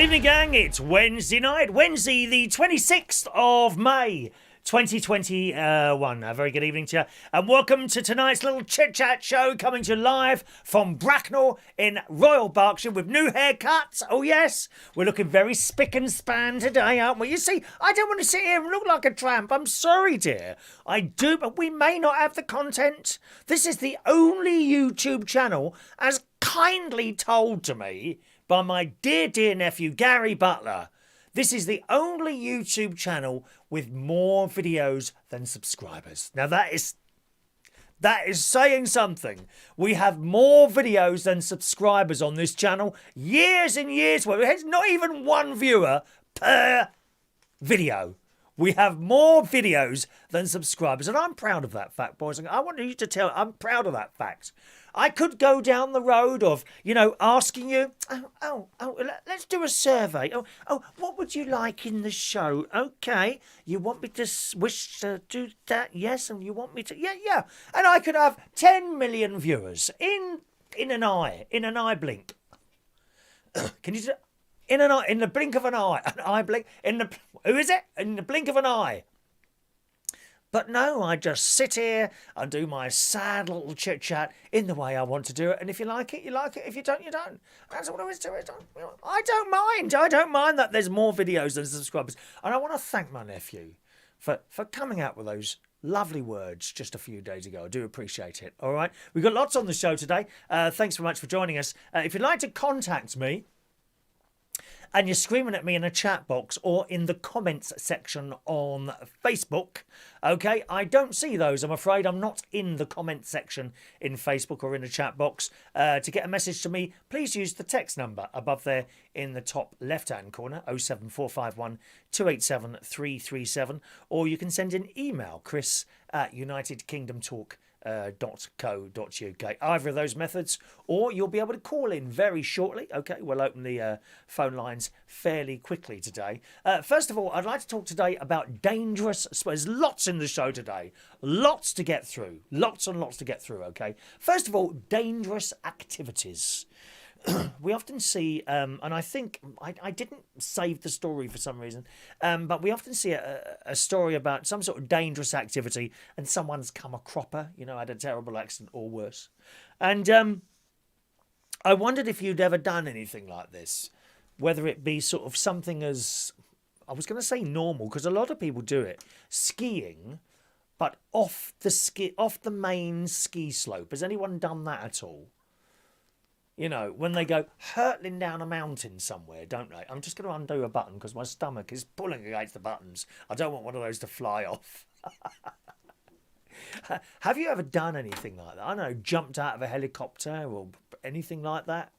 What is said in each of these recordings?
Evening gang, it's Wednesday night, Wednesday the 26th of May 2021. A very good evening to you and welcome to tonight's little chit-chat show coming to you live from Bracknell in Royal Berkshire with new haircuts. Oh yes, we're looking very spick and span today, aren't we? You see, I don't want to sit here and look like a tramp. I'm sorry, dear. I do, but we may not have the content. This is the only YouTube channel, as kindly told to me by my dear nephew Gary Butler. This is the only YouTube channel with more videos than subscribers. Now that is saying something. We have more videos than subscribers on this channel. Years and years where there's not even one viewer per video. We have more videos than subscribers, and I'm proud of that fact, boys. I want you to tell, I'm proud of that fact. I could go down the road of, asking you, let's do a survey. What would you like in the show? Okay, you want me to wish to do that? Yes, and you want me to, yeah. And I could have 10 million viewers in an eye blink. Can you do that? In the blink of an eye blink, who is it? In the blink of an eye. But no, I just sit here and do my sad little chit-chat in the way I want to do it. And if you like it, you like it. If you don't, you don't. That's all there is to it. I don't mind. I don't mind that there's more videos than subscribers. And I want to thank my nephew for coming out with those lovely words just a few days ago. I do appreciate it. All right. We've got lots on the show today. Thanks very much for joining us. If you'd like to contact me, and you're screaming at me in a chat box or in the comments section on Facebook, okay? I don't see those, I'm afraid. I'm not in the comment section in Facebook or in a chat box. To get a message to me, please use the text number above there in the top left-hand corner, 07451 287 337, or you can send an email, chris@unitedkingdomtalk.co.uk. Either of those methods, or you'll be able to call in very shortly. Okay, we'll open the phone lines fairly quickly today. First of all, I'd like to talk today about dangerous. There's lots in the show today, lots to get through, lots and lots to get through. Okay, first of all, dangerous activities. We often see, and I think I didn't save the story for some reason, but we often see a story about some sort of dangerous activity and someone's come a cropper, had a terrible accident or worse. And I wondered if you'd ever done anything like this, whether it be sort of something as, I was going to say normal, because a lot of people do it, skiing, but off the main ski slope. Has anyone done that at all? When they go hurtling down a mountain somewhere, don't they? I'm just going to undo a button because my stomach is pulling against the buttons. I don't want one of those to fly off. Have you ever done anything like that? I don't know, jumped out of a helicopter or anything like that?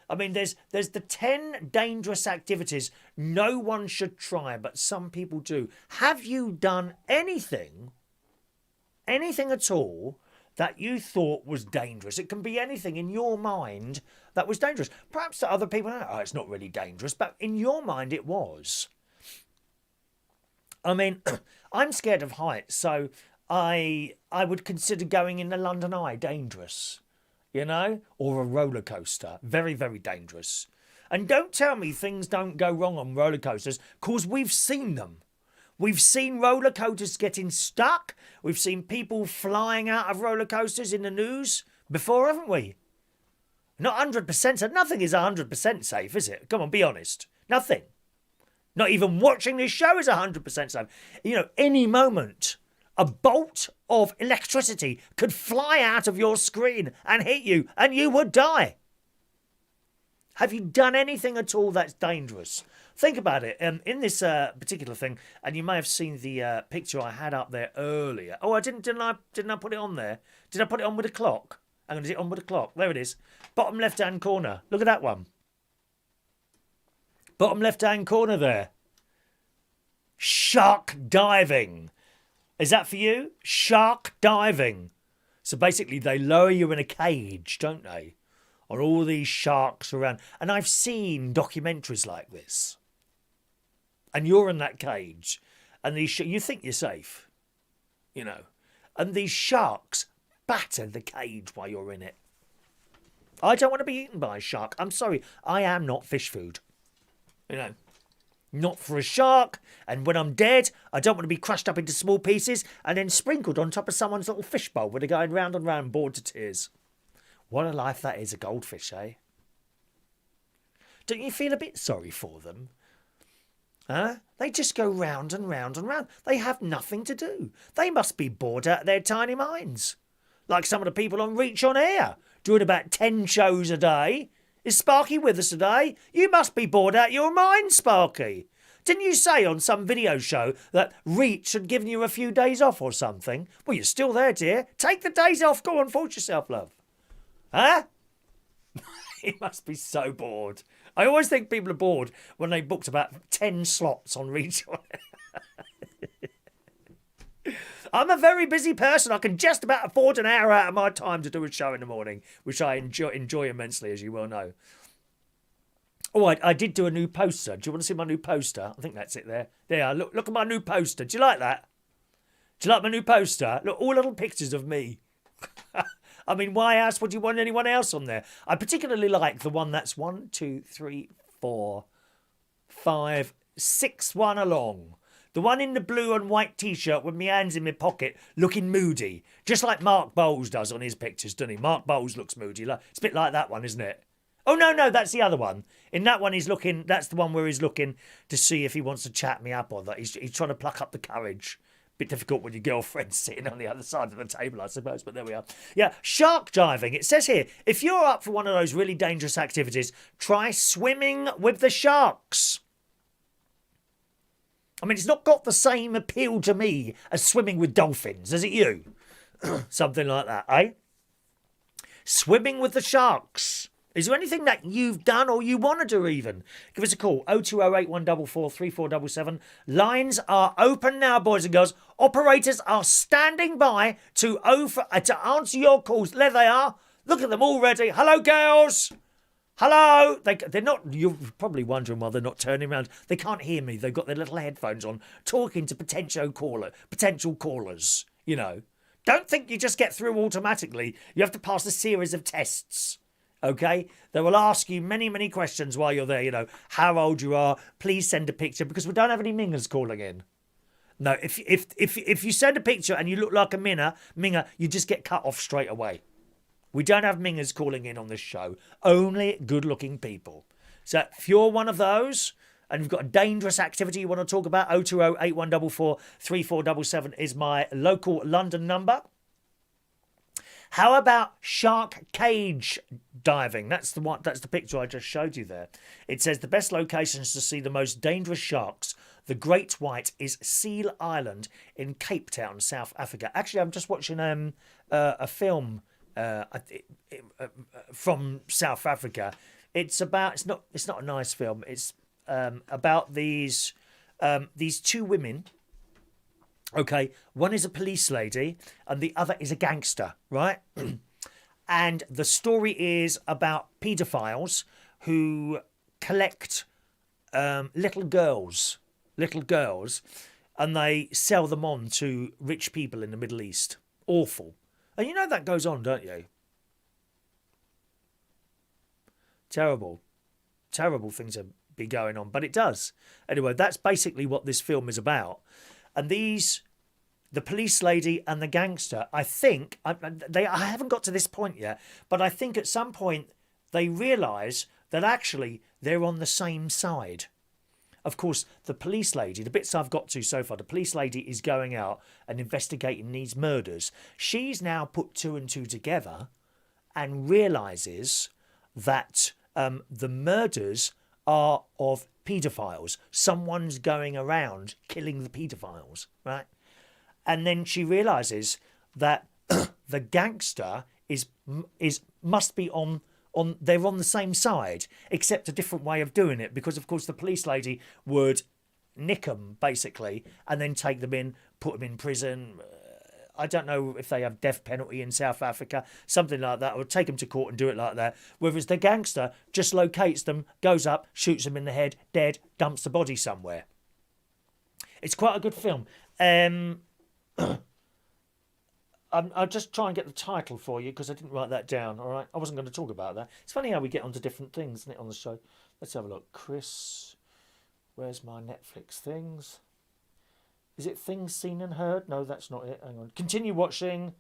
I mean, there's the 10 dangerous activities no one should try, but some people do. Have you done anything at all, that you thought was dangerous? It can be anything in your mind that was dangerous. Perhaps to other people, it's not really dangerous, but in your mind it was. I mean, I'm scared of heights, so I would consider going in the London Eye dangerous, or a roller coaster. Very, very dangerous. And don't tell me things don't go wrong on roller coasters, because we've seen them. We've seen roller coasters getting stuck. We've seen people flying out of roller coasters in the news before, haven't we? Not 100%. So nothing is 100% safe, is it? Come on, be honest. Nothing. Not even watching this show is 100% safe. Any moment, a bolt of electricity could fly out of your screen and hit you, and you would die. Have you done anything at all that's dangerous? Think about it. In this particular thing, and you may have seen the picture I had up there earlier. Oh, didn't I put it on there? Did I put it on with a clock? Hang on, is it on with a clock? There it is. Bottom left-hand corner. Look at that one. Bottom left-hand corner there. Shark diving. Is that for you? Shark diving. So basically, they lower you in a cage, don't they? On all these sharks around. And I've seen documentaries like this. And you're in that cage. And you think you're safe. And these sharks batter the cage while you're in it. I don't want to be eaten by a shark. I'm sorry. I am not fish food. You know, not for a shark. And when I'm dead, I don't want to be crushed up into small pieces and then sprinkled on top of someone's little fishbowl where they're going round and round, bored to tears. What a life that is, a goldfish, eh? Don't you feel a bit sorry for them? Huh? They just go round and round and round. They have nothing to do. They must be bored out of their tiny minds. Like some of the people on Reach on Air, doing about 10 shows a day. Is Sparky with us today? You must be bored out of your mind, Sparky. Didn't you say on some video show that Reach had given you a few days off or something? Well, you're still there, dear. Take the days off. Go on, force yourself, love. Huh? He must be so bored. I always think people are bored when they booked about 10 slots on Reach. I'm a very busy person. I can just about afford an hour out of my time to do a show in the morning, which I enjoy immensely, as you well know. Oh, I did do a new poster. Do you want to see my new poster? I think that's it there. There, look at my new poster. Do you like that? Do you like my new poster? Look, all little pictures of me. I mean, why else would you want anyone else on there? I particularly like the one that's 1, 2, 3, 4, 5, 6 one along. The one in the blue and white T-shirt with my hands in my pocket looking moody. Just like Mark Bowles does on his pictures, doesn't he? Mark Bowles looks moody. It's a bit like that one, isn't it? Oh, no, that's the other one. In that one, that's the one where he's looking to see if he wants to chat me up or that. He's trying to pluck up the courage. Bit difficult when your girlfriend's sitting on the other side of the table, I suppose, but there we are. Yeah, shark diving. It says here, if you're up for one of those really dangerous activities, try swimming with the sharks. I mean, it's not got the same appeal to me as swimming with dolphins, is it you? Something like that, eh? Swimming with the sharks. Is there anything that you've done or you want to do even? Give us a call, 02081443477. Lines are open now, boys and girls. Operators are standing by to answer your calls. There they are. Look at them already. Hello, girls. Hello. They're not, you're probably wondering why they're not turning around. They can't hear me. They've got their little headphones on, talking to potential callers, you know. Don't think you just get through automatically. You have to pass a series of tests. Okay, they will ask you many, many questions while you're there. You know, how old you are. Please send a picture because we don't have any mingers calling in. No, if you send a picture and you look like a minger, you just get cut off straight away. We don't have mingers calling in on this show. Only good-looking people. So if you're one of those and you've got a dangerous activity you want to talk about, 02081443477 is my local London number. How about shark cage diving? That's the picture I just showed you there. It says the best locations to see the most dangerous sharks. The Great White is Seal Island in Cape Town, South Africa. Actually, I'm just watching a film from South Africa. It's not a nice film. It's about these two women. Okay, one is a police lady and the other is a gangster, right? And the story is about paedophiles who collect little girls, and they sell them on to rich people in the Middle East. Awful. And you know that goes on, don't you? Terrible things are be going on, but it does. Anyway, that's basically what this film is about. And the police lady and the gangster, I think, I haven't got to this point yet, but I think at some point they realise that actually they're on the same side. Of course, the police lady, the bits I've got to so far, the police lady is going out and investigating these murders. She's now put 2 and 2 together and realises that the murders are of paedophiles. Someone's going around killing the paedophiles, right? And then she realises that the gangster must be on they're on the same side, except a different way of doing it, because of course the police lady would nick them basically and then take them in, put them in prison. I don't know if they have death penalty in South Africa, something like that, or take them to court and do it like that. Whereas the gangster just locates them, goes up, shoots them in the head, dead, dumps the body somewhere. It's quite a good film. I'll just try and get the title for you because I didn't write that down, all right? I wasn't going to talk about that. It's funny how we get onto different things, isn't it, on the show? Let's have a look. Chris Where's my Netflix things? Is it Things Seen and Heard? No, that's not it. Hang on. Continue watching.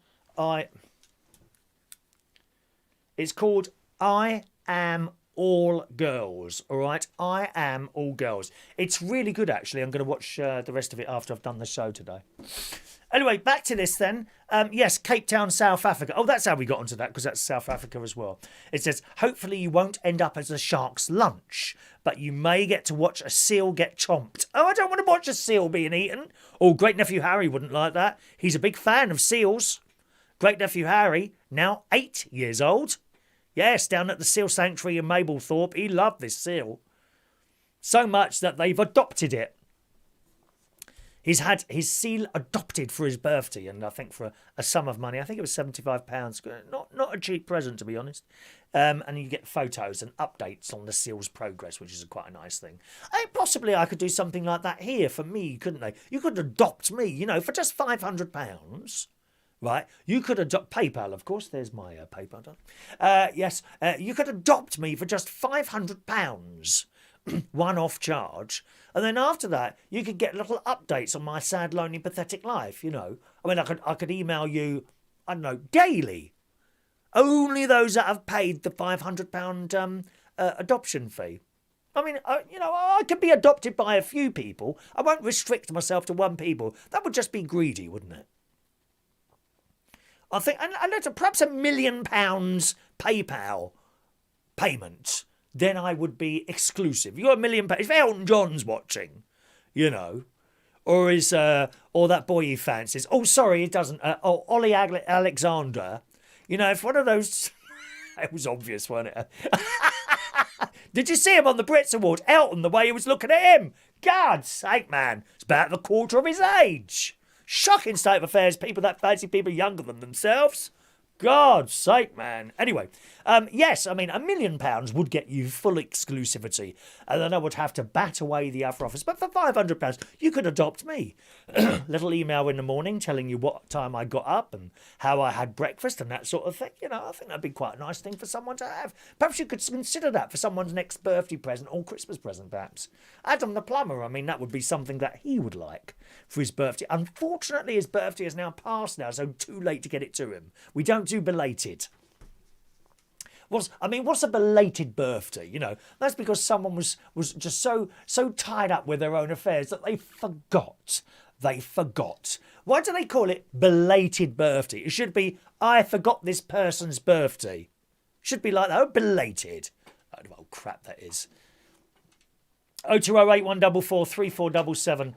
It's called I Am All Girls. All right? I Am All Girls. It's really good, actually. I'm going to watch the rest of it after I've done the show today. Anyway, back to this then. Yes, Cape Town, South Africa. Oh, that's how we got onto that, because that's South Africa as well. It says, hopefully you won't end up as a shark's lunch, but you may get to watch a seal get chomped. Oh, I don't want to watch a seal being eaten. Oh, great-nephew Harry wouldn't like that. He's a big fan of seals. Great-nephew Harry, now 8 years old. Yes, down at the Seal Sanctuary in Mablethorpe. He loved this seal. So much that they've adopted it. He's had his seal adopted for his birthday, and I think for a sum of money. I think it was £75. Not a cheap present, to be honest. And you get photos and updates on the seal's progress, which is quite a nice thing. Possibly I could do something like that here for me, couldn't they? You could adopt me, for just £500. Right, you could adopt PayPal, of course. There's my PayPal. Yes, you could adopt me for just £500, one-off charge, and then after that, you could get little updates on my sad, lonely, pathetic life. I mean, I could email you, I don't know, daily. Only those that have paid the £500 adoption fee. I mean, I could be adopted by a few people. I won't restrict myself to one people. That would just be greedy, wouldn't it? I think, and perhaps £1 million PayPal payment, then I would be exclusive. You got £1 million. If Elton John's watching, or or that boy he fancies. Oh, sorry, he doesn't. Ollie Alexander. If one of those, it was obvious, wasn't it? Did you see him on the Brits Awards? Elton, the way he was looking at him. God's sake, man, it's about a quarter of his age. Shocking state of affairs, people that fancy people younger than themselves. God's sake, man. Anyway, yes, I mean, £1 million would get you full exclusivity, and then I would have to bat away the other offers. But for £500, you could adopt me. Little email in the morning telling you what time I got up and how I had breakfast and that sort of thing. I think that'd be quite a nice thing for someone to have. Perhaps you could consider that for someone's next birthday present or Christmas present, perhaps. Adam the plumber, I mean, that would be something that he would like for his birthday. Unfortunately, his birthday is now past now, so too late to get it to him. We don't do belated. What's a belated birthday? That's because someone was just so tied up with their own affairs that they forgot. Why do they call it belated birthday? It should be, I forgot this person's birthday. Should be like that. Oh, belated. Oh, crap, that is. 0208 144 3477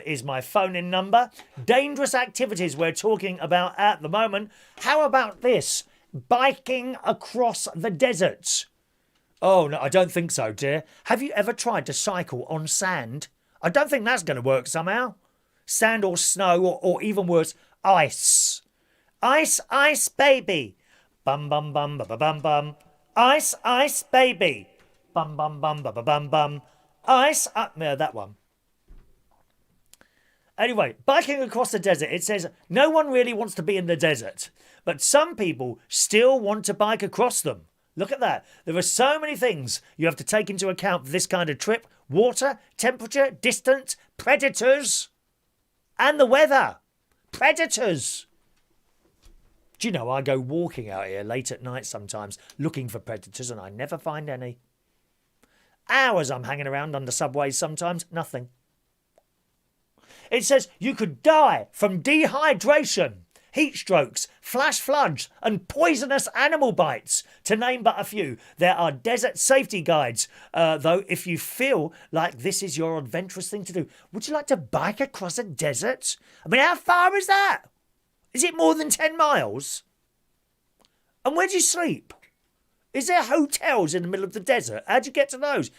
is my phone-in number. Dangerous activities we're talking about at the moment. How about this? Biking across the desert. Oh, no, I don't think so, dear. Have you ever tried to cycle on sand? I don't think that's going to work somehow. Sand or snow or even worse, ice. Ice, ice, baby. Bum, bum, bum, bum, bum, bum. Ice, ice, baby. Bum, bum, bum, bum, bum, bum. Ice, that one. Anyway, biking across the desert, it says, no one really wants to be in the desert, but some people still want to bike across them. Look at that. There are so many things you have to take into account for this kind of trip. Water, temperature, distance, predators, and the weather. Predators. Do you know, I go walking out here late at night sometimes looking for predators and I never find any. Hours I'm hanging around under subways sometimes, nothing. It says you could die from dehydration, heat strokes, flash floods and poisonous animal bites, to name but a few. There are desert safety guides, though, if you feel like this is your adventurous thing to do. Would you like to bike across a desert? I mean, how far is that? Is it more than 10 miles? And where do you sleep? Is there hotels in the middle of the desert? How do you get to those?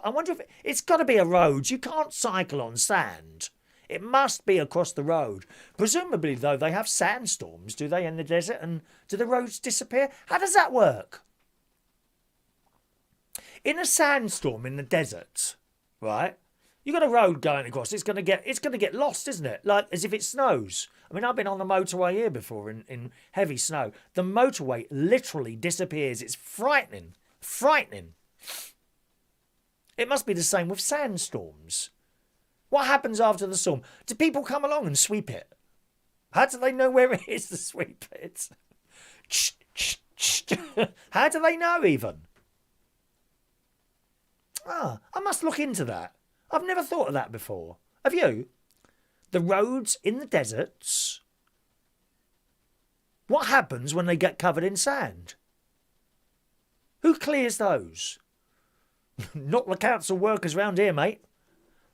I wonder if it's got to be a road. You can't cycle on sand. It must be across the road. Presumably, though, they have sandstorms, do they, in the desert? And do the roads disappear? How does that work? In a sandstorm in the desert, right? You got a road going across. It's going to get lost, isn't it? Like as if it snows. I mean, I've been on the motorway here before in heavy snow. The motorway literally disappears. It's frightening. Frightening. It must be the same with sandstorms. What happens after the storm? Do people come along and sweep it? How do they know where it is to sweep it? How do they know even? I must look into that. I've never thought of that before. Have you? The roads in the deserts. What happens when they get covered in sand? Who clears those? Not the council workers round here, mate.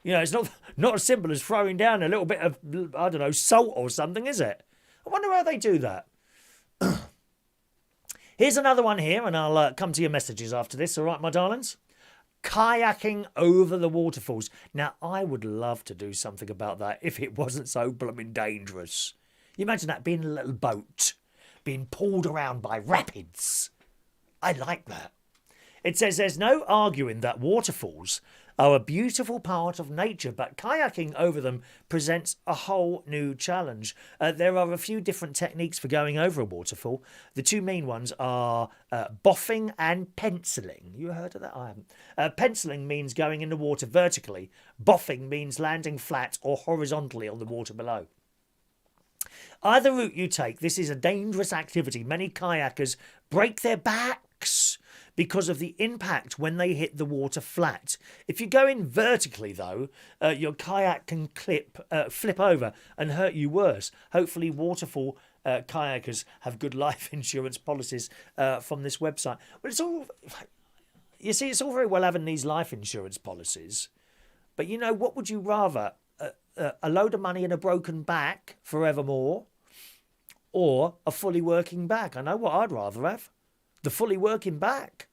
You know, it's not as simple as throwing down a little bit of, I don't know, salt or something, is it? I wonder how they do that. Here's another one here, and I'll come to your messages after this, all right, my darlings? Kayaking over the waterfalls. Now, I would love to do something about that if it wasn't so blooming dangerous. You imagine that being a little boat, being pulled around by rapids. I like that. It says there's no arguing that waterfalls are a beautiful part of nature, but kayaking over them presents a whole new challenge. There are a few different techniques for going over a waterfall. The two main ones are boffing and penciling. You heard of that? I haven't. Penciling means going in the water vertically. Boffing means landing flat or horizontally on the water below. Either route you take, this is a dangerous activity. Many kayakers break their backs because of the impact when they hit the water flat. If you go in vertically, though, your kayak can flip over and hurt you worse. Hopefully, waterfall kayakers have good life insurance policies from this website. But it's all, you see, it's all very well having these life insurance policies. But, you know, what would you rather? A load of money and a broken back forevermore, or a fully working back? I know what I'd rather have. The fully working back.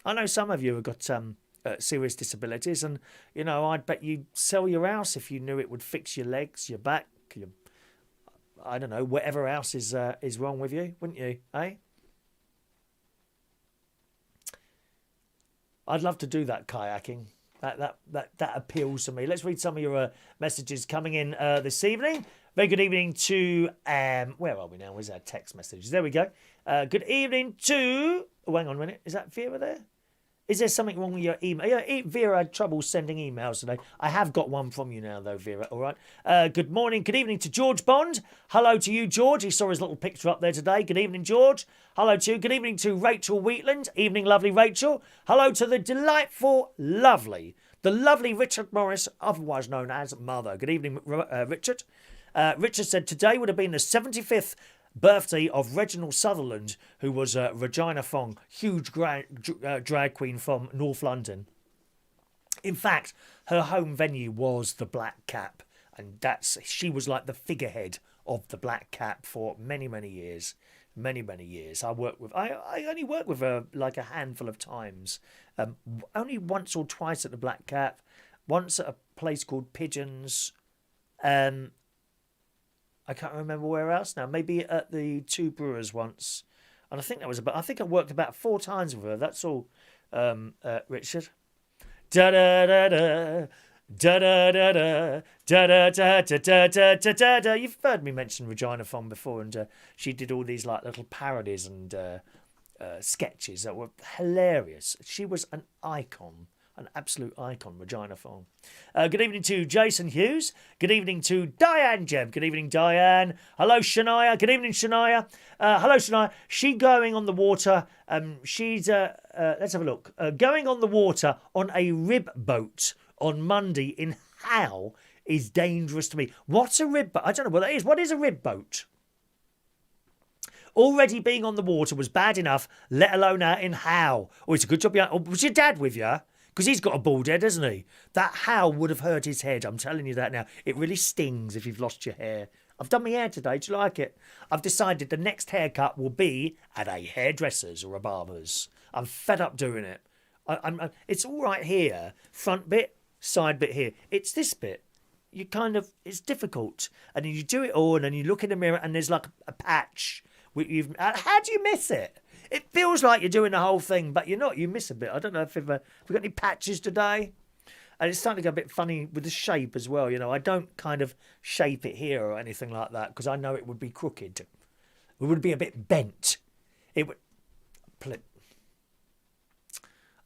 I know some of you have got serious disabilities, and, you know, I'd bet you'd sell your house if you knew it would fix your legs, your back, your, I don't know, whatever else is wrong with you, wouldn't you, eh? I'd love to do that kayaking. That appeals to me. Let's read some of your messages coming in this evening. Very good evening to where are we now? Where's our text messages? There we go. Good evening to. Oh, hang on a minute. Is that Vera there? Is there something wrong with your email? Yeah, Vera had trouble sending emails today. I have got one from you now, though, Vera. All right. Good morning. Good evening to George Bond. Hello to you, George. He saw his little picture up there today. Good evening, George. Hello to you. Good evening to Rachel Wheatland. Evening, lovely Rachel. Hello to the delightful, lovely Richard Morris, otherwise known as Mother. Good evening, Richard. Richard said today would have been the 75th birthday of Reginald Sutherland, who was Regina Fong, huge drag queen from North London. In fact, her home venue was the Black Cap, and she was like the figurehead of the Black Cap for many, many years. Many, many years. I only worked with her like a handful of times. Only once or twice at the Black Cap. Once at a place called Pigeons. I can't remember where else now. Maybe at the Two Brewers once. And I think I worked about 4 times with her. That's all, Richard. Da da da da. Da da da da da da da da da da da. You've heard me mention Regina Fong before, and she did all these like little parodies and sketches that were hilarious. She was an icon, an absolute icon, Regina Fong. Good evening to Jason Hughes. Good evening to Diane Jeb. Good evening, Diane. Hello, Shania. Good evening, Shania. Hello, Shania. She going on the water. She's let's have a look. Going on the water on a rib boat on Monday in Howe is dangerous to me. What's a rib boat? I don't know what that is. What is a rib boat? Already being on the water was bad enough, let alone out in Howe. Oh, it's a good job. Was your dad with you? Because he's got a bald head, hasn't he? That Howe would have hurt his head. I'm telling you that now. It really stings if you've lost your hair. I've done my hair today. Do you like it? I've decided the next haircut will be at a hairdresser's or a barber's. I'm fed up doing it. It's all right here, front bit, side bit here. It's this bit. It's difficult. And then you do it all, and then you look in the mirror, and there's like a patch. How do you miss it? It feels like you're doing the whole thing, but you're not. You miss a bit. I don't know if we've got any patches today. And it's starting to go a bit funny with the shape as well. You know, I don't kind of shape it here or anything like that because I know it would be crooked. It would be a bit bent. It would.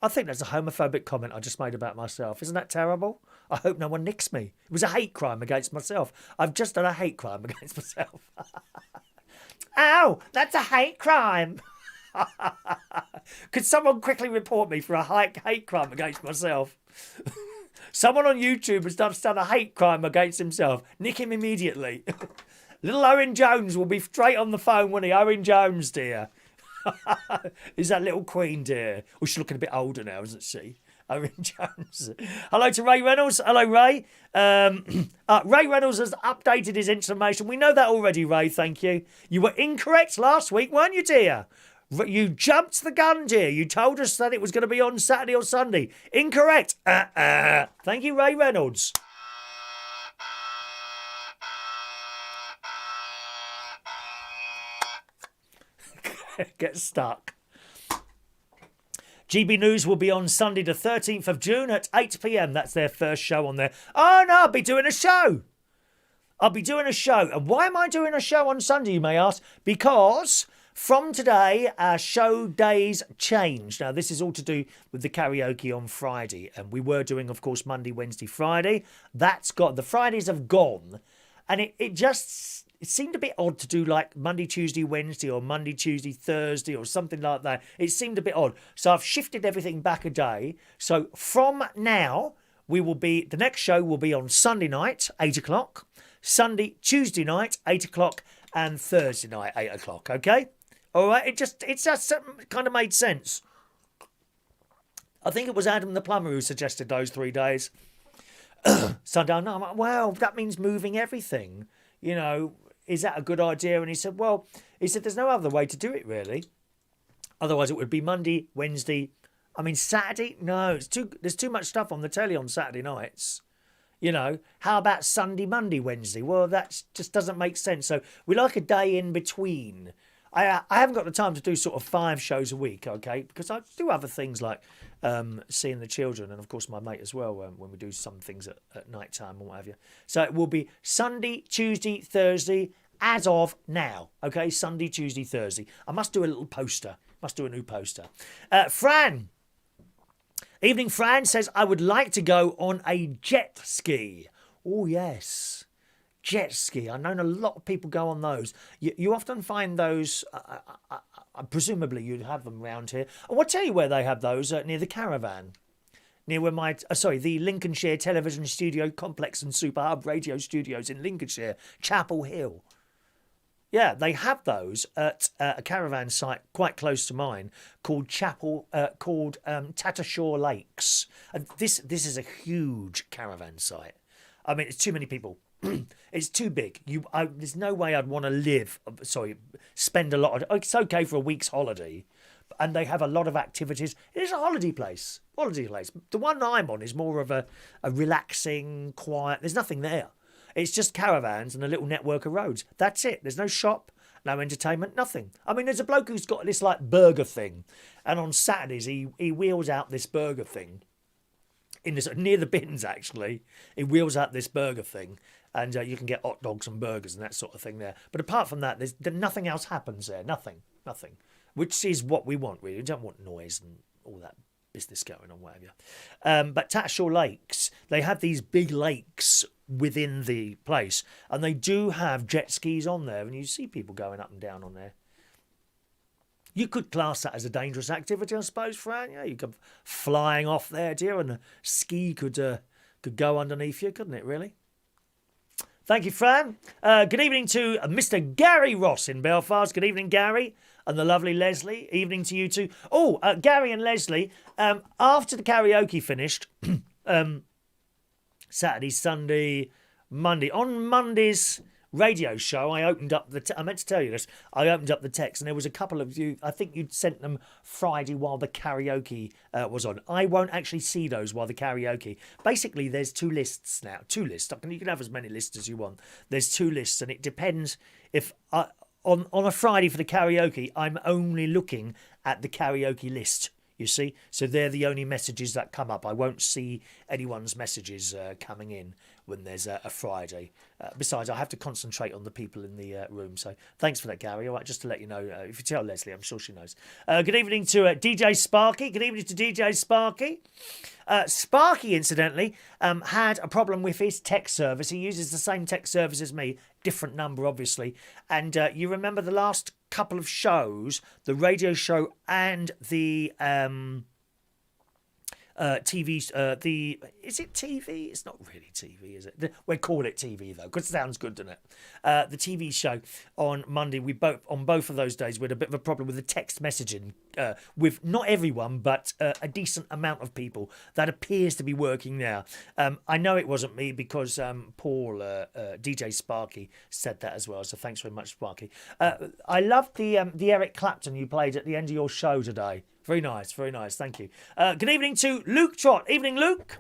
I think that's a homophobic comment I just made about myself. Isn't that terrible? I hope no one nicks me. It was a hate crime against myself. I've just done a hate crime against myself. Ow, that's a hate crime. Could someone quickly report me for a hate crime against myself? Someone on YouTube has done a hate crime against himself. Nick him immediately. Little Owen Jones will be straight on the phone, won't he? Owen Jones, dear. Is that little Queen, dear? Well, she's looking a bit older now, isn't she? Owen Jones. Hello to Ray Reynolds. Hello, Ray. Ray Reynolds has updated his information. We know that already, Ray. Thank you. You were incorrect last week, weren't you, dear? You jumped the gun, dear. You told us that it was going to be on Saturday or Sunday. Incorrect. Thank you, Ray Reynolds. Get stuck. GB News will be on Sunday the 13th of June at 8 p.m. That's their first show on there. Oh, no, I'll be doing a show. And why am I doing a show on Sunday, you may ask? Because from today, our show days change. Now, this is all to do with the karaoke on Friday. And we were doing, of course, Monday, Wednesday, Friday. The Fridays have gone. And it seemed a bit odd to do like Monday, Tuesday, Wednesday, or Monday, Tuesday, Thursday, or something like that. It seemed a bit odd. So I've shifted everything back a day. So from now, the next show will be on Sunday night, 8 o'clock, Tuesday night, 8 o'clock, and Thursday night, 8 o'clock, okay? All right, it just kind of made sense. I think it was Adam the Plumber who suggested those 3 days. Sunday, I'm like, well, that means moving everything. You know, is that a good idea? And he said, there's no other way to do it, really. Otherwise, it would be Monday, Wednesday. I mean, Saturday? No, there's too much stuff on the telly on Saturday nights. You know, how about Sunday, Monday, Wednesday? Well, that just doesn't make sense. So we like a day in between. I haven't got the time to do sort of 5 shows a week, okay? Because I do other things like seeing the children and, of course, my mate as well when we do some things at night time or what have you. So it will be Sunday, Tuesday, Thursday as of now, okay? Sunday, Tuesday, Thursday. I must do a little poster. Must do a new poster. Fran. Evening Fran says, I would like to go on a jet ski. Oh, yes. Jet ski. I've known a lot of people go on those. You often find those, presumably you'd have them around here. Oh, I'll tell you where they have those, near the Caravan. Near where the Lincolnshire Television Studio Complex and Super Hub Radio Studios in Lincolnshire, Chapel Hill. Yeah, they have those at a caravan site quite close to mine called Tattershall Lakes. And this is a huge caravan site. I mean, it's too many people. It's too big. There's no way I'd want to spend a lot of... It's okay for a week's holiday, and they have a lot of activities. It is a holiday place. The one I'm on is more of a relaxing, quiet... There's nothing there. It's just caravans and a little network of roads. That's it. There's no shop, no entertainment, nothing. I mean, there's a bloke who's got this, like, burger thing, and on Saturdays he wheels out this burger thing. Near the bins, actually. He wheels out this burger thing. And you can get hot dogs and burgers and that sort of thing there. But apart from that, nothing else happens there. Nothing. Which is what we want, really. We don't want noise and all that business going on, whatever. But Tattershall Lakes, they have these big lakes within the place. And they do have jet skis on there. And you see people going up and down on there. You could class that as a dangerous activity, I suppose, Fran. Yeah, you could flying off there, dear, and the ski could go underneath you, couldn't it, really? Thank you, Fran. Good evening to Mr. Gary Ross in Belfast. Good evening, Gary, and the lovely Leslie. Evening to you too. Oh, Gary and Leslie, after the karaoke finished, Saturday, Sunday, Monday, on Monday's radio show, I opened up I meant to tell you this. I opened up the text, and there was a couple of you. I think you'd sent them Friday while the karaoke was on. I won't actually see those while the karaoke. Basically, there's 2 lists now. 2 lists. You can have as many lists as you want. There's 2 lists, and it depends if on a Friday for the karaoke, I'm only looking at the karaoke list. You see, so they're the only messages that come up. I won't see anyone's messages coming in when there's a Friday. Besides, I have to concentrate on the people in the room. So thanks for that, Gary. All right, just to let you know, if you tell Leslie, I'm sure she knows. Good evening to DJ Sparky. Good evening to DJ Sparky. Sparky, incidentally, had a problem with his text service. He uses the same text service as me, different number, obviously. And you remember the last couple of shows, the radio show and the TV, is it TV? It's not really TV, is it? We call it TV though, because it sounds good, doesn't it? The TV show on Monday, on both of those days, we had a bit of a problem with the text messaging with not everyone, but a decent amount of people. That appears to be working now. I know it wasn't me because Paul, DJ Sparky, said that as well. So thanks very much, Sparky. I loved the Eric Clapton you played at the end of your show today. Very nice, very nice. Thank you. Good evening to Luke Trott. Evening, Luke.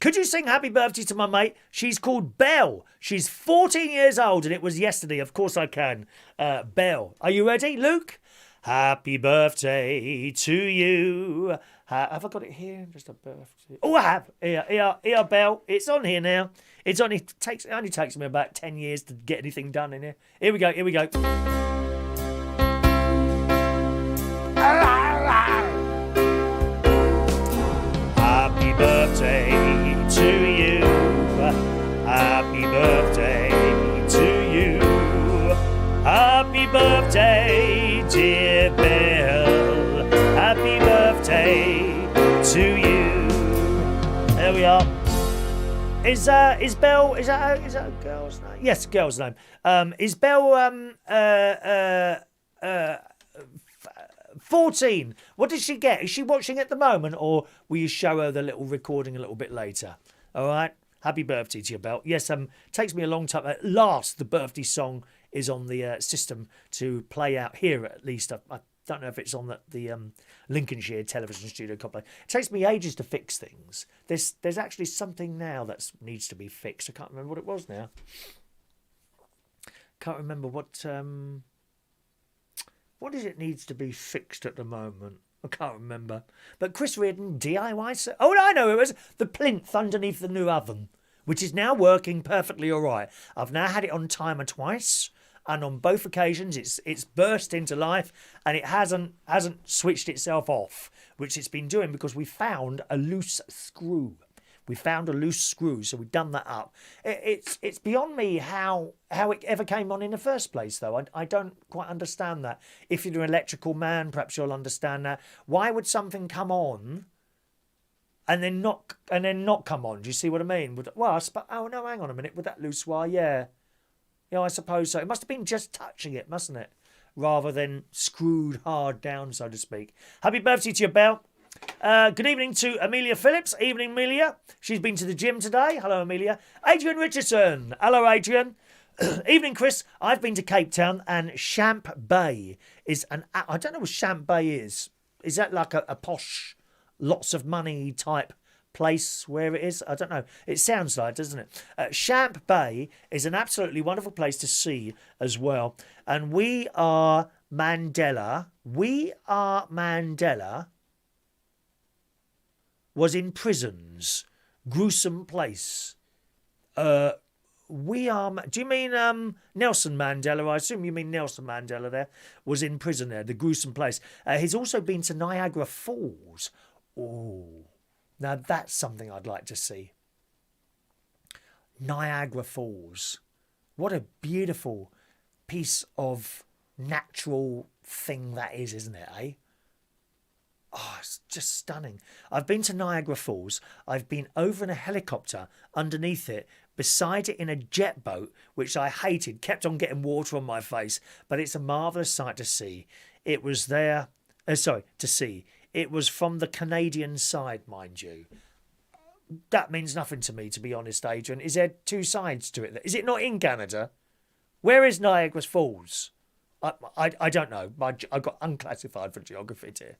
Could you sing happy birthday to my mate? She's called Belle. She's 14 years old and it was yesterday. Of course I can. Belle. Are you ready, Luke? Happy birthday to you. Have I got it here? Just a birthday. Oh, I have. Here, Belle. It's on here now. It only takes me about 10 years to get anything done in here. Here we go. Happy birthday to you. Happy birthday to you. Happy birthday, dear Belle. Happy birthday to you. There we are. Is Belle? Is that a girl's name? Yes, girl's name. Is Belle 14. What did she get? Is she watching at the moment, or will you show her the little recording a little bit later? All right. Happy birthday to you, Belle. Yes, takes me a long time. At last, the birthday song is on the system to play out here. At least I don't know if it's on the Lincolnshire television studio copy. It takes me ages to fix things. There's actually something now that needs to be fixed. I can't remember what it was now. Can't remember what. What is it needs to be fixed at the moment? I can't remember. But Chris Reardon, DIY... Oh, I know, it was the plinth underneath the new oven, which is now working perfectly all right. I've now had it on timer twice, and on both occasions it's burst into life, and it hasn't switched itself off, which it's been doing because we found a loose screw. We found a loose screw, so we've done that up. It's beyond me how it ever came on in the first place, though. I don't quite understand that. If you're an electrical man, perhaps you'll understand that. Why would something come on and then not come on? Do you see what I mean? Oh no, hang on a minute. With that loose wire, yeah, I suppose so. It must have been just touching it, mustn't it, rather than screwed hard down, so to speak. Happy birthday to you, Belle. Good evening to Amelia Phillips. Evening, Amelia. She's been to the gym today. Hello, Amelia. Adrian Richardson. Hello, Adrian. Evening, Chris. I've been to Cape Town, and Champ Bay is I don't know what Champ Bay is. Is that like a posh, lots of money type place where it is? I don't know. It sounds like, doesn't it? Champ Bay is an absolutely wonderful place to see as well. And we are Mandela. Was in prisons. Gruesome place. Do you mean Nelson Mandela? I assume you mean Nelson Mandela there. Was in prison there, the gruesome place. He's also been to Niagara Falls. Oh, now that's something I'd like to see. Niagara Falls. What a beautiful piece of natural thing that is, isn't it, eh? Oh, it's just stunning. I've been to Niagara Falls. I've been over in a helicopter, underneath it, beside it in a jet boat, which I hated, kept on getting water on my face. But it's a marvellous sight to see. It was there... to see. It was from the Canadian side, mind you. That means nothing to me, to be honest, Adrian. Is there two sides to it? Is it not in Canada? Where is Niagara Falls? I don't know. I got unclassified for geography here.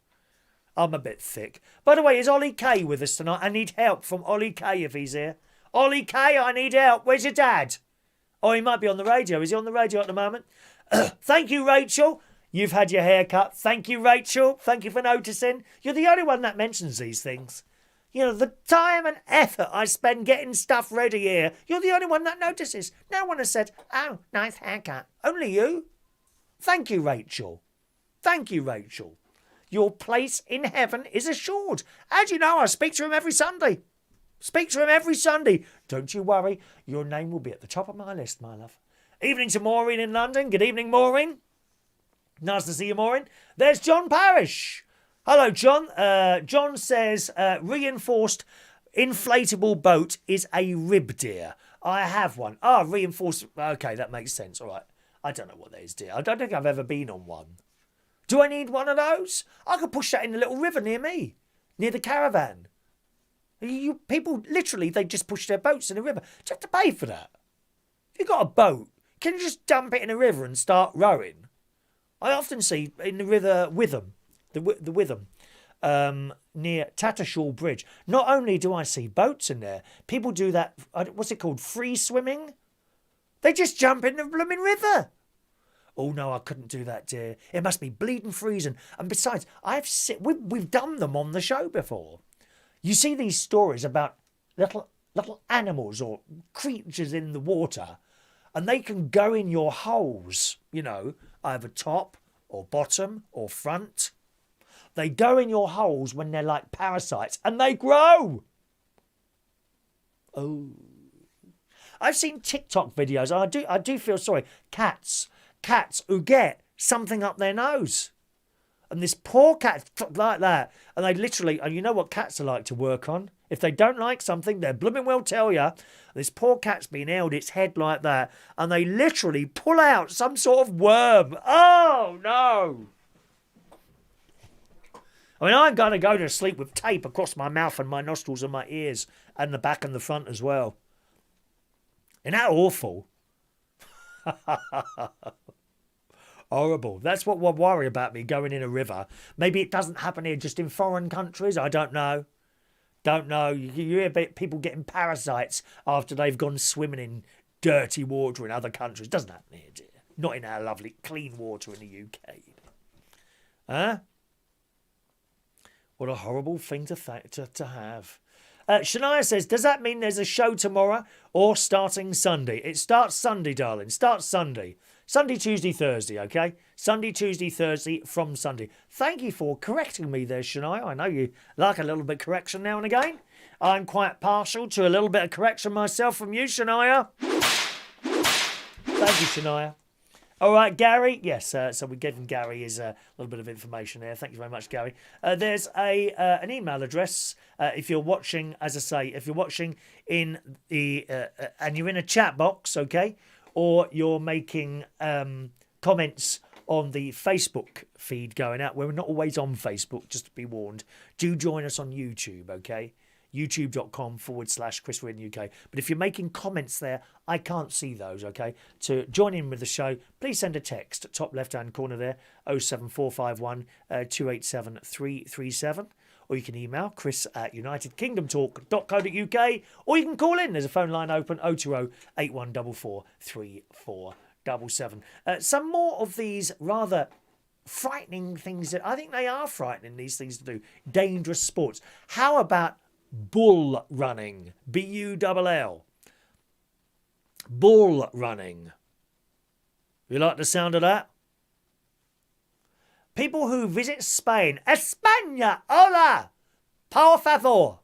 I'm a bit thick. By the way, is Ollie K with us tonight? I need help from Ollie K if he's here. Ollie K, I need help. Where's your dad? Oh, he might be on the radio. Is he on the radio at the moment? Thank you, Rachel. You've had your hair cut. Thank you, Rachel. Thank you for noticing. You're the only one that mentions these things. You know, the time and effort I spend getting stuff ready here, you're the only one that notices. No one has said, oh, nice haircut. Only you. Thank you, Rachel. Thank you, Rachel. Your place in heaven is assured. As you know, I speak to him every Sunday. Speak to him every Sunday. Don't you worry. Your name will be at the top of my list, my love. Evening to Maureen in London. Good evening, Maureen. Nice to see you, Maureen. There's John Parrish. Hello, John. John says, reinforced inflatable boat is a rib deer. I have one. Reinforced. Okay, that makes sense. All right. I don't know what that is, dear. I don't think I've ever been on one. Do I need one of those? I could push that in the little river near me, near the caravan. You people, literally, they just push their boats in the river. Do you have to pay for that? If you've got a boat, can you just dump it in a river and start rowing? I often see in the river Witham, the Witham, near Tattershall Bridge. Not only do I see boats in there, people do that, what's it called, free swimming? They just jump in the blooming river. Oh, no, I couldn't do that, dear. It must be bleeding freezing. And besides, we've done them on the show before. You see these stories about little animals or creatures in the water, and they can go in your holes, you know, either top or bottom or front. They go in your holes when they're like parasites, and they grow. Oh. I've seen TikTok videos, and I do feel sorry. Cats who get something up their nose. And this poor cat like that. And they literally, and you know what cats are like to work on? If they don't like something, they'll blooming well tell you. This poor cat's been held its head like that. And they literally pull out some sort of worm. Oh, no. I mean, I'm going to go to sleep with tape across my mouth and my nostrils and my ears. And the back and the front as well. Isn't that awful? Horrible. That's what would worry about me going in a river. Maybe it doesn't happen here, just in foreign countries. I don't know. You hear about people getting parasites after they've gone swimming in dirty water in other countries. Doesn't happen here, dear. Not in our lovely clean water in the UK. Huh? What a horrible thing to have. Shania says, does that mean there's a show tomorrow or starting Sunday? It starts Sunday, darling. Starts Sunday. Sunday, Tuesday, Thursday, okay? Sunday, Tuesday, Thursday from Sunday. Thank you for correcting me there, Shania. I know you like a little bit of correction now and again. I'm quite partial to a little bit of correction myself from you, Shania. Thank you, Shania. All right, Gary. Yes, so we gave him Gary his little bit of information there. Thank you very much, Gary. There's an email address. If you're watching, as I say, if you're watching in the and you're in a chat box, okay, or you're making comments on the Facebook feed going out. We're not always on Facebook, just to be warned. Do join us on YouTube, okay? youtube.com/Chris Reardon UK. But if you're making comments there, I can't see those, okay? To join in with the show, please send a text, top left-hand corner there, 07451 287 337. Or you can email chris@unitedkingdomtalk.co.uk, or you can call in. There's a phone line open, 020 8144 3477. Some more of these rather frightening things that I think they are frightening, these things to do. Dangerous sports. How about bull running? B-U-L-L. Bull running. You like the sound of that? People who visit Spain. España! Hola! Por favor!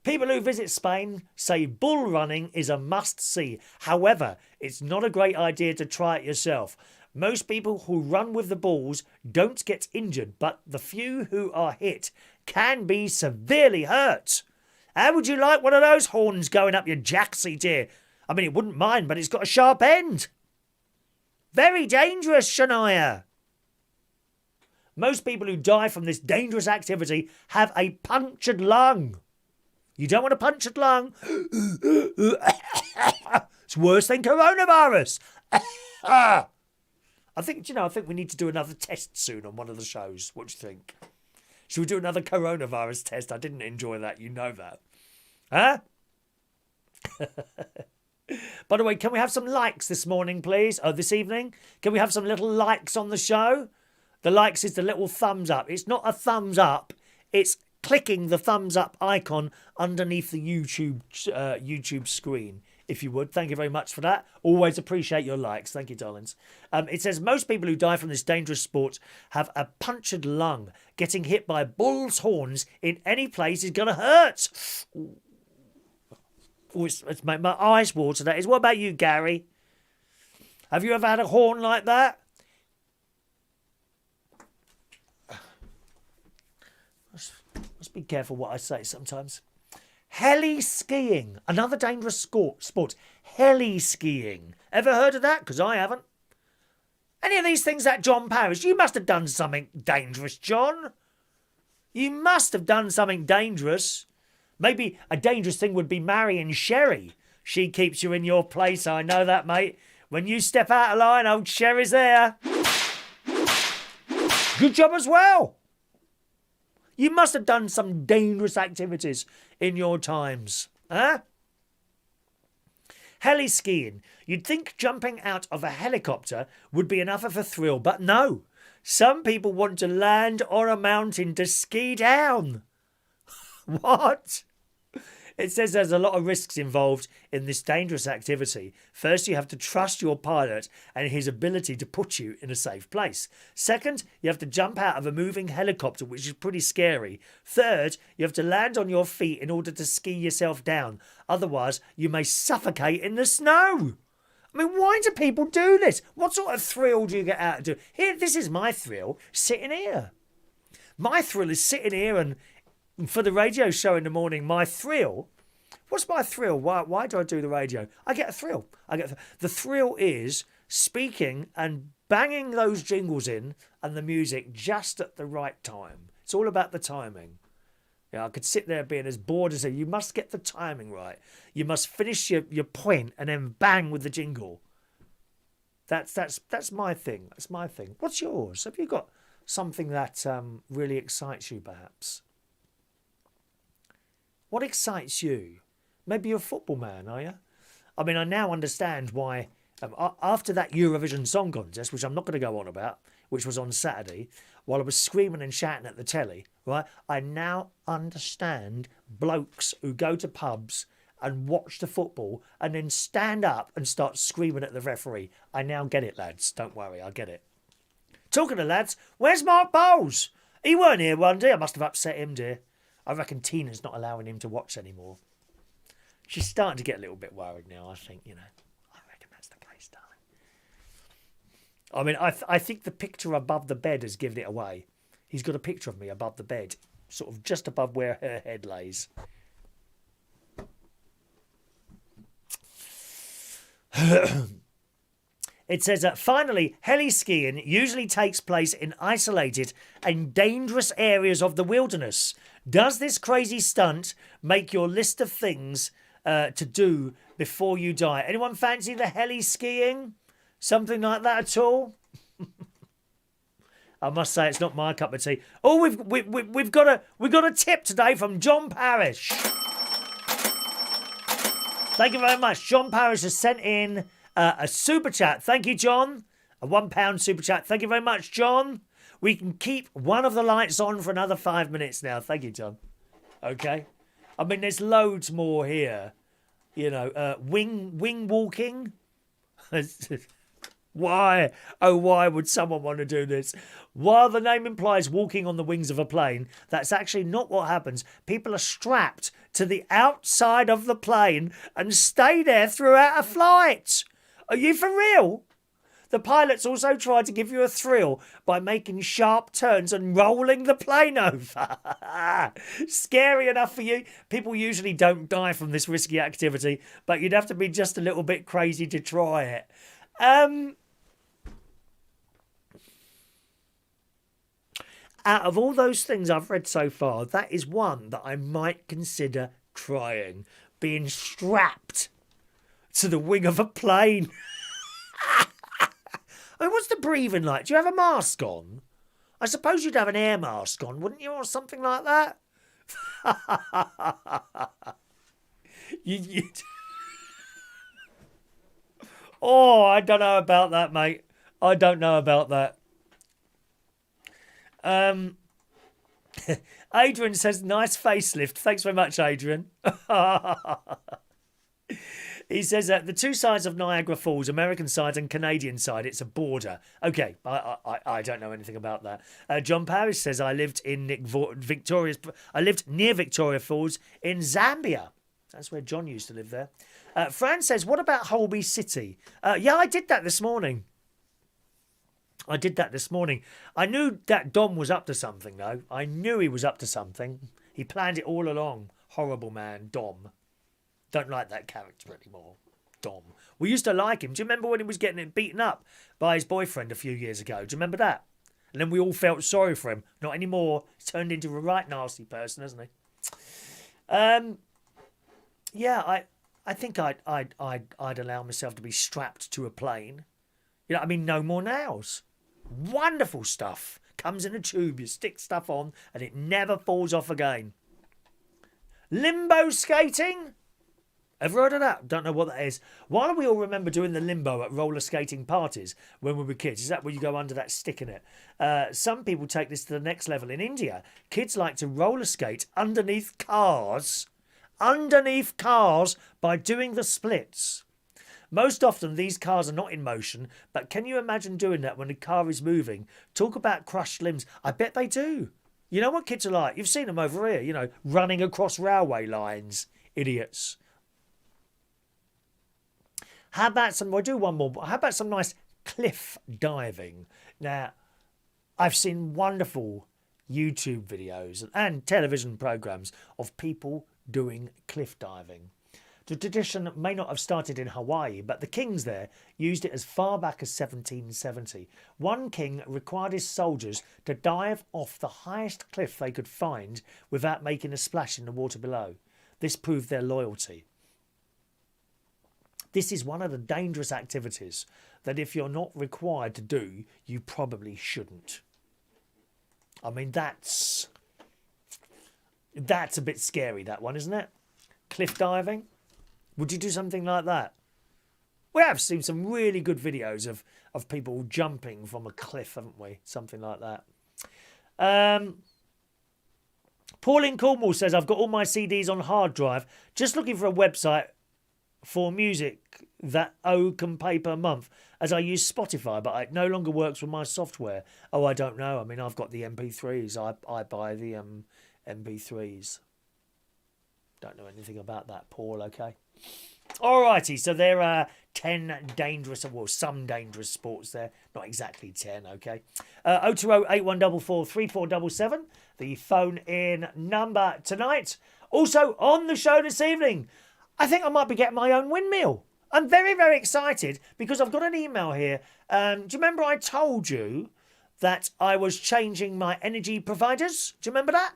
People who visit Spain say bull running is a must-see. However, it's not a great idea to try it yourself. Most people who run with the bulls don't get injured, but the few who are hit can be severely hurt. How would you like one of those horns going up your jacksie, dear? I mean, it wouldn't mind, but it's got a sharp end. Very dangerous, Shania. Most people who die from this dangerous activity have a punctured lung. You don't want a punctured lung. It's worse than coronavirus. I think we need to do another test soon on one of the shows. What do you think? Should we do another coronavirus test? I didn't enjoy that. You know that. Huh? By the way, can we have some likes this morning, please? Oh, this evening? Can we have some little likes on the show? The likes is the little thumbs up. It's not a thumbs up. It's clicking the thumbs up icon underneath the YouTube screen, if you would. Thank you very much for that. Always appreciate your likes. Thank you, darlings. It says most people who die from this dangerous sport have a punctured lung. Getting hit by bull's horns in any place is going to hurt. Ooh, it's made my eyes water, that is. What about you, Gary? Have you ever had a horn like that? Must be careful what I say sometimes. Heli skiing, another dangerous sport. Heli skiing. Ever heard of that? Because I haven't. Any of these things that John Parrish, you must have done something dangerous, John. You must have done something dangerous. Maybe a dangerous thing would be marrying Sherry. She keeps you in your place, I know that, mate. When you step out of line, old Sherry's there. Good job as well. You must have done some dangerous activities in your times. Huh? Heli skiing. You'd think jumping out of a helicopter would be enough of a thrill, but no. Some people want to land on a mountain to ski down. What? It says there's a lot of risks involved in this dangerous activity. First, you have to trust your pilot and his ability to put you in a safe place. Second, you have to jump out of a moving helicopter, which is pretty scary. Third, you have to land on your feet in order to ski yourself down. Otherwise, you may suffocate in the snow. I mean, why do people do this? What sort of thrill do you get out of it? Here, this is my thrill, sitting here. My thrill is sitting here, and for the radio show in the morning, my thrill. What's my thrill? Why do I do the radio? I get a thrill. The thrill is speaking and banging those jingles in and the music just at the right time. It's all about the timing. Yeah, I could sit there being as bored as you must get the timing right. You must finish your point and then bang with the jingle. That's my thing. That's my thing. What's yours? Have you got something that really excites you, perhaps? What excites you? Maybe you're a football man, are you? I mean, I now understand why, after that Eurovision Song Contest, which I'm not going to go on about, which was on Saturday, while I was screaming and shouting at the telly, right? I now understand blokes who go to pubs and watch the football and then stand up and start screaming at the referee. I now get it, lads. Don't worry, I get it. Talking to lads, where's Mark Bowles? He weren't here one day. I must have upset him, dear. I reckon Tina's not allowing him to watch anymore. She's starting to get a little bit worried now, I think, you know. I reckon that's the case, darling. I mean, I think the picture above the bed has given it away. He's got a picture of me above the bed, sort of just above where her head lays. It says that finally, heli skiing usually takes place in isolated and dangerous areas of the wilderness. Does this crazy stunt make your list of things to do before you die? Anyone fancy the heli skiing? Something like that at all? I must say it's not my cup of tea. Oh, we've got a tip today from John Parrish. Thank you very much. John Parrish has sent in a super chat. Thank you, John. A £1 super chat. Thank you very much, John. We can keep one of the lights on for another 5 minutes now. Thank you, John. Okay. I mean, there's loads more here. You know, wing walking. Why? Oh, why would someone want to do this? While the name implies walking on the wings of a plane, that's actually not what happens. People are strapped to the outside of the plane and stay there throughout a flight. Are you for real? The pilots also try to give you a thrill by making sharp turns and rolling the plane over. Scary enough for you. People usually don't die from this risky activity, but you'd have to be just a little bit crazy to try it. Out of all those things I've read so far, that is one that I might consider trying. Being strapped to the wing of a plane. I mean, what's the breathing like? Do you have a mask on? I suppose you'd have an air mask on, wouldn't you, or something like that? Oh, I don't know about that, mate. I don't know about that. Adrian says, nice facelift. Thanks very much, Adrian. He says that the two sides of Niagara Falls, American side and Canadian side, it's a border. Okay, I don't know anything about that. John Parrish says I lived near Victoria Falls in Zambia. That's where John used to live there. Fran says, what about Holby City? Yeah, I did that this morning. I knew that Dom was up to something, though. I knew he was up to something. He planned it all along. Horrible man, Dom. Don't like that character anymore. Dom. We used to like him. Do you remember when he was getting beaten up by his boyfriend a few years ago? Do you remember that? And then we all felt sorry for him. Not anymore. He's turned into a right nasty person, hasn't he? Yeah, I think I'd allow myself to be strapped to a plane. You know, I mean, no more nows. Wonderful stuff. Comes in a tube. You stick stuff on, and it never falls off again. Limbo skating. Ever heard of that? Don't know what that is. Why do we all remember doing the limbo at roller skating parties when we were kids? Is that where you go under that stick in it? Some people take this to the next level. In India, kids like to roller skate underneath cars by doing the splits. Most often, these cars are not in motion, but can you imagine doing that when the car is moving? Talk about crushed limbs. I bet they do. You know what kids are like? You've seen them over here, you know, running across railway lines. Idiots. How about we'll do one more. How about some nice cliff diving? Now, I've seen wonderful YouTube videos and television programs of people doing cliff diving. The tradition may not have started in Hawaii, but the kings there used it as far back as 1770. One king required his soldiers to dive off the highest cliff they could find without making a splash in the water below. This proved their loyalty. This is one of the dangerous activities that if you're not required to do, you probably shouldn't. I mean, that's a bit scary, that one, isn't it? Cliff diving. Would you do something like that? We have seen some really good videos of people jumping from a cliff, haven't we? Something like that. Pauline Cornwall says, I've got all my CDs on hard drive. Just looking for a website for music that can pay per month, as I use Spotify, but it no longer works with my software. Oh, I don't know. I mean, I've got the MP3s. I buy the MP3s. Don't know anything about that, Paul, okay? Alrighty, so there are 10 dangerous, well, some dangerous sports there. Not exactly 10, okay? 020-8144-3477, the phone-in number tonight. Also, on the show this evening, I think I might be getting my own windmill. I'm very, very excited because I've got an email here. Do you remember I told you that I was changing my energy providers? Do you remember that?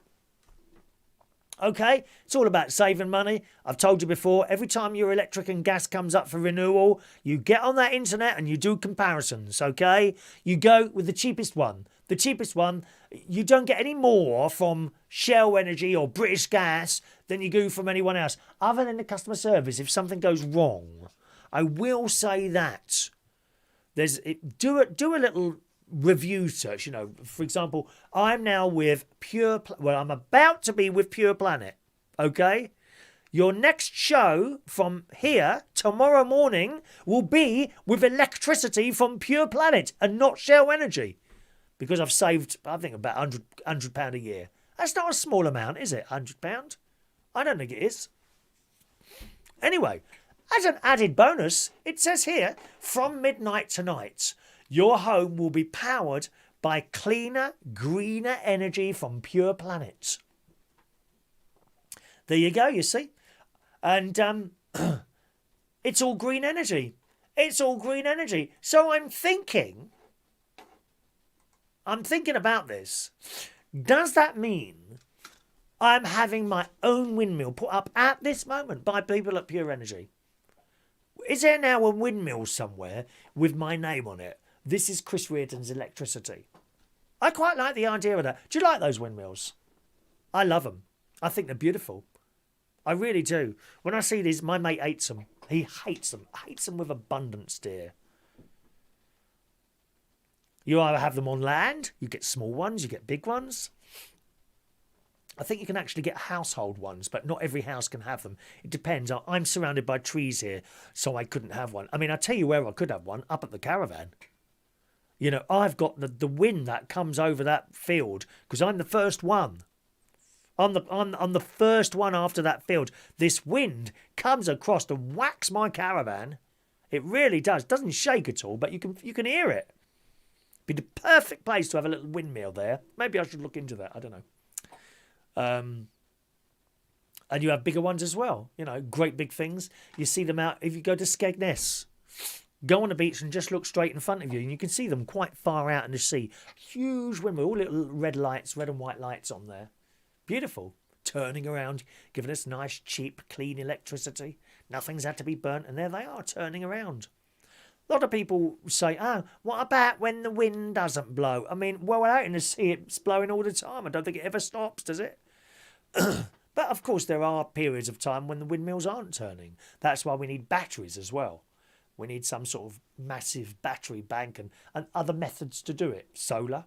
Okay, it's all about saving money. I've told you before, every time your electric and gas comes up for renewal, you get on that internet and you do comparisons, okay? You go with the cheapest one. The cheapest one, you don't get any more from Shell Energy or British Gas than you do from anyone else, other than the customer service if something goes wrong. I will say that. Do a little review search, you know. For example, I'm now with I'm about to be with Pure Planet, okay? Your next show from here tomorrow morning will be with electricity from Pure Planet and not Shell Energy, because I've saved, I think, about £100 a year. That's not a small amount, is it? £100? I don't think it is. Anyway, as an added bonus, it says here, from midnight tonight, your home will be powered by cleaner, greener energy from Pure Planet. There you go, you see. And it's all green energy. It's all green energy. So I'm thinking about this. Does that mean I'm having my own windmill put up at this moment by people at Pure Energy? Is there now a windmill somewhere with my name on it? This is Chris Reardon's electricity. I quite like the idea of that. Do you like those windmills? I love them. I think they're beautiful. I really do. When I see these, my mate hates them. He hates them. Hates them with abundance, dear. You either have them on land, you get small ones, you get big ones. I think you can actually get household ones, but not every house can have them. It depends. I'm surrounded by trees here, so I couldn't have one. I mean, I'll tell you where I could have one, up at the caravan. You know, I've got the wind that comes over that field, because I'm the first one. I'm the first one after that field. This wind comes across and whacks my caravan. It really does. Doesn't shake at all, but you can hear it. Be the perfect place to have a little windmill there. Maybe I should look into that. I don't know. And you have bigger ones as well. You know, great big things. You see them out if you go to Skegness. Go on the beach and just look straight in front of you, and you can see them quite far out in the sea. Huge windmill, all little red lights, red and white lights on there. Beautiful. Turning around, giving us nice, cheap, clean electricity. Nothing's had to be burnt, and there they are, turning around. A lot of people say, oh, what about when the wind doesn't blow? I mean, well, out in the sea, it's blowing all the time. I don't think it ever stops, does it? But, of course, there are periods of time when the windmills aren't turning. That's why we need batteries as well. We need some sort of massive battery bank and other methods to do it. Solar.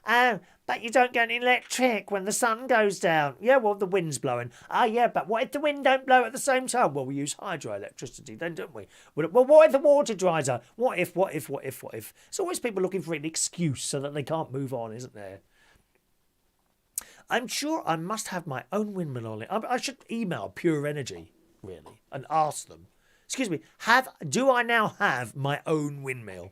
Oh, but you don't get any electric when the sun goes down. Yeah, well, the wind's blowing. Ah, yeah, but what if the wind don't blow at the same time? Well, we use hydroelectricity then, don't we? Well, what if the water dries up? What if? There's always people looking for an excuse so that they can't move on, isn't there? I'm sure I must have my own windmill on it. I should email Pure Energy, really, and ask them. Excuse me, do I now have my own windmill?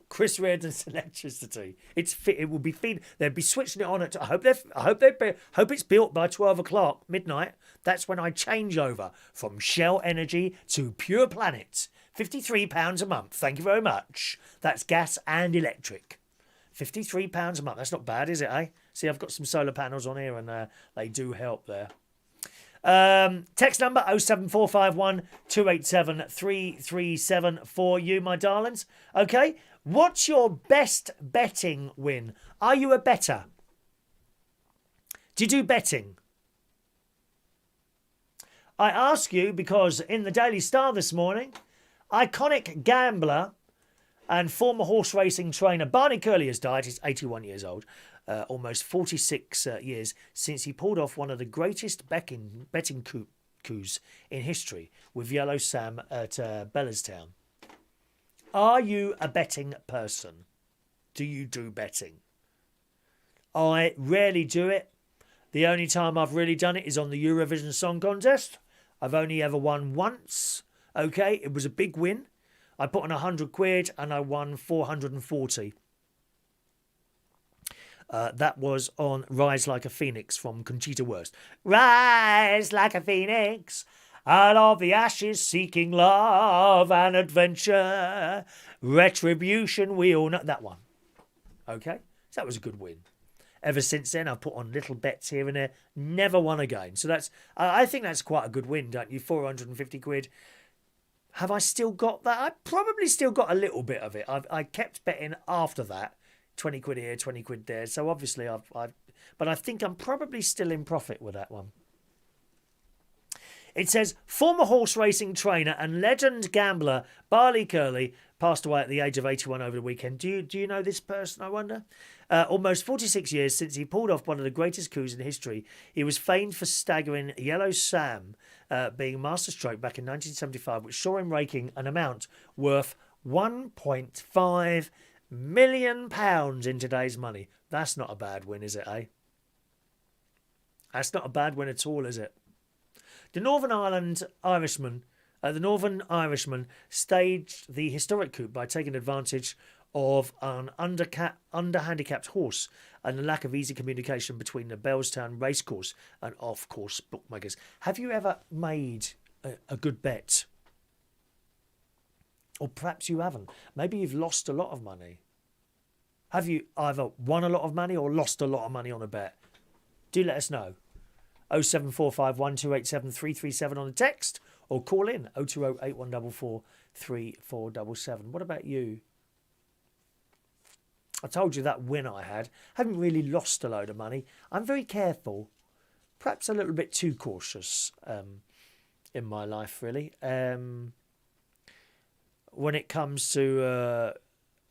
Chris Reardon's electricity. It will be feed. They'll be switching it on at. I hope it's built by 12 o'clock midnight. That's when I change over from Shell Energy to Pure Planet. £53 a month. Thank you very much. That's gas and electric. £53 a month. That's not bad, is it? Eh? See, I've got some solar panels on here, and they do help there. Text number 07451 287 337 for you, my darlings. Okay, what's your best betting win? Are you a bettor? Do you do betting? I ask you because in the Daily Star this morning, iconic gambler and former horse racing trainer Barney Curley has died. He's 81 years old. Almost 46 years since he pulled off one of the greatest betting coups in history with Yellow Sam at Bellestown. Are you a betting person? Do you do betting? I rarely do it. The only time I've really done it is on the Eurovision Song Contest. I've only ever won once. Okay, it was a big win. I put on £100 and I won 440. That was on Rise Like a Phoenix from Conchita Wurst. Rise like a phoenix, out of the ashes, seeking love and adventure. Retribution, we all know. That one. Okay? So that was a good win. Ever since then, I've put on little bets here and there. Never won again. So that's. I think that's quite a good win, don't you? £450. Have I still got that? I probably still got a little bit of it. I kept betting after that. £20 here, £20 there. So obviously but I think I'm probably still in profit with that one. It says, former horse racing trainer and legend gambler Barney Curley passed away at the age of 81 over the weekend. Do you know this person, I wonder? Almost 46 years since he pulled off one of the greatest coups in history. He was famed for staggering Yellow Sam being masterstroke back in 1975, which saw him raking an amount worth £1.5 million in today's money. That's not a bad win, is it, eh? That's not a bad win at all, is it? The Northern Irishman staged the historic coup by taking advantage of an under-handicapped horse and the lack of easy communication between the Bellstown racecourse and off-course bookmakers. Have you ever made a good bet? Or perhaps you haven't. Maybe you've lost a lot of money. Have you either won a lot of money or lost a lot of money on a bet? Do let us know. 07451 287 337 on the text or call in 020 8144 3477. What about you? I told you that win I had. Haven't really lost a load of money. I'm very careful. Perhaps a little bit too cautious in my life, really. When it comes to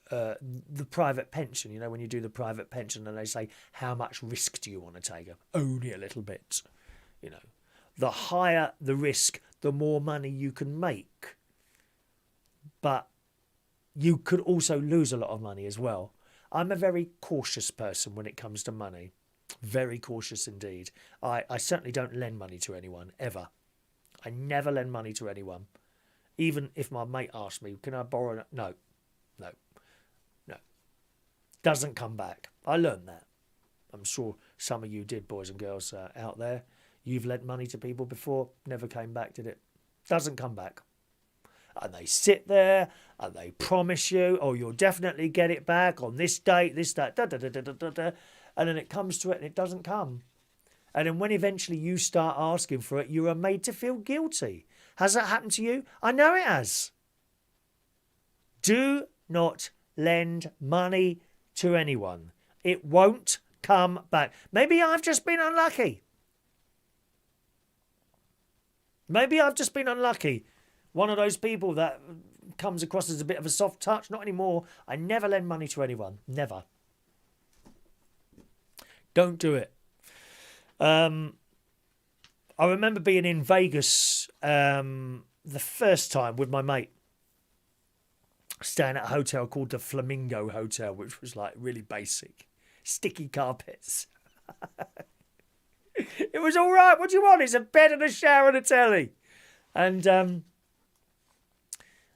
the private pension. You know, when you do the private pension and they say, how much risk do you want to take? Only a little bit. You know, the higher the risk, the more money you can make. But you could also lose a lot of money as well. I'm a very cautious person when it comes to money. Very cautious indeed. I certainly don't lend money to anyone, ever. I never lend money to anyone. Even if my mate asks me, can I borrow? No. Doesn't come back. I learned that. I'm sure some of you did, boys and girls out there. You've lent money to people before, never came back, did it? Doesn't come back. And they sit there and they promise you, oh, you'll definitely get it back on this date, da, da, da, da, da, da, da. And then it comes to it and it doesn't come. And then when eventually you start asking for it, you are made to feel guilty. Has that happened to you? I know it has. Do not lend money to anyone. It won't come back. Maybe I've just been unlucky. Maybe I've just been unlucky. One of those people that comes across as a bit of a soft touch. Not anymore. I never lend money to anyone. Never. Don't do it. I remember being in Vegas the first time with my mate, staying at a hotel called the Flamingo Hotel, which was like really basic. Sticky carpets. It was all right. What do you want? It's a bed and a shower and a telly. And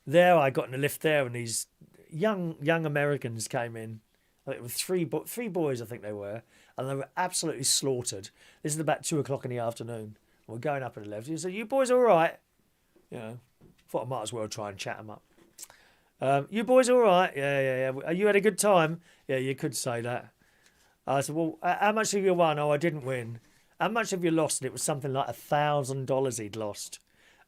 there I got in a lift there, and these young Americans came in. It was three boys, I think they were, and they were absolutely slaughtered. This is about 2:00 in the afternoon. We're going up in the lift. He said, "You boys all right?" You know, thought I might as well try and chat them up. You boys all right? Yeah. You had a good time? Yeah, you could say that. I said, well, how much have you won? Oh, I didn't win. How much have you lost? And it was something like $1,000 he'd lost.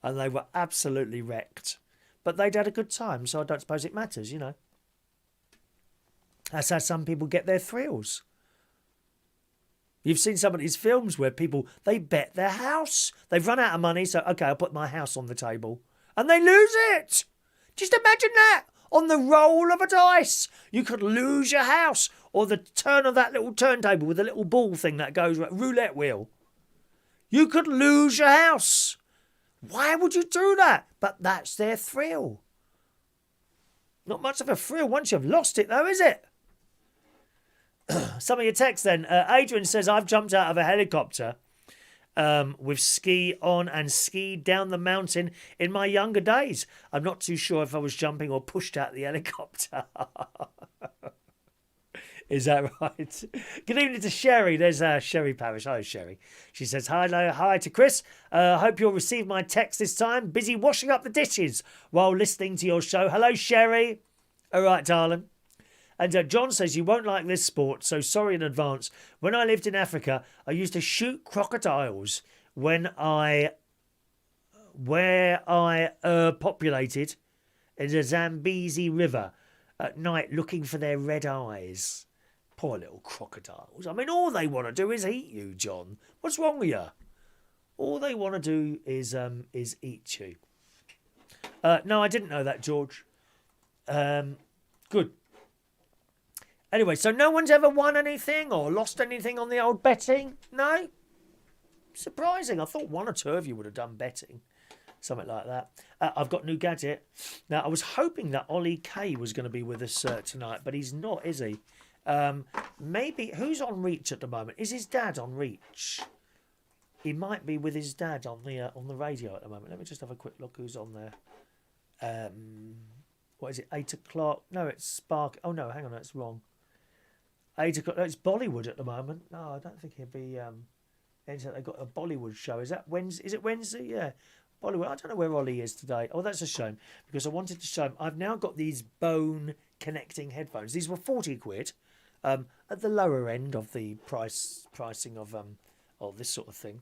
And they were absolutely wrecked. But they'd had a good time, so I don't suppose it matters, you know. That's how some people get their thrills. You've seen some of these films where people, they bet their house. They've run out of money, so, okay, I'll put my house on the table. And they lose it. Just imagine that. On the roll of a dice, you could lose your house. Or the turn of that little turntable with a little ball thing that goes, roulette wheel. You could lose your house. Why would you do that? But that's their thrill. Not much of a thrill once you've lost it, though, is it? Some of your texts then. Adrian says, I've jumped out of a helicopter with ski on and skied down the mountain in my younger days. I'm not too sure if I was jumping or pushed out the helicopter. Is that right? Good evening to Sherry. There's Sherry Parish. Hi, Sherry. She says, hi to Chris. Hope you'll receive my text this time. Busy washing up the dishes while listening to your show. Hello, Sherry. All right, darling. And John says, you won't like this sport, so sorry in advance. When I lived in Africa, I used to shoot crocodiles where I populated in the Zambezi River at night looking for their red eyes. Poor little crocodiles. I mean, all they want to do is eat you, John. What's wrong with you? All they want to do is eat you. No, I didn't know that, George. Good. Anyway, so no one's ever won anything or lost anything on the old betting? No? Surprising. I thought one or two of you would have done betting. Something like that. I've got a new gadget. Now, I was hoping that Ollie Kay was going to be with us tonight, but he's not, is he? Maybe, who's on Reach at the moment? Is his dad on Reach? He might be with his dad on the radio at the moment. Let me just have a quick look who's on there. What is it, 8 o'clock? No, it's Spark. Oh, no, hang on, that's wrong. 8 o'clock. No, it's Bollywood at the moment. No, I don't think he'll be... they've got a Bollywood show. Is that Wednesday? Is it Wednesday? Yeah. Bollywood. I don't know where Ollie is today. Oh, that's a shame, because I wanted to show him. I've now got these bone connecting headphones. These were 40 quid at the lower end of the pricing of this sort of thing.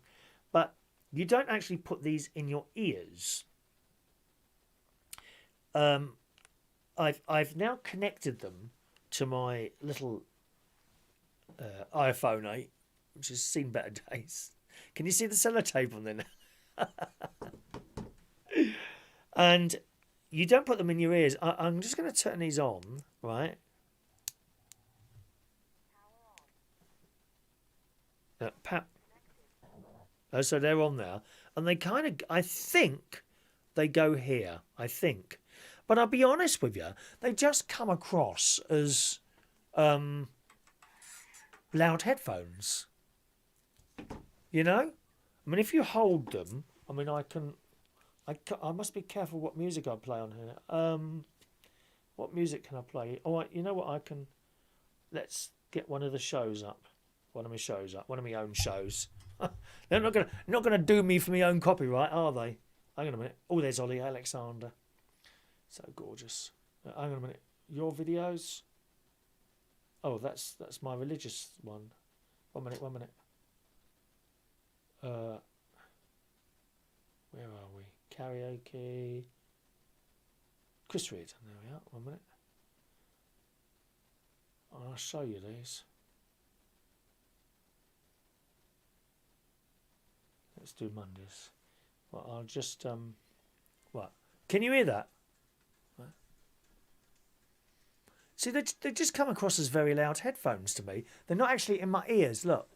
But you don't actually put these in your ears. I've now connected them to my little iPhone 8, which has seen better days. Can you see the sellotape on there now? And you don't put them in your ears. I'm just going to turn these on. right? So they're on there, and they kind of, I think, they go here. I think, but I'll be honest with you, they just come across as loud headphones. You know, I mean, if you hold them, I mean, I must be careful what music I play on here. What music can I play? Oh, you know what? Let's get one of the shows up. One of my shows up. One of my own shows. They're not gonna do me for my own copyright, are they? Hang on a minute. Oh, there's Ollie Alexander. So gorgeous. Hang on a minute. Your videos. Oh, that's my religious one. 1 minute. 1 minute. Where are we? Karaoke. Chris Reed. There we are. 1 minute. I'll show you these. Let's do Mondays. Well, I'll just what? Can you hear that? What? See, they just come across as very loud headphones to me. They're not actually in my ears. Look,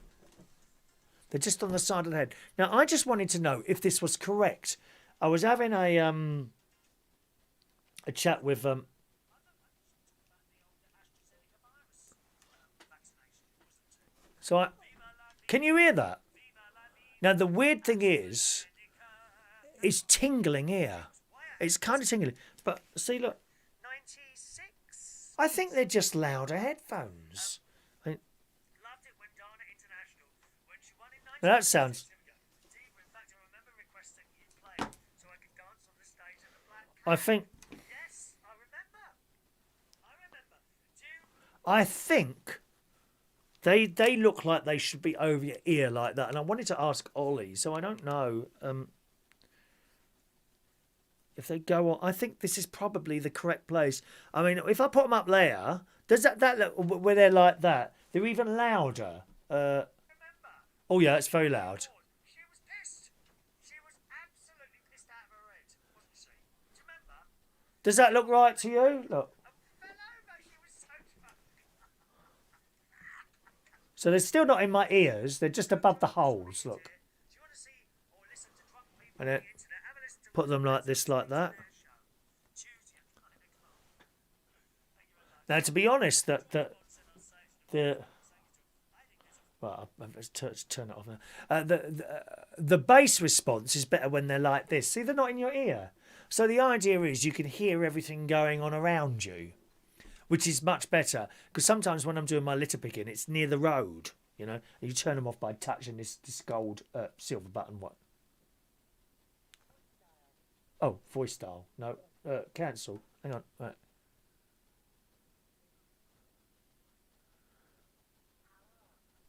they're just on the side of the head. Now, I just wanted to know if this was correct. I was having a chat with So can you hear that? Now, the weird thing is, it's tingling here. It's kind of tingling. But see, look. 96. I think they're just louder headphones. Now that sounds... I think... I think... They look like they should be over your ear like that. And I wanted to ask Ollie, so I don't know if they go on. I think this is probably the correct place. I mean, if I put them up there, does that look where they're like that? They're even louder. Oh yeah, it's very loud. She was pissed. She was absolutely pissed out of her head, wasn't she? Do you remember? Does that look right to you? Look. So they're still not in my ears. They're just above the holes. Look. And then put them like this, like that. Now, to be honest, the well, let's turn it off now. The bass response is better when they're like this. See, they're not in your ear. So the idea is you can hear everything going on around you, which is much better, because sometimes when I'm doing my litter picking, it's near the road, you know, and you turn them off by touching this gold silver button. What? Oh, voice dial. No, cancel. Hang on. Right.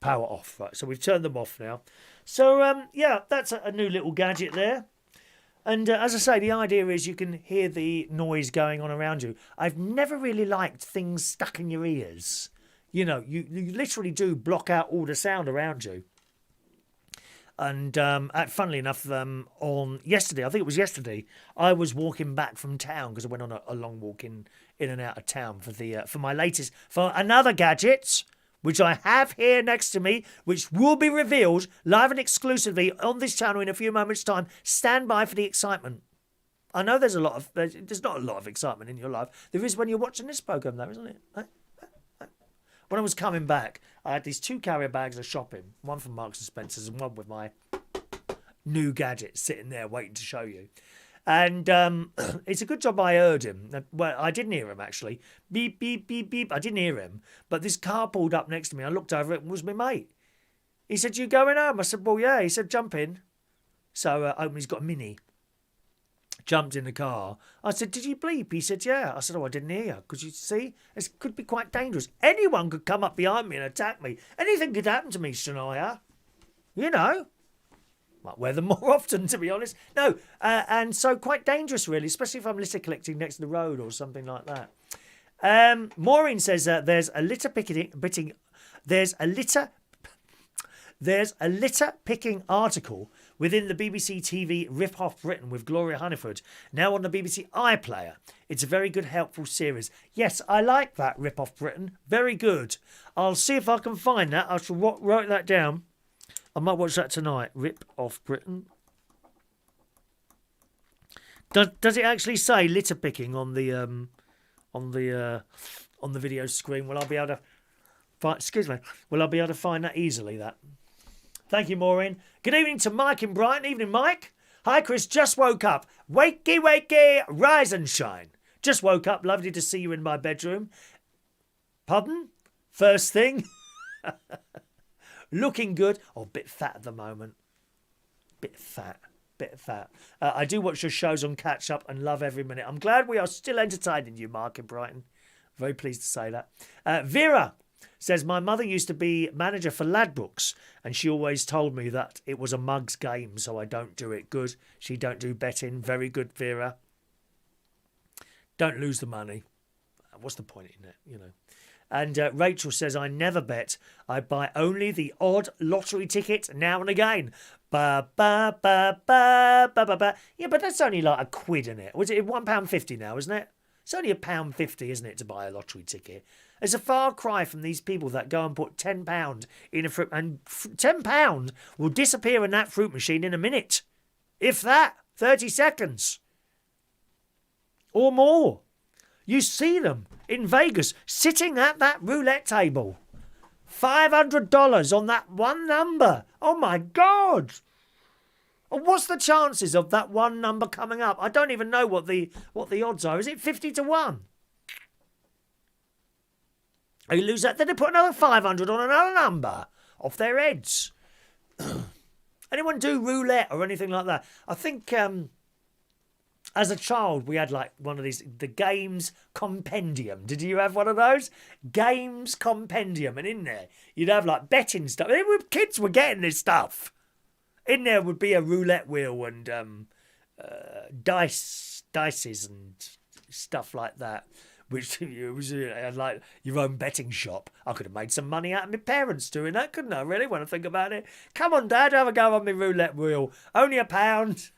Power off. Right, so we've turned them off now. So, yeah, that's a new little gadget there. And as I say, the idea is you can hear the noise going on around you. I've never really liked things stuck in your ears. You know, you literally do block out all the sound around you. And funnily enough, on yesterday, I think it was yesterday, I was walking back from town because I went on a long walk in and out of town for another gadget, which I have here next to me, which will be revealed live and exclusively on this channel in a few moments' time. Stand by for the excitement. I know there's not a lot of excitement in your life. There is when you're watching this programme, though, isn't it? When I was coming back, I had these 2 carrier bags of shopping, one from Marks and Spencer's and one with my new gadget sitting there waiting to show you. And it's a good job I heard him. Well, I didn't hear him, actually. Beep, beep, beep, beep. I didn't hear him. But this car pulled up next to me. I looked over it and it was my mate. He said, "You going home?" I said, "Well, yeah." He said, "Jump in." So he's got a Mini. Jumped in the car. I said, "Did you bleep?" He said, "Yeah." I said, "Oh, I didn't hear. Because you see, it could be quite dangerous. Anyone could come up behind me and attack me. Anything could happen to me, Shania. You know. Might wear them more often, to be honest. No, and so quite dangerous, really, especially if I'm litter collecting next to the road or something like that. Maureen says there's a litter There's a litter-picking article within the BBC TV Rip-Off Britain with Gloria Hunniford, now on the BBC iPlayer. It's a very good, helpful series. Yes, I like that, Rip-Off Britain. Very good. I'll see if I can find that. I shall write that down. I might watch that tonight. Rip-Off Britain. Does it actually say litter-picking on the video screen? Will I be able to Will I be able to find that easily, that? Thank you, Maureen. Good evening to Mike in Brighton. Evening, Mike. Hi, Chris. Just woke up. Wakey, wakey. Rise and shine. Just woke up. Lovely to see you in my bedroom. Pardon? First thing? Looking good. Oh, a bit fat at the moment. Bit fat. I do watch your shows on Catch Up and love every minute. I'm glad we are still entertaining you, Mark in Brighton. Very pleased to say that. Vera says, my mother used to be manager for Ladbrokes and she always told me that it was a mug's game, so I don't do it. Good. She don't do betting. Very good, Vera. Don't lose the money. What's the point in it, you know? And Rachel says, I never bet. I buy only the odd lottery ticket now and again. Ba, ba, ba, ba, ba, ba, ba. Yeah, but that's only like £1, isn't it? Was it £1.50 now, isn't it? It's only £1.50, isn't it, to buy a lottery ticket? It's a far cry from these people that go and put £10 in a fruit, and £10 will disappear in that fruit machine in a minute. If that, 30 seconds. Or more. You see them in Vegas sitting at that roulette table. $500 on that one number. Oh my God. And what's the chances of that one number coming up? I don't even know what the odds are. Is it 50 to 1? You lose that, then they put another 500 on another number off their heads. Anyone do roulette or anything like that? I think as a child we had like one of these, the Games Compendium. Did you have one of those? Games Compendium. And in there you'd have like betting stuff. Kids were getting this stuff. In there would be a roulette wheel and dices and stuff like that. Which it was like your own betting shop. I could have made some money out of my parents doing that, couldn't I? Really, when I think about it. Come on, Dad, have a go on my roulette wheel. Only £1.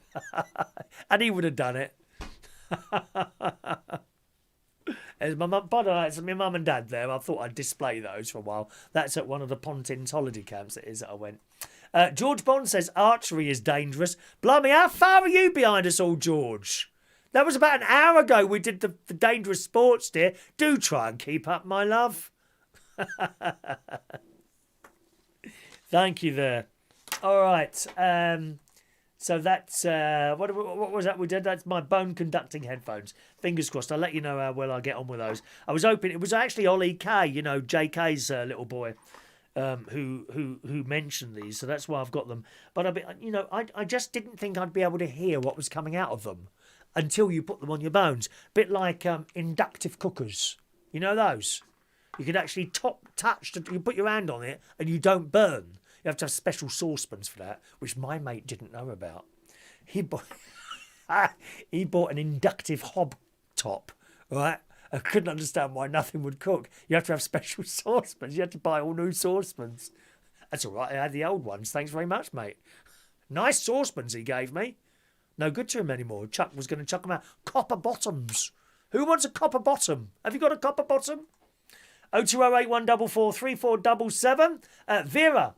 And he would have done it. As my mum, by the way, it's my mum and dad there. I thought I'd display those for a while. That's at one of the Pontins holiday camps it is that I went. George Bond says archery is dangerous. Blimey, how far are you behind us all, George? That was about an hour ago we did the dangerous sports, dear. Do try and keep up, my love. Thank you there. All right. So that's, what was that we did? That's my bone conducting headphones. Fingers crossed. I'll let you know how well I get on with those. I was hoping, it was actually Ollie K, you know, JK's little boy, who mentioned these. So that's why I've got them. But I just didn't think I'd be able to hear what was coming out of them until you put them on your bones. Bit like inductive cookers. You know those? You could actually touch, you put your hand on it and you don't burn. You have to have special saucepans for that, which my mate didn't know about. He bought an inductive hob top, right? I couldn't understand why nothing would cook. You have to have special saucepans. You have to buy all new saucepans. That's all right. I had the old ones. Thanks very much, mate. Nice saucepans he gave me. No good to him anymore. Chuck was going to chuck them out. Copper bottoms. Who wants a copper bottom? Have you got a copper bottom? 0208 144 3477. Vera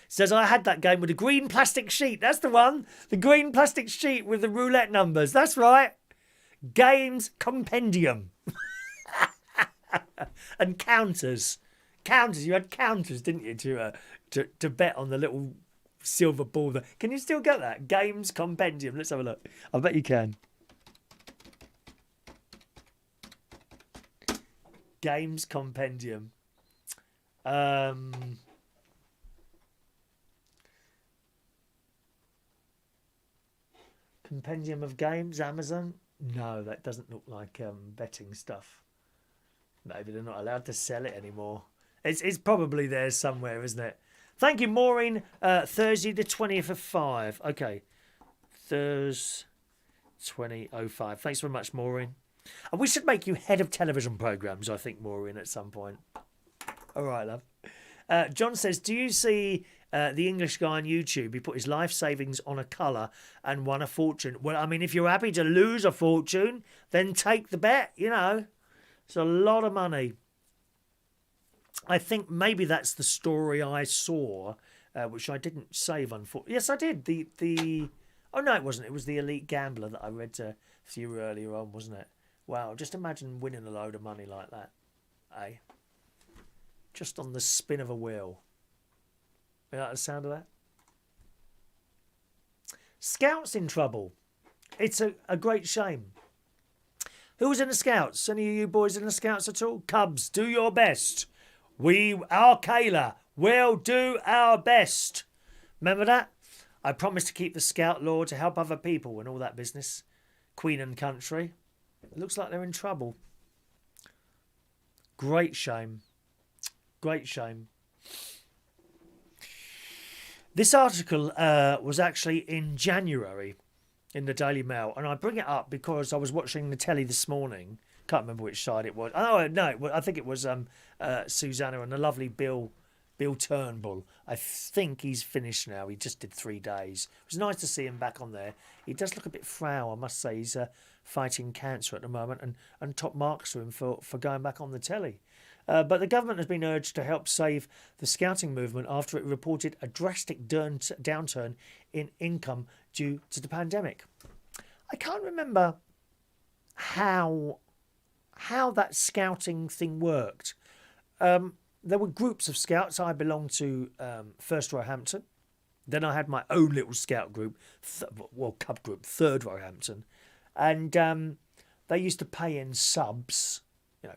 says, I had that game with a green plastic sheet. That's the one. The green plastic sheet with the roulette numbers. That's right. Games Compendium. And counters. Counters. You had counters, didn't you, to bet on the little silver ball. Can you still get that? Games Compendium. Let's have a look. I bet you can. Games Compendium. Compendium of games, Amazon? No, that doesn't look like betting stuff. Maybe they're not allowed to sell it anymore. It's probably there somewhere, isn't it? Thank you, Maureen. Thursday the 20th of 5. Okay. Thursday 2005. Thanks very much, Maureen. And we should make you head of television programmes, I think, Maureen, at some point. All right, love. John says, do you see the English guy on YouTube? He put his life savings on a colour and won a fortune. Well, I mean, if you're happy to lose a fortune, then take the bet, you know. It's a lot of money. I think maybe that's the story I saw, which I didn't save, unfortunately. Yes, I did. Oh, no, it wasn't. It was The Elite Gambler that I read to you earlier on, wasn't it? Wow, just imagine winning a load of money like that, eh? Just on the spin of a wheel. You like the sound of that? Scouts in trouble. It's a great shame. Who was in the Scouts? Any of you boys in the Scouts at all? Cubs, do your best. Our Kayla will do our best. Remember that? I promised to keep the Scout law to help other people and all that business. Queen and country. It looks like they're in trouble. Great shame. Great shame. This article was actually in January in the Daily Mail, and I bring it up because I was watching the telly this morning. Can't remember which side it was. Oh no, I think it was Susanna and the lovely Bill Turnbull. I think he's finished now. He just did 3 days. It was nice to see him back on there. He does look a bit frail, I must say. He's fighting cancer at the moment, and top marks to him for going back on the telly. But the government has been urged to help save the scouting movement after it reported a drastic downturn in income due to the pandemic. I can't remember how that scouting thing worked. There were groups of scouts. I belonged to First Roehampton. Then I had my own little scout group, cub group, Third Roehampton. And they used to pay in subs,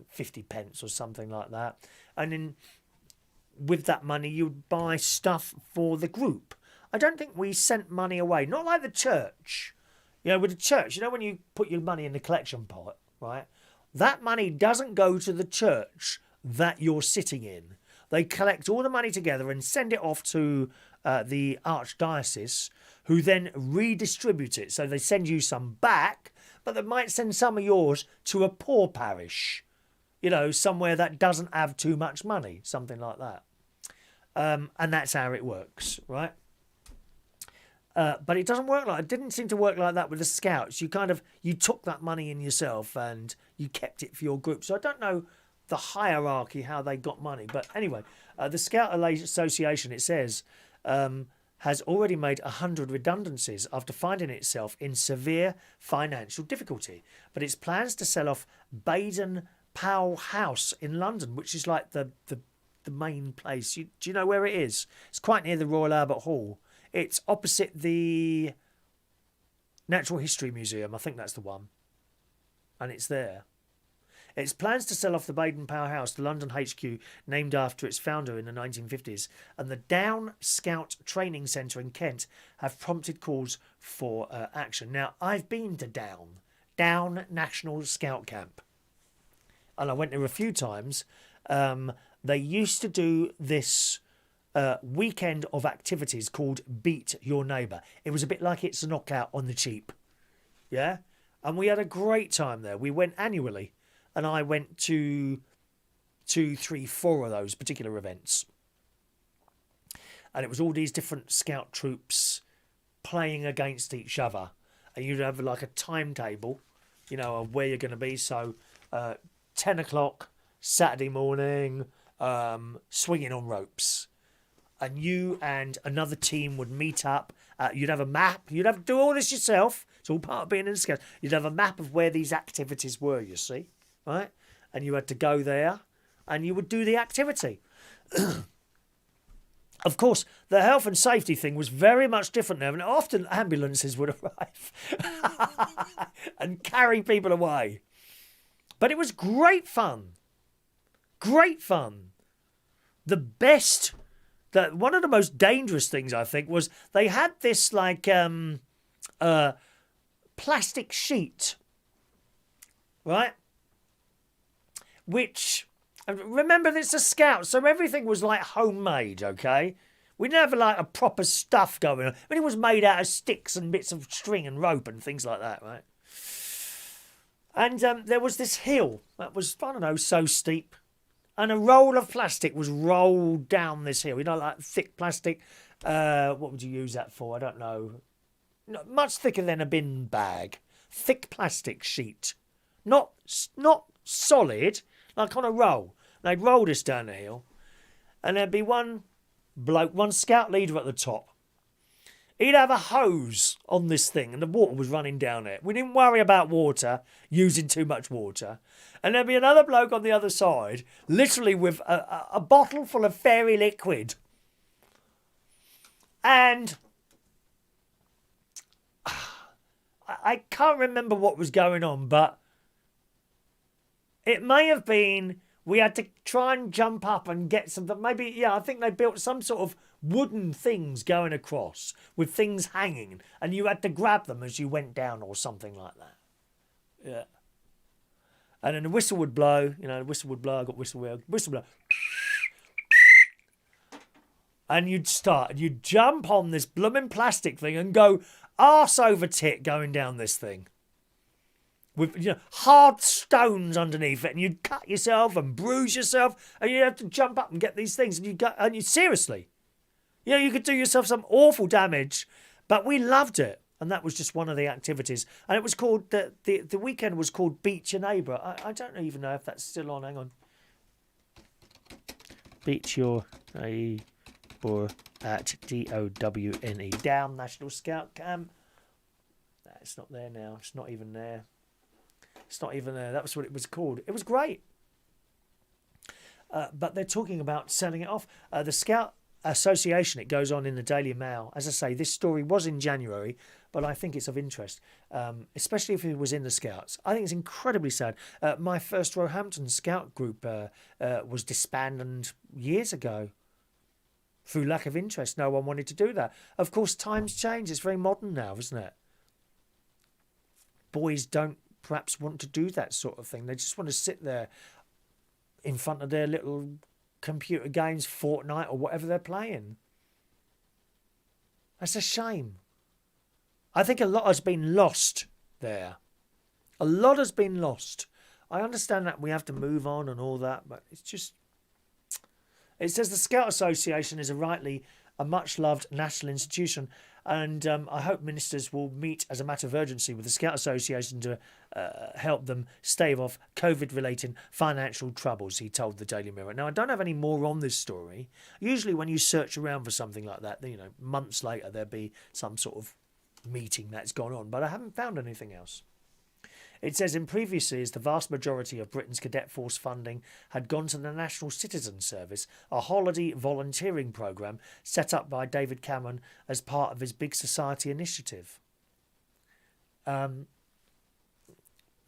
50 pence or something like that. And then with that money, you'd buy stuff for the group. I don't think we sent money away. Not like the church. With the church, when you put your money in the collection pot, right? That money doesn't go to the church that you're sitting in. They collect all the money together and send it off to the archdiocese, who then redistribute it. So they send you some back, but they might send some of yours to a poor parish, somewhere that doesn't have too much money, something like that. And that's how it works, right? But it doesn't work it didn't seem to work like that with the Scouts. You took that money in yourself and you kept it for your group. So I don't know the hierarchy, how they got money. But anyway, the Scout Association, it says, has already made 100 redundancies after finding itself in severe financial difficulty. But its plans to sell off Baden Powell House in London, which is like the main place. Do you know where it is? It's quite near the Royal Albert Hall. It's opposite the Natural History Museum. I think that's the one. And it's there. Its plans to sell off the Baden Powell House, the London HQ, named after its founder in the 1950s, and the Down Scout Training Centre in Kent have prompted calls for action. Now, I've been to Down National Scout Camp. And I went there a few times. They used to do this weekend of activities called Beat Your Neighbour. It was a bit like It's a Knockout on the cheap. Yeah? And we had a great time there. We went annually. And I went to 2, 3, 4 of those particular events. And it was all these different scout troops playing against each other. And you'd have like a timetable, of where you're going to be. So 10 o'clock, Saturday morning, swinging on ropes. And you and another team would meet up. You'd have a map. You'd have to do all this yourself. It's all part of being in the Scouts. You'd have a map of where these activities were, you see. Right? And you had to go there and you would do the activity. Of course, the health and safety thing was very much different now. And often ambulances would arrive and carry people away. But it was great fun. Great fun. One of the most dangerous things, I think, was they had this plastic sheet, right? Which, remember, it's a Scout, so everything was like homemade, okay? We didn't have a proper stuff going on. But it was made out of sticks and bits of string and rope and things like that, right? And there was this hill that was, I don't know, so steep. and a roll of plastic was rolled down this hill. You know, like thick plastic. What would you use that for? I don't know. Not much thicker than a bin bag. Thick plastic sheet. Not solid, like on a roll. They'd roll this down the hill, and there'd be one bloke, one scout leader at the top. He'd have a hose on this thing, and the water was running down it. We didn't worry about water, using too much water. And there'd be another bloke on the other side, literally with a bottle full of fairy liquid. And I can't remember what was going on, but it may have been we had to try and jump up and get something. Maybe, yeah, I think they built some sort of wooden things going across with things hanging, and you had to grab them as you went down or something like that. Yeah. And then the whistle would blow, you know, the whistle would blow, I got whistle blow. And you'd start, and you'd jump on this blooming plastic thing and go arse over tit going down this thing. With, you know, hard stones underneath it, and you'd cut yourself and bruise yourself, and you'd have to jump up and get these things, and you seriously, you know, you could do yourself some awful damage, but we loved it, and that was just one of the activities, and it was called the weekend was called Beat Your Neighbour. I don't even know if that's still on. Hang on, Beat Your Neighbour at DOWNE Down National Scout Camp. No, it's not there now. It's not even there. It's not even there. That was what it was called. It was great. But they're talking about selling it off. The Scout Association, it goes on in the Daily Mail. As I say, this story was in January, but I think it's of interest, especially if it was in the Scouts. I think it's incredibly sad. My first Roehampton Scout group was disbanded years ago through lack of interest. No one wanted to do that. Of course, times change. It's very modern now, isn't it? Boys don't perhaps want to do that sort of thing. They just want to sit there in front of their little computer games, Fortnite or whatever they're playing. That's a shame. I think a lot has been lost there. A lot has been lost. I understand that we have to move on and all that, but it's just... It says the Scout Association is a much-loved national institution, and I hope ministers will meet as a matter of urgency with the Scout Association to help them stave off COVID-related financial troubles, he told the Daily Mirror. Now, I don't have any more on this story. Usually when you search around for something like that, you know, months later there'll be some sort of meeting that's gone on, but I haven't found anything else. It says in previous years, the vast majority of Britain's cadet force funding had gone to the National Citizen Service, a holiday volunteering programme set up by David Cameron as part of his Big Society initiative.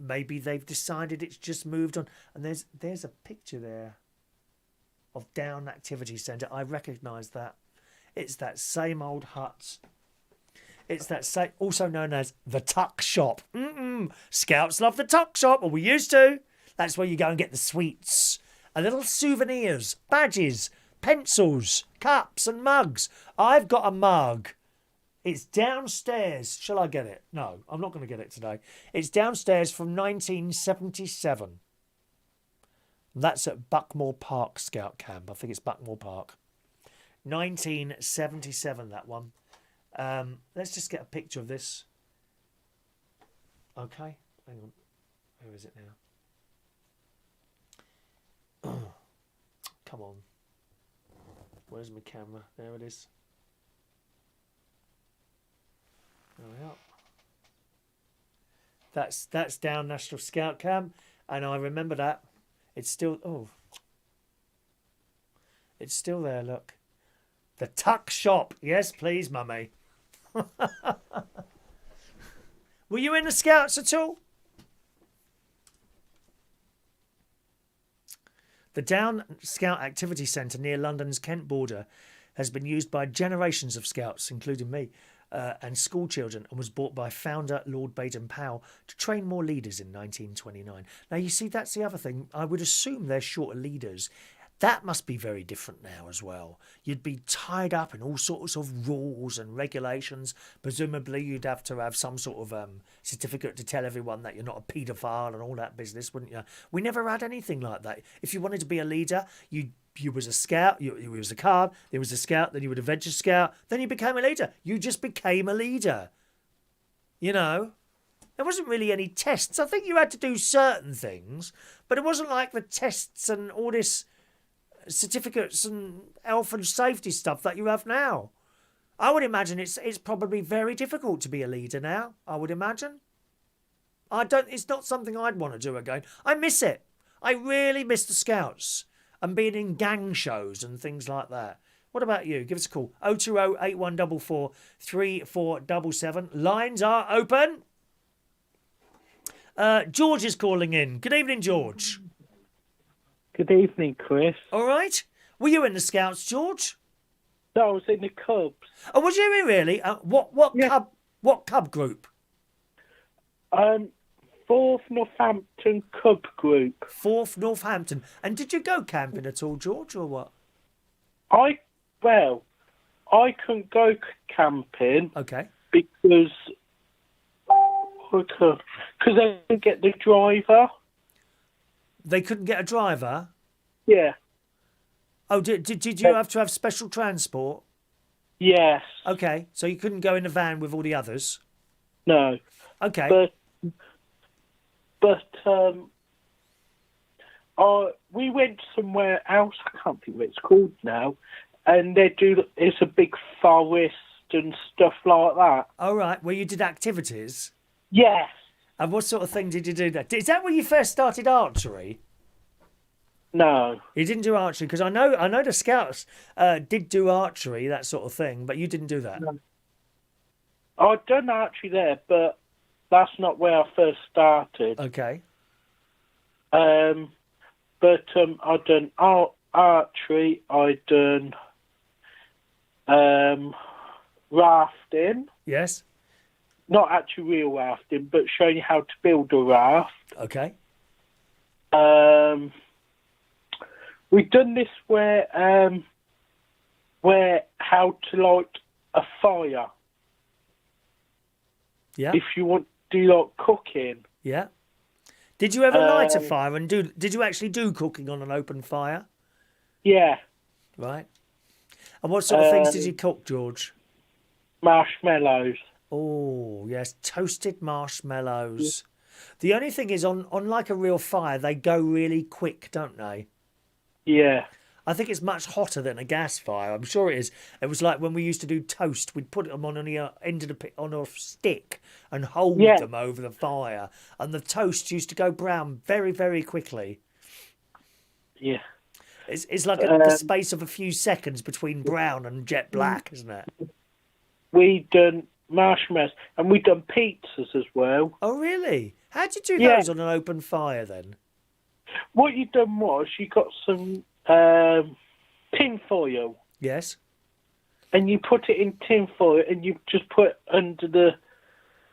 Maybe they've decided it's just moved on. And there's a picture there of Down Activity Centre. I recognise that. It's that same old hut. It's that same, also known as the Tuck Shop. Scouts love the Tuck Shop, or we used to. That's where you go and get the sweets, and little souvenirs, badges, pencils, cups and mugs. I've got a mug. It's downstairs. Shall I get it? No, I'm not going to get it today. It's downstairs from 1977. That's at Buckmore Park Scout Camp. I think it's Buckmore Park. 1977, that one. Let's just get a picture of this. Okay, hang on. Where is it now? Come on. Where's my camera? There it is. There we are. That's down National Scout Camp, and I remember that. It's still it's still there. Look, the Tuck Shop. Yes, please, mummy. Were you in the Scouts at all? The Down Scout Activity Centre near London's Kent border has been used by generations of Scouts, including me, and school children, and was bought by founder Lord Baden-Powell to train more leaders in 1929. Now, you see, that's the other thing. I would assume they're short of leaders. That must be very different now as well. You'd be tied up in all sorts of rules and regulations. Presumably, you'd have to have some sort of certificate to tell everyone that you're not a paedophile and all that business, wouldn't you? We never had anything like that. If you wanted to be a leader, you was a scout, you was a card, there was a scout, then you would adventure scout, then you became a leader. You just became a leader. You know? There wasn't really any tests. I think you had to do certain things, but it wasn't like the tests and all this certificates and health and safety stuff that you have now. I would imagine it's probably very difficult to be a leader now. I would imagine. It's not something I'd want to do again. I miss it. I really miss the Scouts and being in gang shows and things like that. What about you? Give us a call. 020 8144 3477. Lines are open. George is calling in. Good evening, George. Good evening, Chris. All right. Were you in the Scouts, George? No, I was in the Cubs. Oh, was you really? What cub group? 4th Northampton Cub Group. 4th Northampton. And did you go camping at all, George, or what? I couldn't go camping. Okay. Because they didn't get the driver. They couldn't get a driver? Yeah. Oh, did you have to have special transport? Yes. Okay, so you couldn't go in a van with all the others? No. Okay. But we went somewhere else. I can't think what it's called now, and it's a big forest and stuff like that. All right, where you did activities? Yes. And what sort of thing did you do there? Is that where you first started archery? No. You didn't do archery, because I know the Scouts did do archery, that sort of thing, but you didn't do that. No. I'd done archery there, but that's not where I first started. Okay. But I'd done archery, I'd done rafting. Yes. Not actually real rafting, but showing you how to build a raft. Okay. We've done this where how to light a fire. Yeah. If you want to do like cooking. Yeah. Did you ever light a fire and did you actually do cooking on an open fire? Yeah. Right. And what sort of things did you cook, George? Marshmallows. Oh, yes, toasted marshmallows. Yeah. The only thing is, on like a real fire, they go really quick, don't they? Yeah. I think it's much hotter than a gas fire. I'm sure it is. It was like when we used to do toast, we'd put them on the end of on a stick and hold them over the fire, and the toast used to go brown very, very quickly. Yeah. It's like the space of a few seconds between brown and jet black, isn't it? We done marshmallows, and we done pizzas as well. Oh, really? How'd you do those on an open fire then? What you done was you got some tin foil. Yes. And you put it in tin foil, and you just put it under the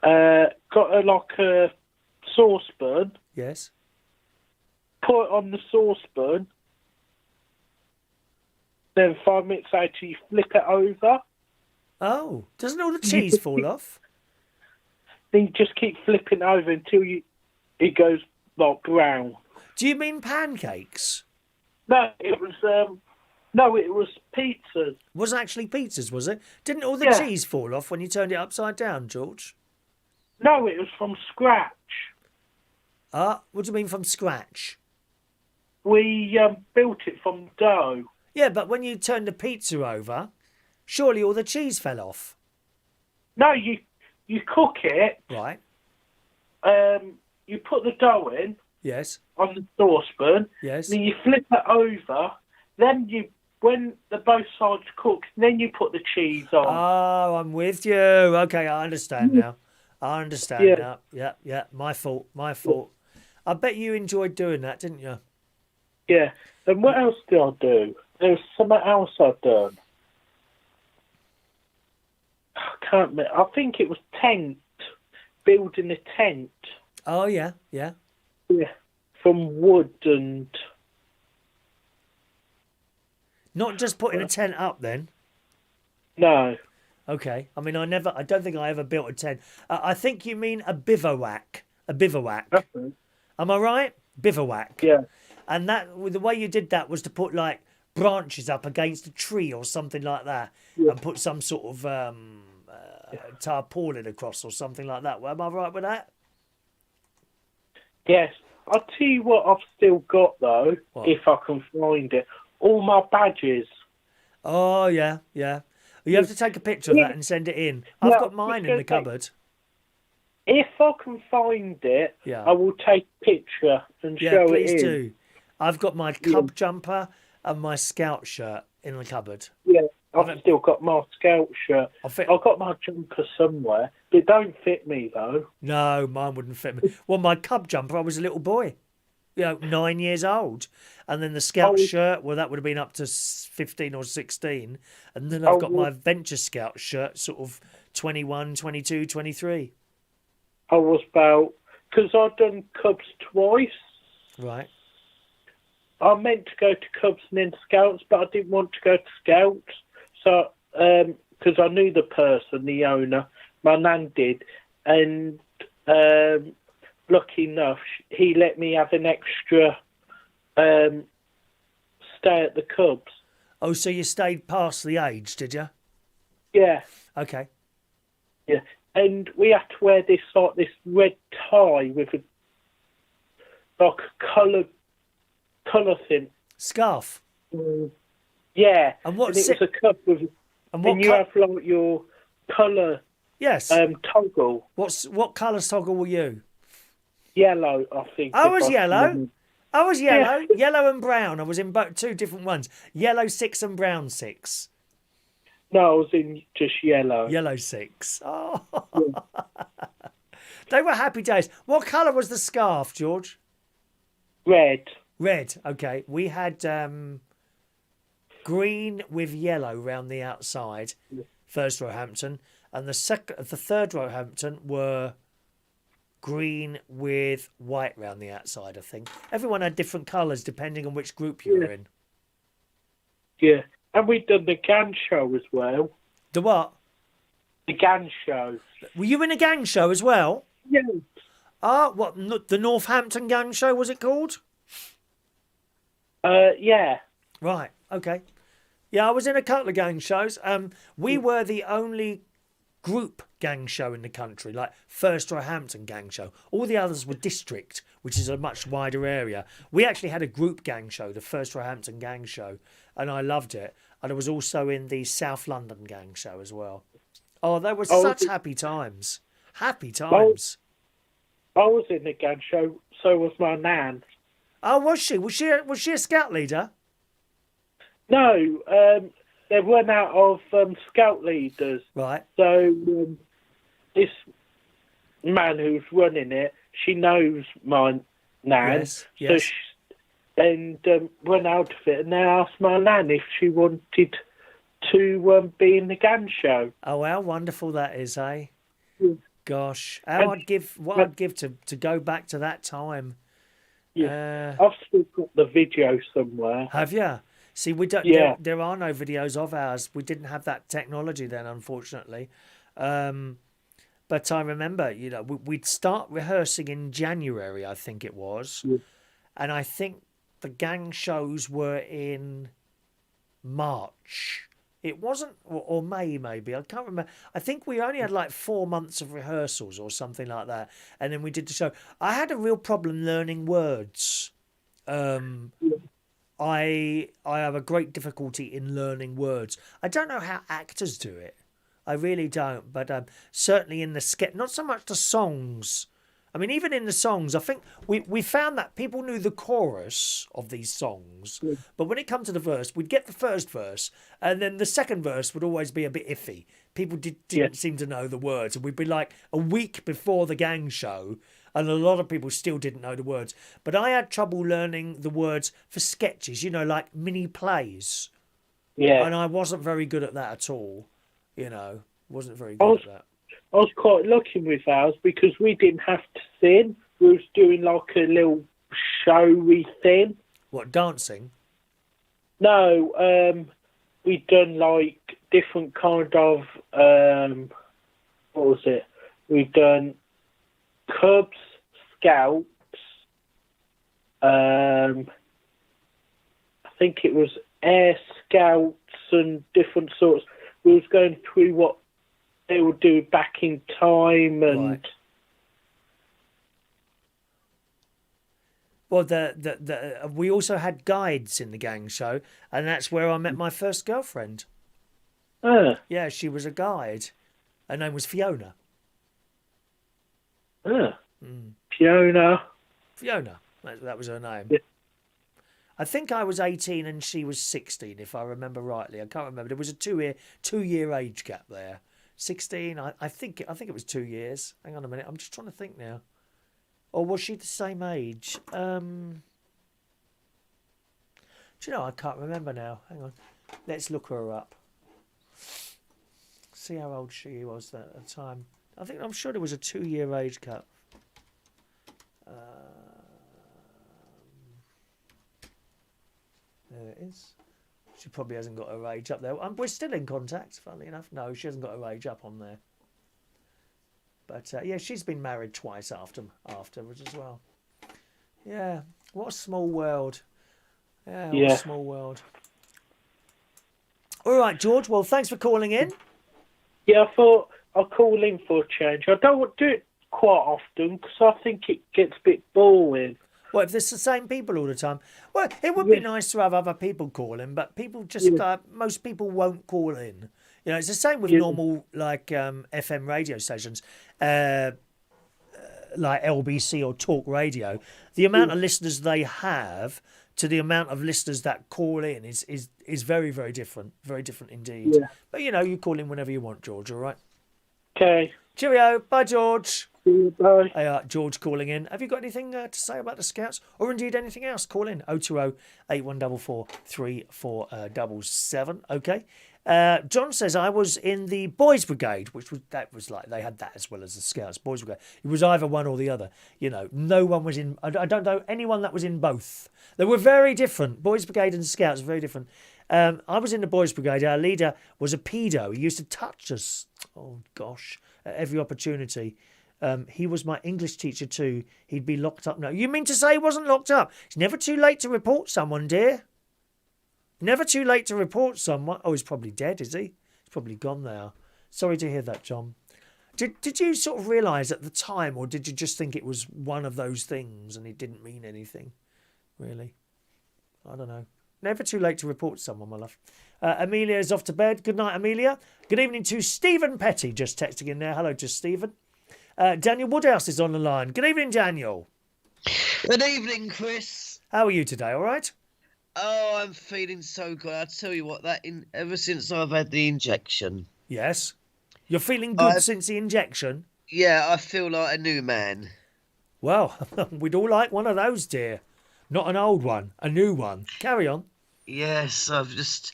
like a saucepan. Yes. Put it on the saucepan. Then 5 minutes later, you flip it over. Oh, doesn't all the cheese fall off? Then you just keep flipping over until it goes like brown. Do you mean pancakes? No, it was pizzas. Was it actually pizzas, was it? Didn't all the cheese fall off when you turned it upside down, George? No, it was from scratch. What do you mean from scratch? We built it from dough. Yeah, but when you turned the pizza over, surely all the cheese fell off. No, you cook it. Right. You put the dough in. Yes. On the saucepan. Yes. Then you flip it over. Then when the both sides cook, then you put the cheese on. Oh, I'm with you. Okay, I understand now. I understand now. Yeah. My fault. I bet you enjoyed doing that, didn't you? Yeah. And what else did I do? There was something else I'd done. I can't remember. I think it was building a tent. Oh, yeah. Yeah, from wood and Not just putting a tent up then. No. Okay. I mean, I don't think I ever built a tent. I think you mean a bivouac. A bivouac. Okay. Am I right? Bivouac. Yeah. And the way you did that was to put like branches up against a tree or something like that, Yeah. and put some sort of tarpaulin across or something like that. Well, am I right with that? Yes. I'll tell you what I've still got, though, What? if I can find it. All my badges. Oh yeah, yeah. You have to take a picture of that and send it in. I've Yeah, got mine in the cupboard. If I can find it, Yeah. I will take a picture and Yeah, show please it in. do. I've got my cub jumper and my scout shirt in the cupboard. Yeah, I've still got my scout shirt. I think- I've got my jumper somewhere. It don't fit me, though. No, mine wouldn't fit me. Well, my cub jumper, I was a little boy, 9 years old. And then the scout shirt, well, that would have been up to 15 or 16. And then I've got my Venture Scout shirt, sort of 21, 22, 23. I was about... Because I've done Cubs twice. Right. I meant to go to Cubs and then Scouts, but I didn't want to go to Scouts. So, because I knew the person, the owner, my nan did. And lucky enough, he let me have an extra... stay at the Cubs. Oh, so you stayed past the age, did you? Yeah, Okay. yeah. And we had to wear this red tie with a colour thing. Scarf. Yeah. And what? And it was a cup with. And what? And you have like your colour Yes. toggle. What colour toggle were you? Yellow, I think. I was yellow. remember. I was yellow, yellow and brown. I was in both two different ones: yellow 6 and brown 6. No, I was in just yellow. Yellow 6. Oh, they were happy days. What colour was the scarf, George? Red. Red. Okay, we had green with yellow round the outside. First Roehampton, and the third Roehampton were green with white round the outside. I think everyone had different colours depending on which group you were in. Yeah. And we'd done the gang show as well. The what? The gang show. Were you in a gang show as well? Yeah. What? The Northampton gang show was it called? Yeah. Right. Okay. Yeah, I was in a couple of gang shows. We were the only group gang show in the country, like First Roehampton gang show. All the others were district, which is a much wider area. We actually had a group gang show, the First Roehampton gang show, and I loved it. And I was also in the South London gang show as well. Oh, they were such happy times. Happy times. I was in the gang show, so was my nan. Oh, was she? Was she a scout leader? No, they run out of scout leaders. Right. So this man who's running it, she knows my nan. Yes. So she, went out of it, and they asked my nan if she wanted to be in the gang show. Oh, how wonderful that is, eh? Yeah. Gosh, I'd give to go back to that time. Yeah, I've still got the video somewhere. Have you? See, we don't. Yeah. There are no videos of ours. We didn't have that technology then, unfortunately. But I remember, we'd start rehearsing in January, I think it was, and I think the gang shows were in March. It wasn't, or May maybe, I can't remember. I think we only had like 4 months of rehearsals or something like that. And then we did the show. I had a real problem learning words. I have a great difficulty in learning words. I don't know how actors do it. I really don't. But certainly in the sketch, not so much the songs. I mean, even in the songs, I think we found that people knew the chorus of these songs, but when it comes to the verse, we'd get the first verse, and then the second verse would always be a bit iffy. People didn't seem to know the words, and we'd be like a week before the gang show, and a lot of people still didn't know the words. But I had trouble learning the words for sketches, like mini plays. Yeah. And I wasn't very good at that at all, wasn't very good at that. I was quite lucky with ours because we didn't have to sing. We was doing like a little showy thing. What, dancing? No, we'd done like different kind of what was it? We'd done Cubs, Scouts. I think it was Air Scouts and different sorts. We was going through what they would do back in time and. Right. Well, we also had guides in the gang show, and that's where I met my first girlfriend. Yeah, she was a guide. Her name was Fiona. Fiona. Fiona, that was her name. Yeah. I think I was 18 and she was 16, if I remember rightly. I can't remember. There was a two-year age gap there. 16, I think it was 2 years. Hang on a minute, I'm just trying to think now. Or was she the same age? Do you know, I can't remember now. Hang on. Let's look her up. See how old she was at the time. I'm sure there was a 2-year age gap. There it is. She probably hasn't got her age up there. We're still in contact, funnily enough. No, she hasn't got her age up on there. But yeah, she's been married twice afterwards as well. Yeah, what a small world. Yeah, what a small world. All right, George. Well, thanks for calling in. Yeah, I thought I'll call in for a change. I don't do it quite often because I think it gets a bit boring. Well, if there's the same people all the time, well, it would be nice to have other people call in, but people just most people won't call in. You know, it's the same with normal like FM radio stations, like LBC or Talk Radio. The amount of listeners they have to the amount of listeners that call in is very, very different indeed. Yeah. But you know, you call in whenever you want, George. All right. Okay. Cheerio. Bye, George. Bye. George calling in. Have you got anything to say about the Scouts, or indeed anything else? Call in 020 8144 3477. Okay. John says I was in the Boys Brigade, that was like they had that as well as the Scouts. Boys Brigade. It was either one or the other. You know, no one was in. I don't know anyone that was in both. They were very different. Boys Brigade and Scouts were very different. I was in the Boys Brigade. Our leader was a pedo. He used to touch us. Oh gosh, at every opportunity. He was my English teacher too. He'd be locked up now. You mean to say he wasn't locked up? It's never too late to report someone, dear. Never too late to report someone. Oh, he's probably dead, is he? He's probably gone now. Sorry to hear that, John. Did you sort of realise at the time, or did you just think it was one of those things and it didn't mean anything? Really? I don't know. Never too late to report someone, my love. Amelia is off to bed. Good night, Amelia. Good evening to Stephen Petty, just texting in there. Hello to Stephen. Daniel Woodhouse is on the line. Good evening, Daniel. Good evening, Chris. How are you today? All right? Oh, I'm feeling so good. I tell you what, ever since I've had the injection. Yes. You're feeling good since the injection? Yeah, I feel like a new man. Well, we'd all like one of those, dear. Not an old one, a new one. Carry on. Yes, I've just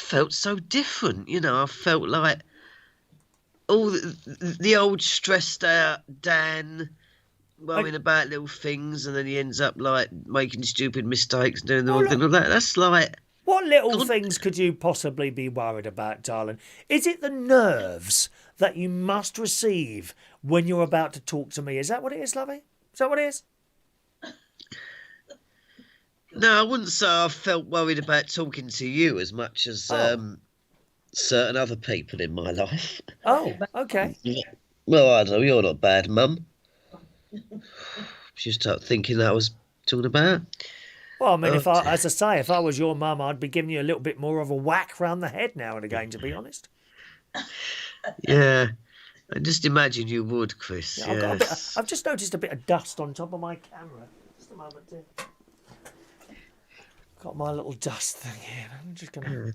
felt so different. You know, I felt like all the old stressed out Dan worrying about little things, and then he ends up like making stupid mistakes, doing the wrong thing. That's like... What little things could you possibly be worried about, darling? Is it the nerves that you must receive when you're about to talk to me? Is that what it is, lovey? Is that what it is? No, I wouldn't say I felt worried about talking to you as much as certain other people in my life. Oh, okay. Well, I don't know. You're not bad, Mum. She started thinking that I was talking about. Well, I mean, if I was your mum, I'd be giving you a little bit more of a whack round the head now and again, to be honest. Yeah. I just imagine you would, Chris. Yeah, yes. I've just noticed a bit of dust on top of my camera. Just a moment, dear. Got my little dust thing here. I'm just going to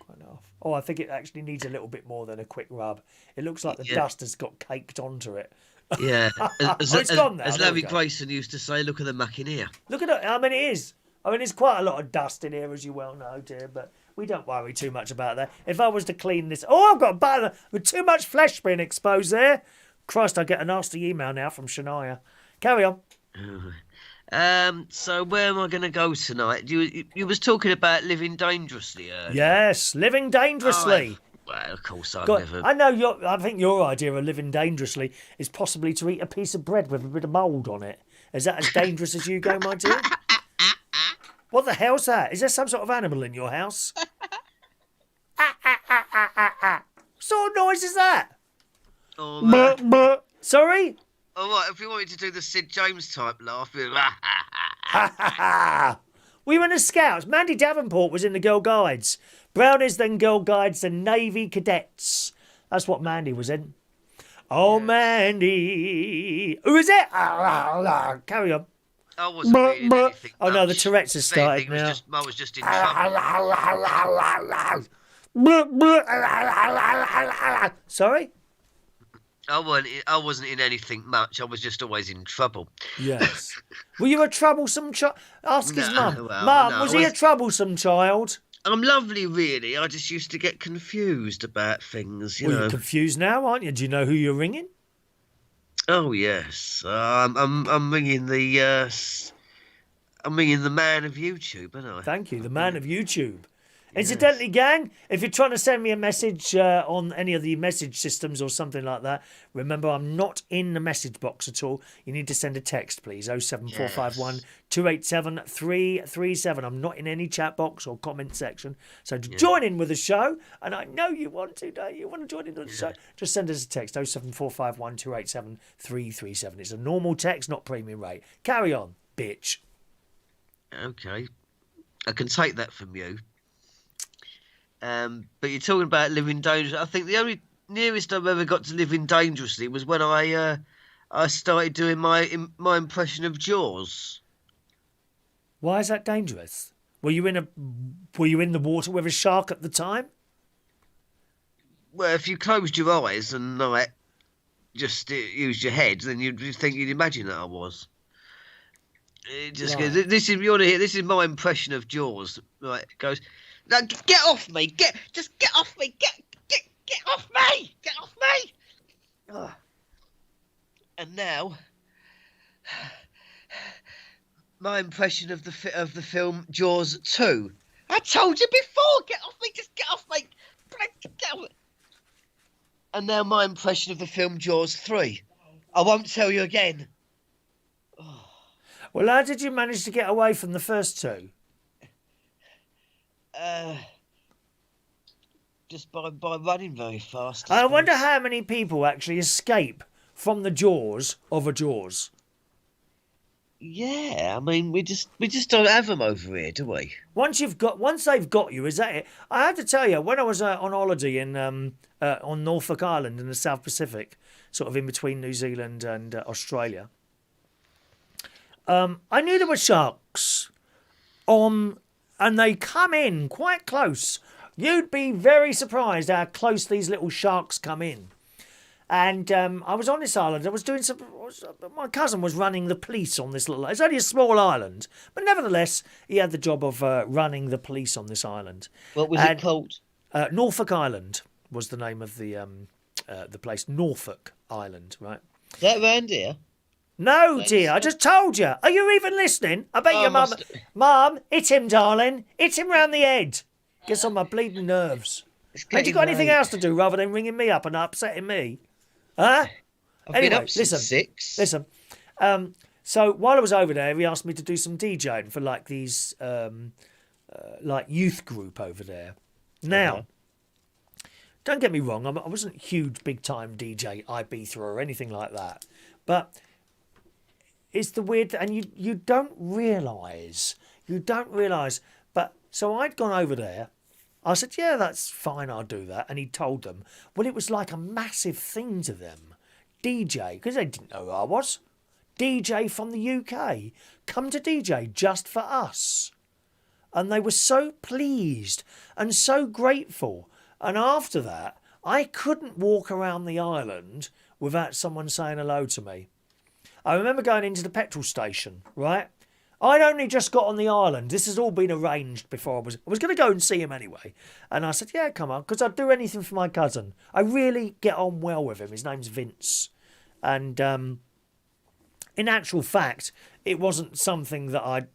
wipe it off. Oh, I think it actually needs a little bit more than a quick rub. It looks like the dust has got caked onto it. Yeah. It's gone now. As Larry Grayson used to say, look at the muck in here. Look at it. I mean, it is. I mean, there's quite a lot of dust in here, as you well know, dear, but we don't worry too much about that. If I was to clean this... Oh, I've got a button with too much flesh being exposed there. Christ, I get a nasty email now from Shania. Carry on. So where am I going to go tonight? You was talking about living dangerously earlier. Yes, living dangerously. Well, of course, I've God, never. I know I think your idea of living dangerously is possibly to eat a piece of bread with a bit of mould on it. Is that as dangerous as you go, my dear? What the hell's that? Is there some sort of animal in your house? What sort of noise is that? Oh, Sorry? all right, if you want me to do the Sid James type laugh, We were in the Scouts. Mandy Davenport was in the Girl Guides. Brownies, then Girl Guides, then Navy Cadets. That's what Mandy was in. Oh, Mandy. Who is it? Carry on. I wasn't reading anything. Oh, no, the much. Tourette's has If anything, started now. I was just in trouble. Sorry? I wasn't in anything much. I was just always in trouble. Yes. Were you a troublesome child? Ask his No, mum. well, Mum, no, was he a troublesome child? I'm lovely, really. I just used to get confused about things, you Well, know. you're confused now, aren't you? Do you know who you're ringing? Oh yes, I'm ringing the man of YouTube, aren't I? Thank you, the man of YouTube. Incidentally, gang, if you're trying to send me a message on any of the message systems or something like that, remember I'm not in the message box at all. You need to send a text, please. 07451 287 337. I'm not in any chat box or comment section. So to join in with the show, and I know you want to, don't you? Want to join in with the show? Just send us a text. 07451 287 337. It's a normal text, not premium rate. Carry on, bitch. Okay, I can take that from you. But you're talking about living dangerously. I think the only nearest I've ever got to living dangerously was when I started doing my impression of Jaws. Why is that dangerous? Were you in the water with a shark at the time? Well, if you closed your eyes and like just used your head, then you'd imagine that I was. It just goes, this is you want to hear. This is my impression of Jaws. Right, it goes. Now get off me! Get off me! Get off me! Get off me! Oh. And now, my impression of the film Jaws 2. I told you before. Get off me! Just get off me! Get off me. And now my impression of the film Jaws 3. I won't tell you again. Oh. Well, how did you manage to get away from the first two? Just by running very fast. I wonder how many people actually escape from the jaws of a Jaws. Yeah, I mean, we just don't have them over here, do we? Once they've got you, is that it? I have to tell you, when I was on holiday in on Norfolk Island in the South Pacific, sort of in between New Zealand and Australia, I knew there were sharks, and they come in quite close. You'd be very surprised how close these little sharks come in. And I was on this island. I was doing my cousin was running the police on this little. It's only a small island, but nevertheless, he had the job of running the police on this island. What was it called? Norfolk Island was the name of the place. Norfolk Island, right? Is that round here? No, dear, I just told you. Are you even listening? I bet your mum... Mum, hit him, darling. Hit him round the head. Gets on my bleeding nerves. Ain't you got anything else to do rather than ringing me up and upsetting me? Huh? I've been up since 6. Listen. So while I was over there, he asked me to do some DJing for like these like youth group over there. Now, don't get me wrong, I wasn't a huge big time DJ Ibiza or anything like that, but it's the weird, and you don't realise. But so I'd gone over there. I said, yeah, that's fine, I'll do that. And he told them. Well, it was like a massive thing to them. DJ, because they didn't know who I was. DJ from the UK. Come to DJ just for us. And they were so pleased and so grateful. And after that, I couldn't walk around the island without someone saying hello to me. I remember going into the petrol station, right? I'd only just got on the island. This has all been arranged before I was going to go and see him anyway. And I said, yeah, come on, because I'd do anything for my cousin. I really get on well with him. His name's Vince. And In actual fact, it wasn't something that I'd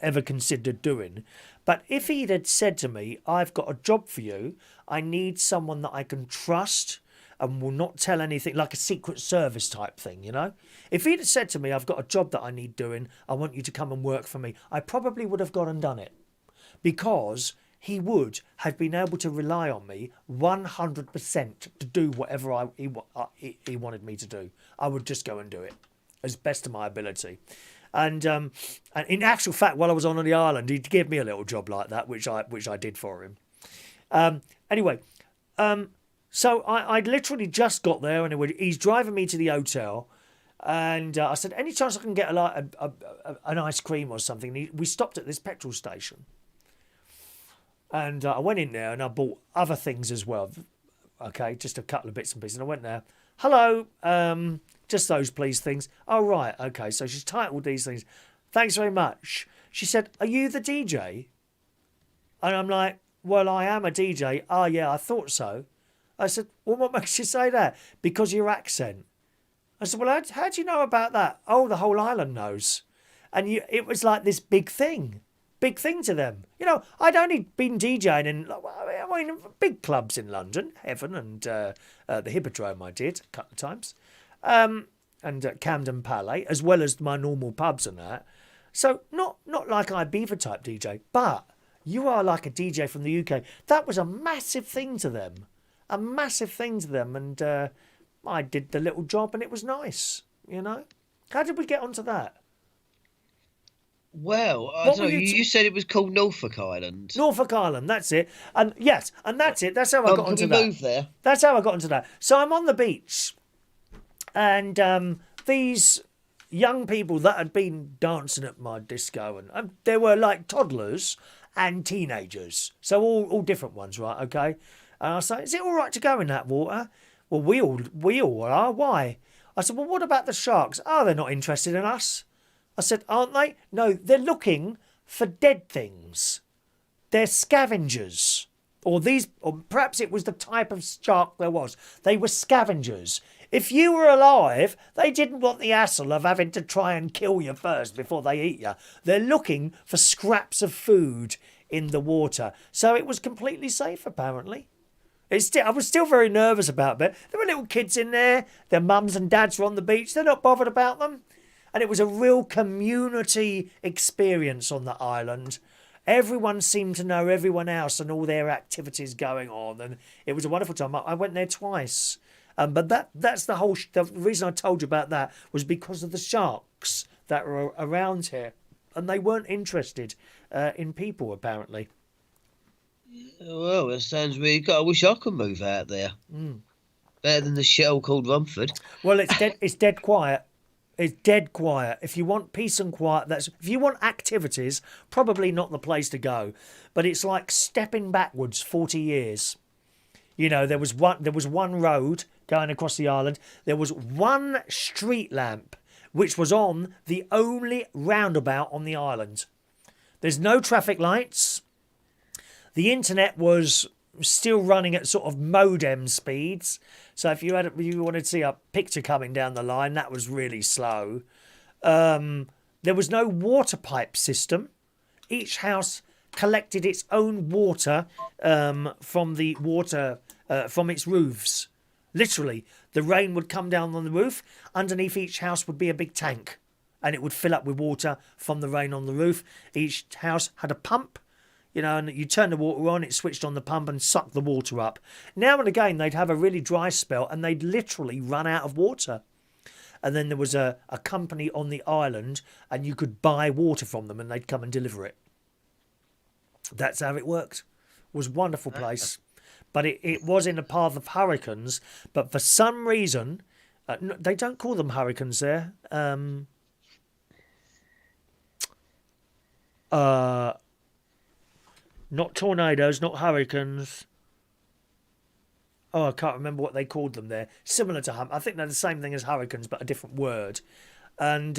ever considered doing. But if he'd had said to me, I've got a job for you, I need someone that I can trust and will not tell anything, like a secret service type thing, you know? If he'd have said to me, I've got a job that I need doing, I want you to come and work for me, I probably would have gone and done it. Because he would have been able to rely on me 100% to do whatever he wanted me to do. I would just go and do it as best of my ability. And in actual fact, while I was on the island, he'd give me a little job like that, which I did for him. Anyway, so I'd literally just got there, and he's driving me to the hotel, and I said, any chance I can get an ice cream or something? We stopped at this petrol station, and I went in there and I bought other things as well. Okay, just a couple of bits and pieces. And I went there. Hello, just those please things. Oh, right, okay. So she's titled these things. Thanks very much. She said, are you the DJ? And I'm like, well, I am a DJ. Oh, yeah, I thought so. I said, well, what makes you say that? Because of your accent. I said, well, how do you know about that? Oh, the whole island knows. And it was like this big thing to them. You know, I'd only been DJing in big clubs in London, Heaven and the Hippodrome I did a couple of times, and Camden Palais, as well as my normal pubs and that. So not like Ibiza type DJ, but you are like a DJ from the UK. That was a massive thing to them. And I did the little job and it was nice, you know. How did we get onto that? Well, I don't know. You said it was called Norfolk Island. Norfolk Island, that's it. And yes, and that's it. That's how I got onto that. Can we move there? That's how I got onto that. So I'm on the beach, and these young people that had been dancing at my disco, and they were like toddlers and teenagers, so all different ones, right? Okay. And I say, is it all right to go in that water? Well, we all are. Why? I said, well, what about the sharks? Oh, they're not interested in us. I said, aren't they? No, they're looking for dead things. They're scavengers. Or perhaps it was the type of shark there was. They were scavengers. If you were alive, they didn't want the hassle of having to try and kill you first before they eat you. They're looking for scraps of food in the water. So it was completely safe, apparently. I was still very nervous about it. There were little kids in there. Their mums and dads were on the beach. They're not bothered about them. And it was a real community experience on the island. Everyone seemed to know everyone else and all their activities going on. And it was a wonderful time. I went there twice. But that's the reason I told you about that was because of the sharks that were around here. And they weren't interested in people, apparently. Well, that sounds really good. I wish I could move out there. Better than the shell called Rumford. Well, it's dead quiet. It's dead quiet. If you want peace and quiet, if you want activities, probably not the place to go. But it's like stepping backwards 40 years. You know, there was one road going across the island. There was one street lamp, which was on the only roundabout on the island. There's no traffic lights. The internet was still running at sort of modem speeds. So if you wanted to see a picture coming down the line, that was really slow. There was no water pipe system. Each house collected its own water from its roofs. Literally, the rain would come down on the roof. Underneath each house would be a big tank, and it would fill up with water from the rain on the roof. Each house had a pump. You know, and you turn the water on, it switched on the pump and sucked the water up. Now and again, they'd have a really dry spell and they'd literally run out of water. And then there was a company on the island and you could buy water from them and they'd come and deliver it. That's how it worked. It was a wonderful place. But it was in the path of hurricanes. But for some reason, they don't call them hurricanes there. Not tornadoes, not hurricanes. Oh, I can't remember what they called them there. Similar to I think they're the same thing as hurricanes, but a different word. And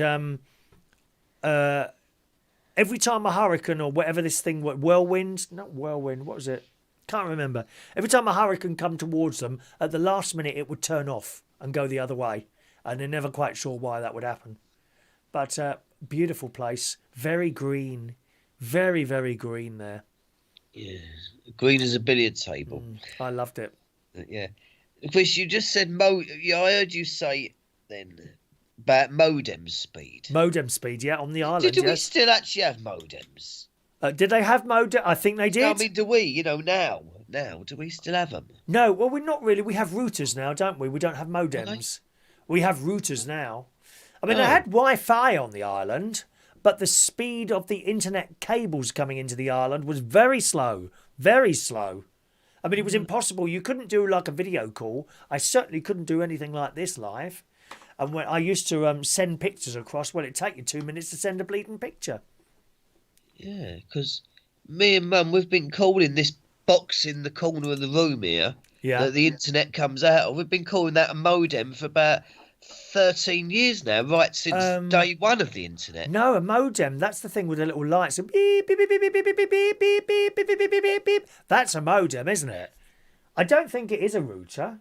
every time a hurricane or whatever this thing, what was it? Can't remember. Every time a hurricane come towards them, at the last minute it would turn off and go the other way. And they're never quite sure why that would happen. But beautiful place, very green, very, very green there. Yeah, green as a billiard table. I loved it. Yeah. Chris, you just said Yeah, I heard you say then about modem speed. Modem speed, yeah, on the island. Do we yes. still actually have modems? Did they have modem? I think they did. I mean, do we? Now, do we still have them? No, well, we're not really. We have routers now, don't we? We don't have modems. We have routers now. I mean, I had Wi-Fi on the island, but the speed of the internet cables coming into the island was very slow. Very slow. I mean, it was impossible. You couldn't do like a video call. I certainly couldn't do anything like this live. And when I used to send pictures across, well, it'd take you 2 minutes to send a bleeding picture. Yeah, because me and Mum, we've been calling this box in the corner of the room here that the internet comes out of. We've been calling that a modem for about 13 years now, right since day one of the internet. No, a modem. That's the thing with the little lights. Beep, beep, beep, beep, beep, beep, beep, beep, beep, beep, beep, beep, beep, beep, beep. That's a modem, isn't it? I don't think it is a router.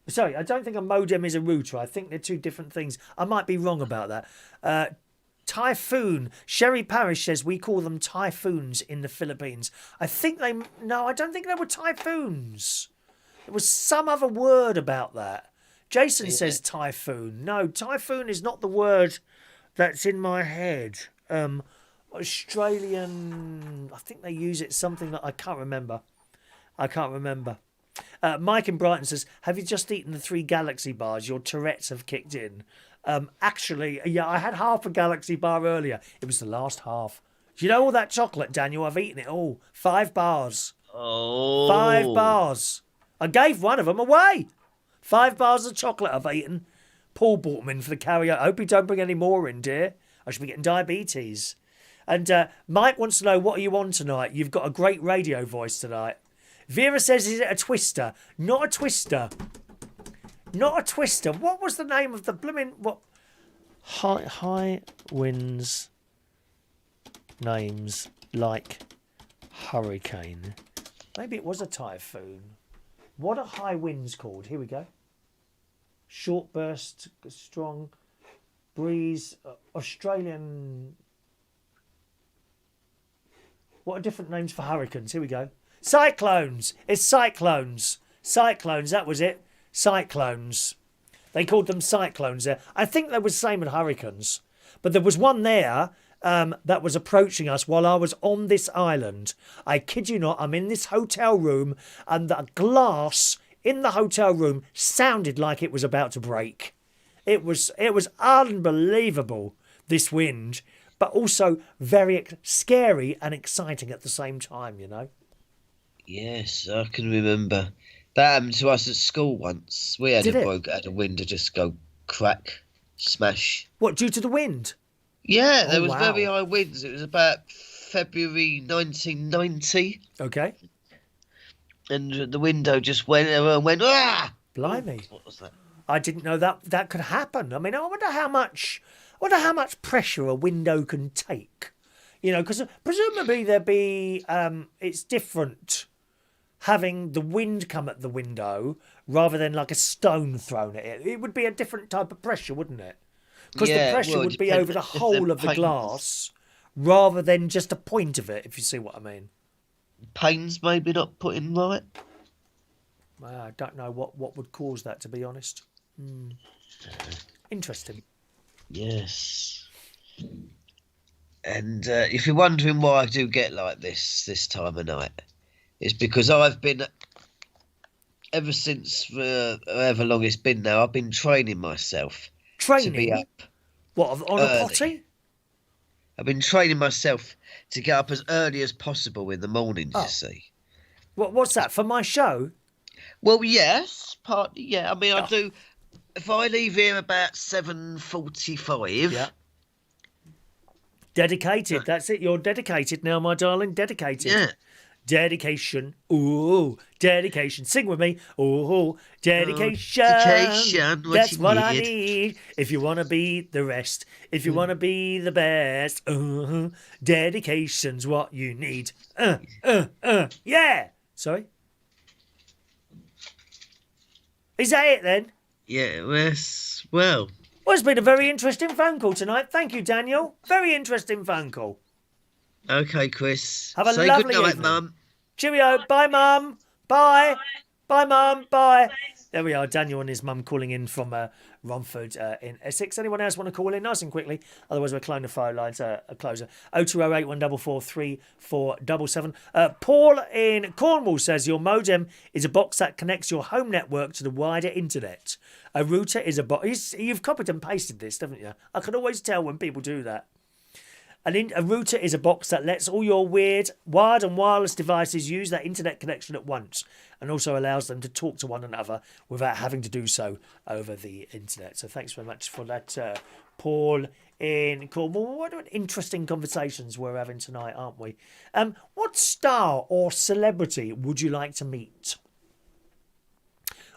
Sorry, I don't think a modem is a router. I think they're two different things. I might be wrong about that. Typhoon. Sherry Parish says we call them typhoons in the Philippines. I don't think they were typhoons. There was some other word about that. Jason says typhoon. No, typhoon is not the word that's in my head. Australian, I think they use it something that I can't remember. Mike in Brighton says, have you just eaten the 3 Galaxy bars? Your Tourette's have kicked in. Actually, yeah, I had half a Galaxy bar earlier. It was the last half. Do you know all that chocolate, Daniel? I've eaten it all. 5 bars. Oh. 5 bars. I gave one of them away. 5 bars of chocolate I've eaten. Paul bought them in for the karaoke. I hope you don't bring any more in, dear. I should be getting diabetes. And Mike wants to know, what are you on tonight? You've got a great radio voice tonight. Vera says, is it a twister? Not a twister. Not a twister. What was the name of the blooming... What? High winds names like hurricane. Maybe it was a typhoon. What are high winds called? Here we go. Short burst, strong breeze, Australian... What are different names for hurricanes? Here we go. Cyclones. It's cyclones. Cyclones, that was it. Cyclones. They called them cyclones there. I think they were the same with hurricanes. But there was one there that was approaching us while I was on this island. I kid you not, I'm in this hotel room and the glass in the hotel room sounded like it was about to break. It was unbelievable, this wind, but also very scary and exciting at the same time, you know. Yes, I can remember. That happened to us at school once. We had a window just go crack, smash. What, due to the wind? Yeah, there was very high winds. It was about February 1990. Okay. And the window just went, everyone went, ah! Blimey. What was that? I didn't know that could happen. I mean, I wonder how much pressure a window can take. You know, because presumably there'd be, it's different having the wind come at the window rather than like a stone thrown at it. It would be a different type of pressure, wouldn't it? Because the pressure would be over the whole of the glass rather than just a point of it, if you see what I mean. Panes maybe not put in right. I don't know what would cause that, to be honest. Interesting. Yes. And if you're wondering why I do get like this time of night, it's because I've been, ever since however long it's been now, I've been training myself to be up. What, on a potty? I've been training myself to get up as early as possible in the mornings, you see. What's that, for my show? Well, yes, partly, yeah. I mean, I do, if I leave here about 7:45... Yeah. Dedicated, that's it. You're dedicated now, my darling. Dedicated. Yeah. Dedication. Ooh, dedication. Sing with me. Ooh, dedication. Dedication. That's what I need. If you want to be the rest. If you want to be the best. Dedication's what you need. Yeah. Sorry? Is that it then? Yeah, yes. Well. Well, it's been a very interesting phone call tonight. Thank you, Daniel. Very interesting phone call. Okay, Chris. Have a Say lovely good night, evening. Mum. Cheerio. Bye, Mum. Bye. Bye, Mum. Bye. There we are. Daniel and his mum calling in from Romford in Essex. Anyone else want to call in nice and quickly? Otherwise, we'll close the phone lines. A closer. 0208 144 3477. Paul in Cornwall says your modem is a box that connects your home network to the wider internet. A router is a box. You've copied and pasted this, haven't you? I can always tell when people do that. A router is a box that lets all your wired and wireless devices use that internet connection at once and also allows them to talk to one another without having to do so over the internet. So thanks very much for that, Paul in Cornwall. What interesting conversations we're having tonight, aren't we? What star or celebrity would you like to meet?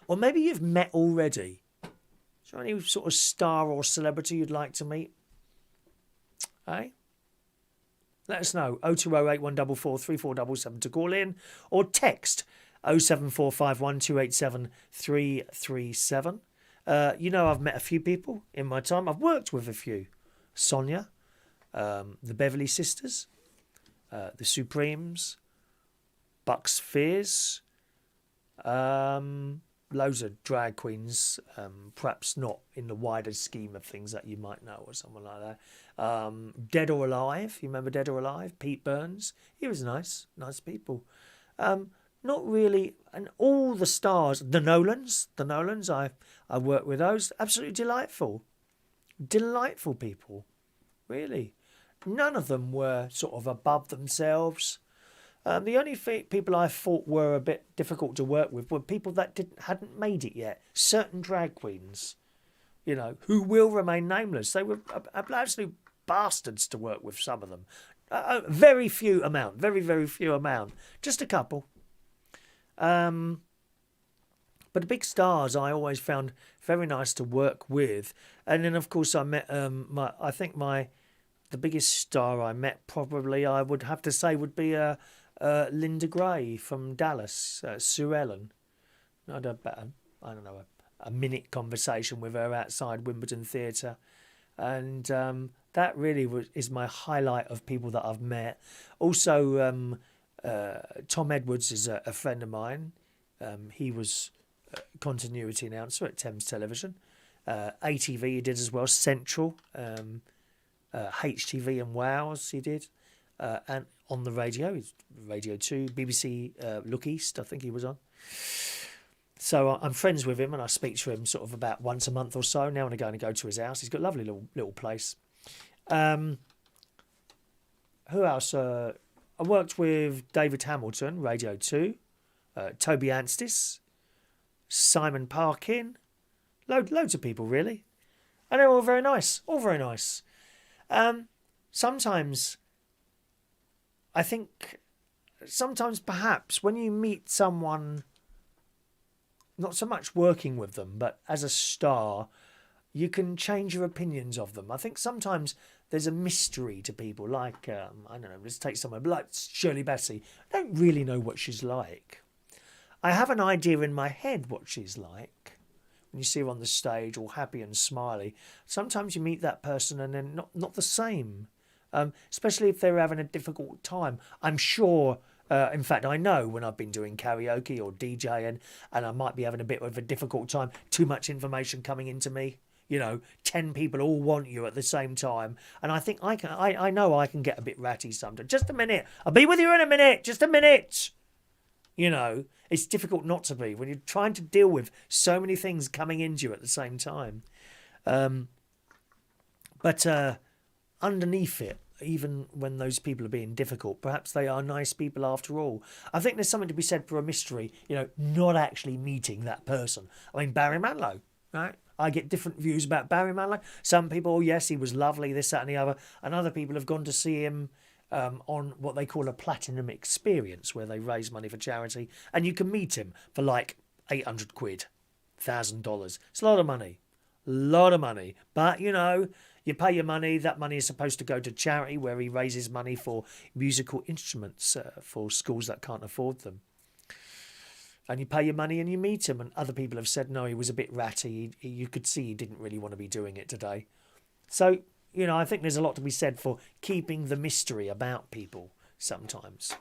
Or maybe you've met already. Is there any sort of star or celebrity you'd like to meet? Eh? Let us know. 0208 144 3477 to call in or text 07451 287 337. You know, I've met a few people in my time. I've worked with a few. Sonia, the Beverly Sisters, the Supremes, Bucks Fizz, loads of drag queens, perhaps not in the wider scheme of things that you might know or someone like that. Dead or Alive, you remember Dead or Alive? Pete Burns, he was nice people. Not really, and all the stars, the Nolans, I worked with those, absolutely delightful people, really. None of them were sort of above themselves. The only people I thought were a bit difficult to work with were people that hadn't made it yet. Certain drag queens, you know, who will remain nameless. They were absolute bastards to work with, some of them. Very few amount. Just a couple. But the big stars I always found very nice to work with. And then, of course, I met the biggest star I met probably, I would have to say, would be Linda Gray from Dallas, Sue Ellen. I had a minute conversation with her outside Wimbledon Theatre, and that really is my highlight of people that I've met. Also, Tom Edwards is a friend of mine. He was continuity announcer at Thames Television. ATV he did as well, Central, HTV and Wows he did, and on the radio, Radio 2, BBC Look East, I think he was on. So I'm friends with him and I speak to him sort of about once a month or so. Now I'm going to go to his house. He's got a lovely little place. Who else? I worked with David Hamilton, Radio 2, Toby Anstis, Simon Parkin, loads of people really. And they're all very nice, Sometimes, I think, perhaps when you meet someone, not so much working with them, but as a star, you can change your opinions of them. I think sometimes there's a mystery to people, like, I don't know, let's take someone like Shirley Bassey. I don't really know what she's like. I have an idea in my head what she's like. When you see her on the stage, all happy and smiley, sometimes you meet that person and they're not the same. Especially if they're having a difficult time. I'm sure, in fact, I know when I've been doing karaoke or DJing and I might be having a bit of a difficult time, too much information coming into me. 10 people all want you at the same time. And I think I know I can get a bit ratty sometimes. Just a minute. I'll be with you in a minute. Just a minute. It's difficult not to be when you're trying to deal with so many things coming into you at the same time. But underneath it, even when those people are being difficult, perhaps they are nice people after all. I think there's something to be said for a mystery, not actually meeting that person. I mean, Barry Manilow, right? I get different views about Barry Manilow. Some people, yes, he was lovely, this, that and the other. And other people have gone to see him on what they call a platinum experience, where they raise money for charity. And you can meet him for like 800 quid, $1,000. It's a lot of money. But, you pay your money. That money is supposed to go to charity, where he raises money for musical instruments for schools that can't afford them. and you pay your money and you meet him. And other people have said, no, he was a bit ratty. You could see he didn't really want to be doing it today. So, you know, I think there's a lot to be said for keeping the mystery about people sometimes.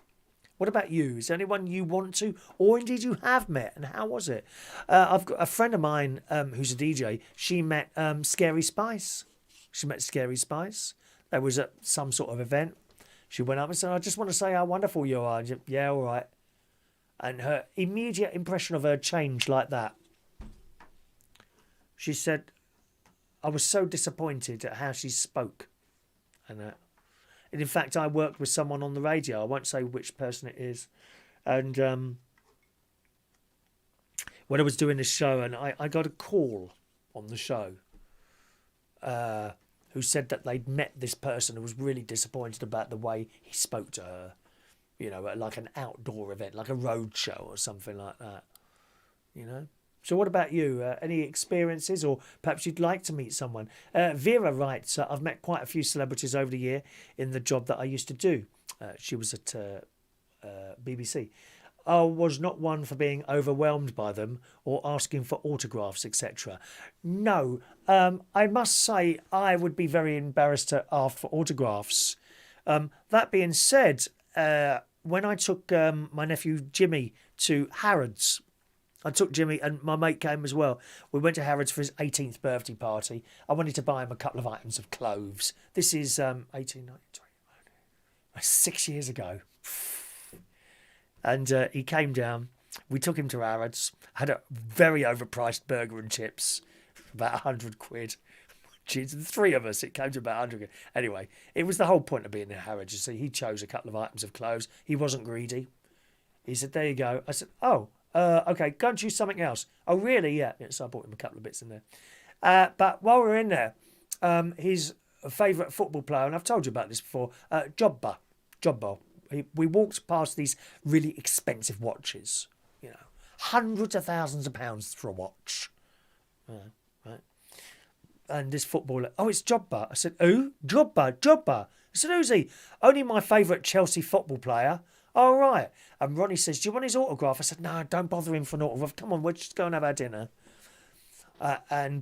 What about you? Is there anyone you want to, or indeed you have met, and how was it? I've got a friend of mine who's a DJ. She met Scary Spice. She met Scary Spice. There was at some sort of event. She went up and said, I just want to say how wonderful you are. And she, yeah, all right. And her immediate impression of her changed like that. She said, I was so disappointed at how she spoke. And in fact, I worked with someone on the radio. I won't say which person it is. And when I was doing this show, and I got a call on the show who said that they'd met this person who was really disappointed about the way he spoke to her. You know, at like an outdoor event, like a road show or something like that. You know? So what about you? Any experiences, or perhaps you'd like to meet someone? Vera writes, I've met quite a few celebrities over the year in the job that I used to do. She was at BBC. I was not one for being overwhelmed by them or asking for autographs, etc. No, I must say I would be very embarrassed to ask for autographs. That being said, when I took my nephew Jimmy to Harrods, I took Jimmy and my mate came as well. We went to Harrods for his 18th birthday party. I wanted to buy him a couple of items of clothes. This is 6 years ago. And he came down. We took him to Harrods. Had a very overpriced burger and chips, about 100 quid. Jeez, the three of us, it came to about 100 quid. Anyway, it was the whole point of being in Harrods. You see, he chose a couple of items of clothes. He wasn't greedy. He said, there you go. I said, oh, okay, go and choose something else. Oh, really? Yeah. So I bought him a couple of bits in there. But while we were in there, his favourite football player, and I've told you about this before, Jobba. We walked past these really expensive watches, you know, hundreds of thousands of pounds for a watch. Right. And this footballer, oh, it's Jobba. I said, who? Jobba. I said, who's he? Only my favourite Chelsea football player. Oh, right. And Ronnie says, do you want his autograph? I said, no, don't bother him for an autograph. Come on, we'll just go and have our dinner. And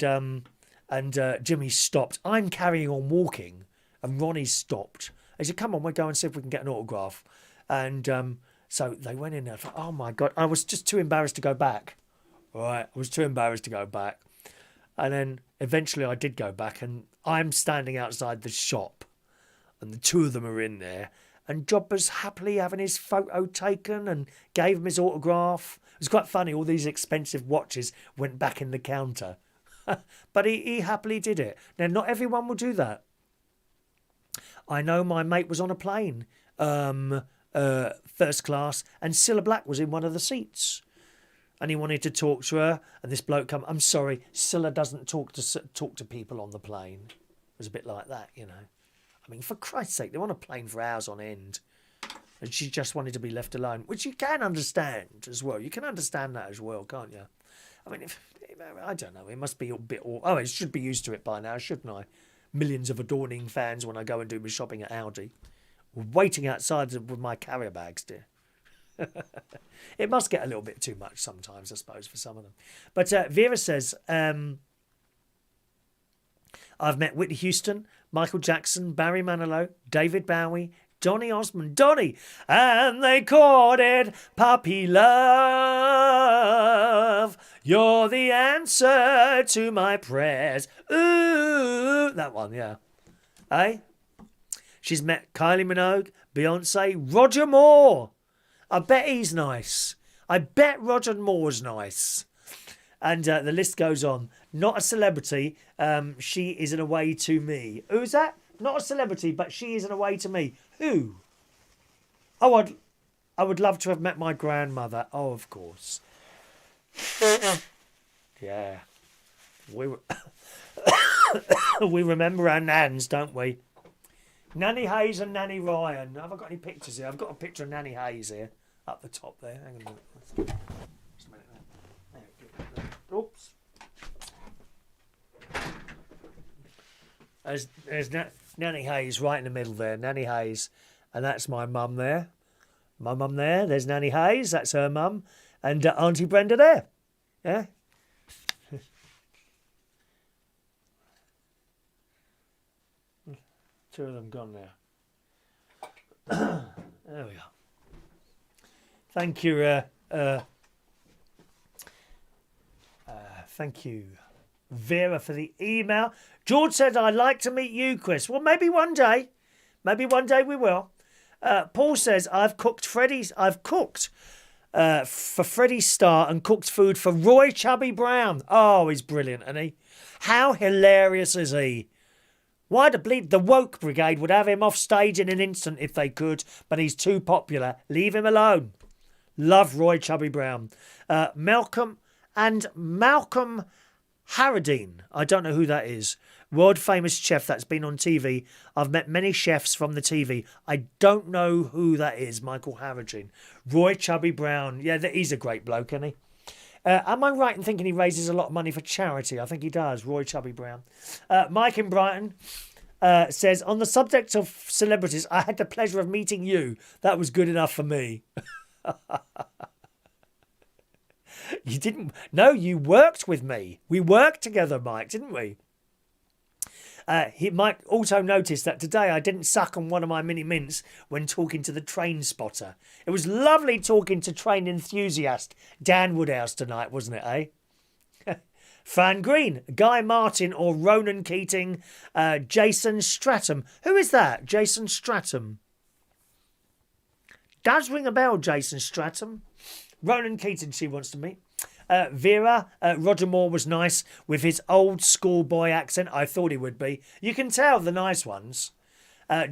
Jimmy stopped. I'm carrying on walking, and Ronnie stopped. He said, come on, we'll go and see if we can get an autograph. And so they went in there. I thought, oh, my God. I was just too embarrassed to go back. Right. I was too embarrassed to go back. And then eventually I did go back, and I'm standing outside the shop, and the two of them are in there. And Jobba's happily having his photo taken and gave him his autograph. It was quite funny. All these expensive watches went back in the counter. But he happily did it. Now, not everyone will do that. I know my mate was on a plane, first class, and Cilla Black was in one of the seats. And he wanted to talk to her, and this bloke come, I'm sorry, Cilla doesn't talk to people on the plane. It was a bit like that, you know. I mean, for Christ's sake, they're on a plane for hours on end. And she just wanted to be left alone, which you can understand as well. You can understand that as well, can't you? I mean, I don't know. It must be a bit... Oh, I should be used to it by now, shouldn't I? Millions of adoring fans when I go and do my shopping at Aldi. Waiting outside with my carrier bags, dear. It must get a little bit too much sometimes, I suppose, for some of them. But Vera says, I've met Whitney Houston, Michael Jackson, Barry Manilow, David Bowie, Donny Osmond, and they called it Puppy Love. You're the answer to my prayers. Ooh, that one, yeah. Eh? She's met Kylie Minogue, Beyonce, Roger Moore. I bet he's nice. I bet Roger Moore's nice. And the list goes on. Not a celebrity. She is in a way to me. Who's that? Not a celebrity, but she is in a way to me. Who? Oh, I would love to have met my grandmother. Oh, of course. Yeah. We remember our nans, don't we? Nanny Hayes and Nanny Ryan. Have I got any pictures here? I've got a picture of Nanny Hayes here. Up the top there. Hang on a minute. Just a minute there. Oops. There's Nanny Hayes right in the middle there. Nanny Hayes. And that's my mum there. My mum there. There's Nanny Hayes. That's her mum. and Auntie Brenda there. Yeah. Two of them gone now. There we are. Thank you. Thank you, Vera, for the email. George said, "I'd like to meet you, Chris." Well, maybe one day. Maybe one day we will. Paul says, I've cooked for Freddie Starr and cooked food for Roy Chubby Brown. Oh, he's brilliant, isn't he? How hilarious is he? Why the woke brigade would have him off stage in an instant if they could, but he's too popular. Leave him alone. Love Roy Chubby Brown. Malcolm Harradine. I don't know who that is. World famous chef that's been on TV. I've met many chefs from the TV. I don't know who that is. Michael Harradine. Roy Chubby Brown. Yeah, he's a great bloke, isn't he? Am I right in thinking he raises a lot of money for charity? I think he does. Roy Chubby Brown. Mike in Brighton says, on the subject of celebrities, I had the pleasure of meeting you. That was good enough for me. You didn't? No, you worked with me. We worked together, Mike, didn't we? He might also notice that today I didn't suck on one of my mini mints when talking to the train spotter. It was lovely talking to train enthusiast Dan Woodhouse tonight, wasn't it, eh? Fran Green, Guy Martin or Ronan Keating, Jason Stratham. Who is that? Jason Stratham. Does ring a bell, Jason Stratham. Ronan Keating she wants to meet. Vera, Roger Moore was nice with his old schoolboy accent. I thought he would be. You can tell the nice ones.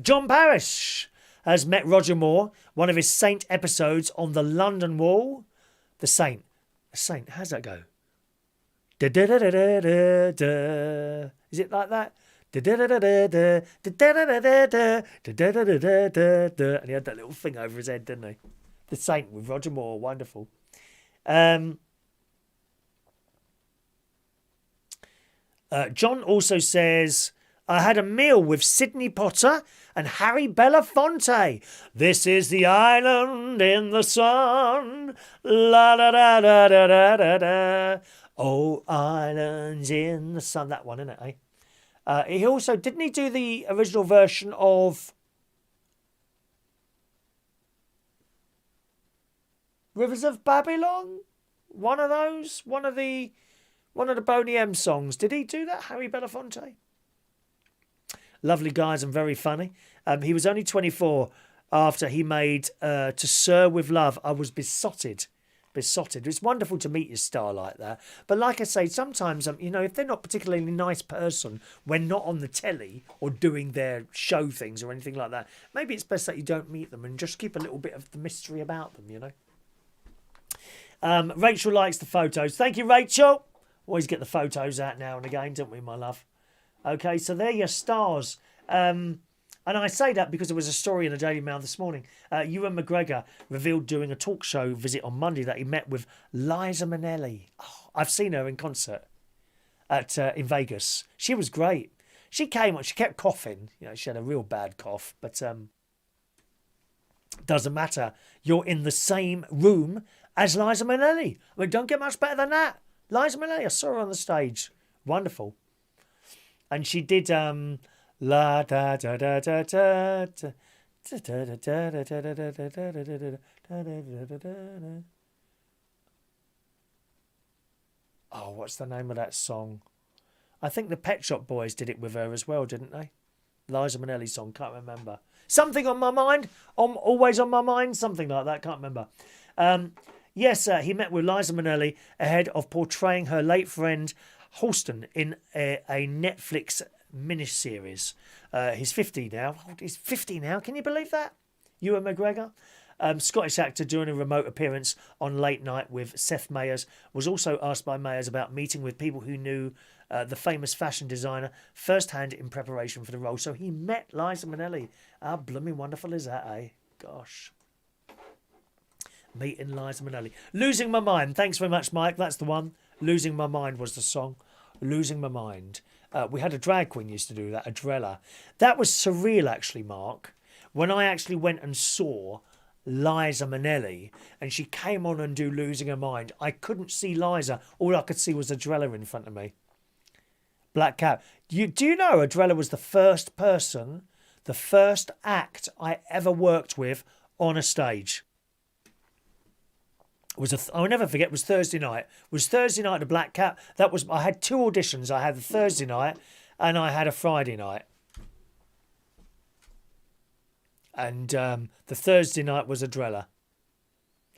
John Parrish has met Roger Moore, one of his Saint episodes on the London Wall. The Saint. How's that go? Da-da-da-da-da-da. Is it like that? Da-da-da-da-da-da. Da-da-da-da-da-da. And he had that little thing over his head, didn't he? The Saint with Roger Moore. Wonderful. John also says, I had a meal with Sidney Potter and Harry Belafonte. This is the island in the sun. La da da da da da da da. Oh, islands in the sun. That one, isn't it, eh? He also, didn't he do the original version of Rivers of Babylon? One of those? One of the Boney M songs. Did he do that, Harry Belafonte? Lovely guys and very funny. He was only 24 after he made To Sir With Love. I was besotted. It's wonderful to meet your star like that. But like I say, sometimes, if they're not particularly nice person when not on the telly or doing their show things or anything like that, maybe it's best that you don't meet them and just keep a little bit of the mystery about them, Rachel likes the photos. Thank you, Rachel. Always get the photos out now and again, don't we, my love? Okay, so they're your stars. And I say that because there was a story in the Daily Mail this morning. Ewan McGregor revealed during a talk show visit on Monday that he met with Liza Minnelli. Oh, I've seen her in concert in Vegas. She was great. She came on, she kept coughing. She had a real bad cough, but doesn't matter. You're in the same room as Liza Minnelli. I mean, don't get much better than that. Liza Minnelli, I saw her on the stage. Wonderful. And she did la da da da da da da da. Oh, what's the name of that song? I think the Pet Shop Boys did it with her as well, didn't they? Liza Minnelli song, can't remember. Something on my mind, always on my mind, something like that, can't remember. Yes, he met with Liza Minnelli ahead of portraying her late friend Halston in a Netflix miniseries. He's 50 now. He's 50 now. Can you believe that? Ewan McGregor. Scottish actor doing a remote appearance on Late Night with Seth Meyers was also asked by Meyers about meeting with people who knew the famous fashion designer firsthand in preparation for the role. So he met Liza Minnelli. How blooming wonderful is that, eh? Gosh. Meeting Liza Minnelli. Losing My Mind. Thanks very much, Mike. That's the one. Losing My Mind was the song. Losing My Mind. We had a drag queen used to do that, Adrella. That was surreal, actually, Mark. When I actually went and saw Liza Minnelli, and she came on and do Losing Her Mind. I couldn't see Liza. All I could see was Adrella in front of me. Black Cat. Do you know Adrella was the first act I ever worked with on a stage? I'll never forget. It was Thursday night. It was Thursday night at Black Cat. I had 2 auditions. I had the Thursday night and I had a Friday night. And the Thursday night was Adrella,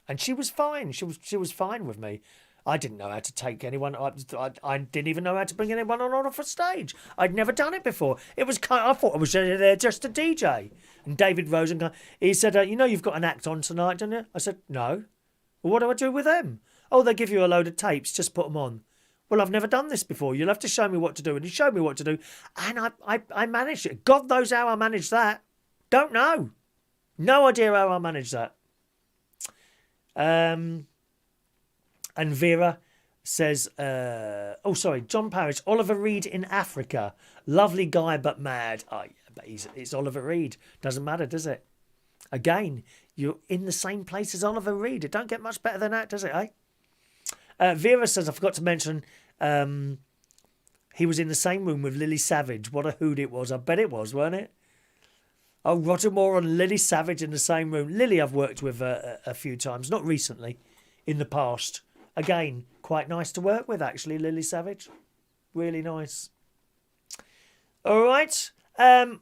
and she was fine. She was fine with me. I didn't know how to take anyone. I didn't even know how to bring anyone on off a stage. I'd never done it before. It was I thought I was there just a DJ. And David Rosen, he said, "You know you've got an act on tonight, don't you?" I said, "No." "Well, what do I do with them?" "Oh, they give you a load of tapes. Just put them on." "Well, I've never done this before. You'll have to show me what to do." And he showed me what to do, and I managed it. God knows how I managed that. Don't know. No idea how I managed that. And Vera says, John Parrish, Oliver Reed in Africa. Lovely guy, but mad. Oh, yeah, but it's Oliver Reed. Doesn't matter, does it? Again, you're in the same place as Oliver Reed. It don't get much better than that, does it, eh? Vera says, I forgot to mention, he was in the same room with Lily Savage. What a hoot it was. I bet it was, weren't it? Oh, Rottermore and Lily Savage in the same room. Lily I've worked with a few times. Not recently. In the past. Again, quite nice to work with, actually, Lily Savage. Really nice. All right. I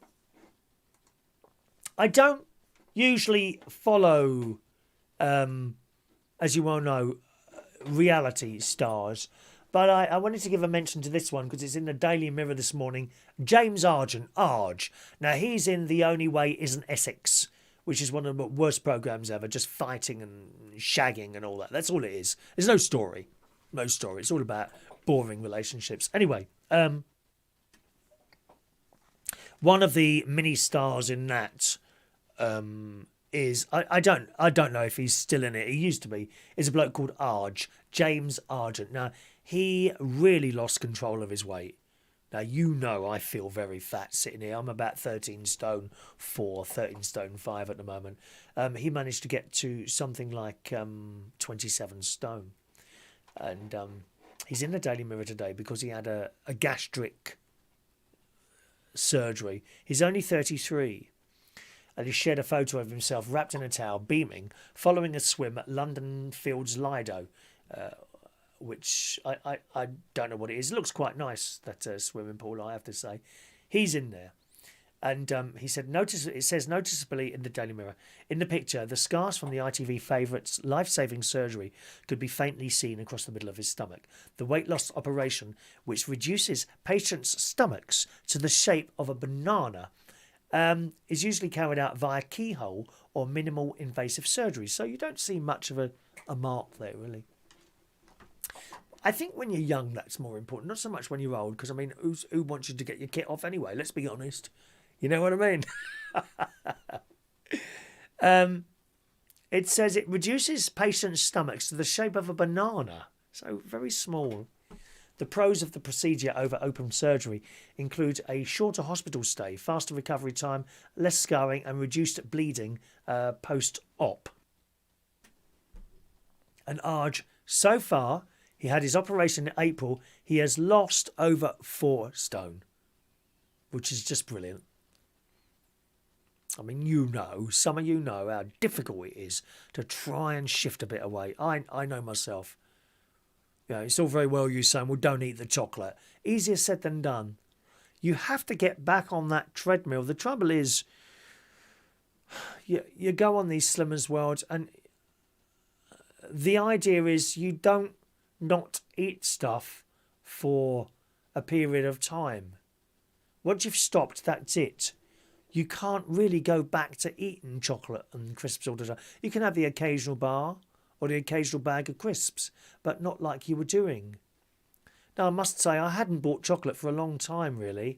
don't usually follow, as you well know, reality stars. But I wanted to give a mention to this one because it's in the Daily Mirror this morning. James Argent, Arge. Now, he's in The Only Way Isn't Essex, which is one of the worst programmes ever, just fighting and shagging and all that. That's all it is. There's no story. No story. It's all about boring relationships. Anyway, one of the mini stars in that is I don't know if he's still in it. He used to be. Is a bloke called Arge, James Argent. Now, he really lost control of his weight. Now, you know I feel very fat sitting here. I'm about 13 stone 4, 13 stone 5 at the moment. He managed to get to something like 27 stone. And he's in the Daily Mirror today because he had a gastric surgery. He's only 33. And he shared a photo of himself wrapped in a towel, beaming, following a swim at London Fields Lido, which I don't know what it is. It looks quite nice, that swimming pool, I have to say. He's in there. And he said, it says noticeably in the Daily Mirror, in the picture, the scars from the ITV favourite's life-saving surgery could be faintly seen across the middle of his stomach. The weight loss operation, which reduces patients' stomachs to the shape of a banana, is usually carried out via keyhole or minimal invasive surgery. So you don't see much of a mark there, really. I think when you're young, that's more important. Not so much when you're old, because, I mean, who wants you to get your kit off anyway? Let's be honest. You know what I mean? It says it reduces patients' stomachs to the shape of a banana. So very small. The pros of the procedure over open surgery include a shorter hospital stay, faster recovery time, less scarring and reduced bleeding post-op. And Arge, so far, he had his operation in April, he has lost over 4 stone, which is just brilliant. I mean, some of you know how difficult it is to try and shift a bit of weight. I know myself. You know, it's all very well you saying, well, don't eat the chocolate. Easier said than done. You have to get back on that treadmill. The trouble is, you go on these Slimmers Worlds, and the idea is you don't not eat stuff for a period of time. Once you've stopped, that's it. You can't really go back to eating chocolate and crisps all the time. You can have the occasional bar or the occasional bag of crisps, but not like you were doing. Now, I must say, I hadn't bought chocolate for a long time, really.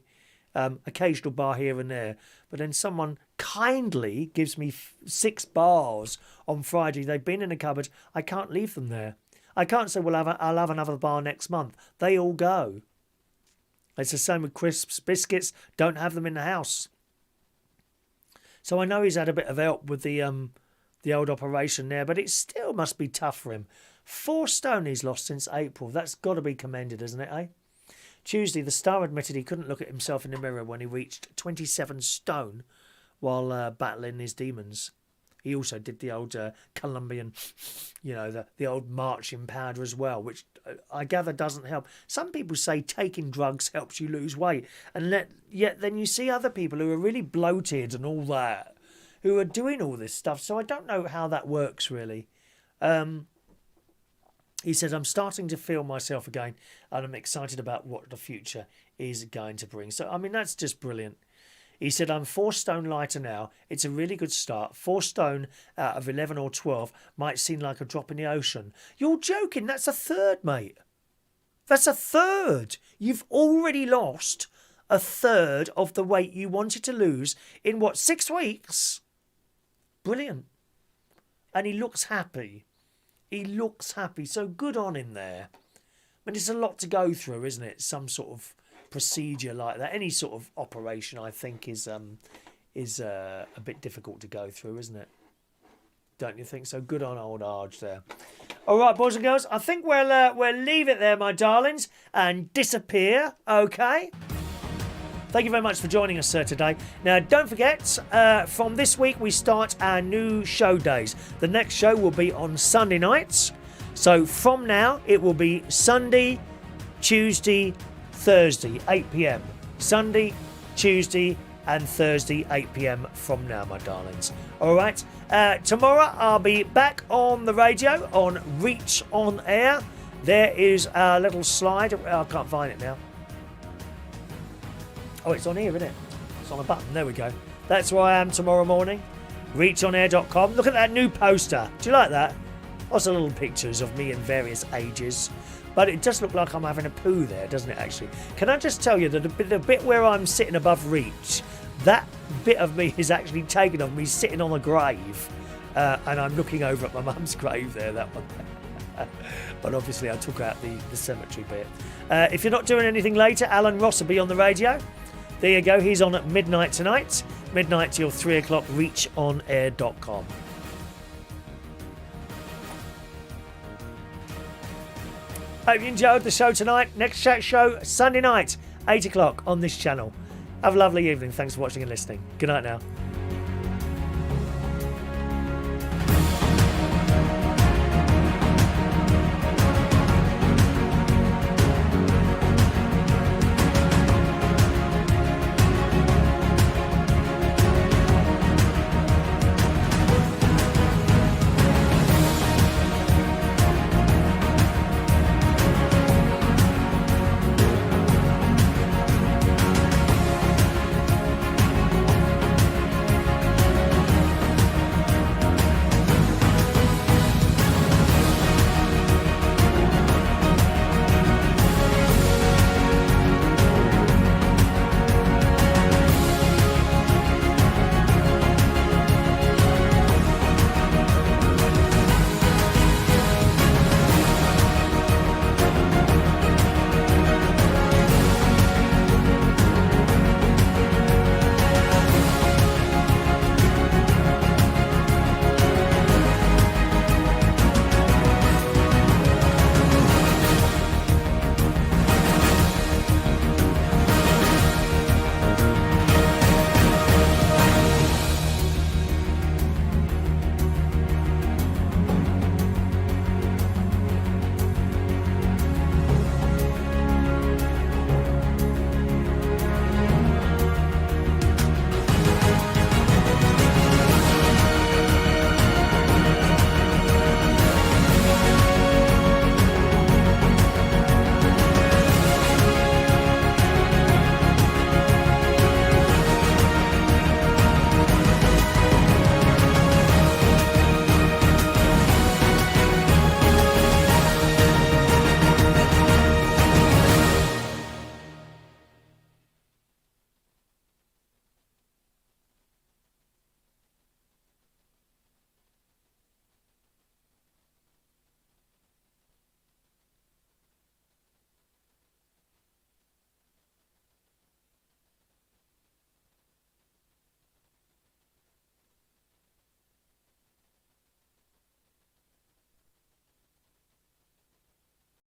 Occasional bar here and there. But then someone kindly gives me 6 bars on Friday. They've been in the cupboard. I can't leave them there. I can't say, well, I'll have another bar next month. They all go. It's the same with crisps, biscuits. Don't have them in the house. So I know he's had a bit of help with the the old operation there, but it still must be tough for him. 4 stone he's lost since April. That's got to be commended, isn't it, eh? Tuesday, the star admitted he couldn't look at himself in the mirror when he reached 27 stone while battling his demons. He also did the old Colombian, the old marching powder as well, which I gather doesn't help. Some people say taking drugs helps you lose weight, and yet then you see other people who are really bloated and all that, who are doing all this stuff. So I don't know how that works really. He said, I'm starting to feel myself again, and I'm excited about what the future is going to bring. So, I mean, that's just brilliant. He said, I'm 4 stone lighter now. It's a really good start. 4 stone out of 11 or 12 might seem like a drop in the ocean. You're joking. That's a third, mate. That's a third. You've already lost a third of the weight you wanted to lose in, 6 weeks? Brilliant. And he looks happy. He looks happy. So good on him there. I mean, it's a lot to go through, isn't it? Some sort of procedure like that. Any sort of operation, I think, is a bit difficult to go through, isn't it? Don't you think so? Good on old Arj there. All right, boys and girls, I think we'll leave it there, my darlings, and disappear. Okay. Thank you very much for joining us, sir, today. Now, don't forget, from this week, we start our new show days. The next show will be on Sunday nights. So from now, it will be Sunday, Tuesday, Thursday, 8 p.m. Sunday, Tuesday, and Thursday, 8 p.m. from now, my darlings. All right. Tomorrow, I'll be back on the radio on Reach On Air. There is a little slide. I can't find it now. Oh, it's on here, isn't it? It's on a button. There we go. That's where I am tomorrow morning. ReachOnAir.com. Look at that new poster. Do you like that? Lots of little pictures of me in various ages. But it does look like I'm having a poo there, doesn't it, actually? Can I just tell you that the bit where I'm sitting above Reach, that bit of me is actually taken of me sitting on a grave. And I'm looking over at my mum's grave there, that one. But obviously I took out the cemetery bit. If you're not doing anything later, Alan Ross will be on the radio. There you go. He's on at midnight tonight. Midnight till 3 o'clock. ReachOnAir.com. Hope you enjoyed the show tonight. Next chat show, Sunday night, 8 o'clock on this channel. Have a lovely evening. Thanks for watching and listening. Good night now.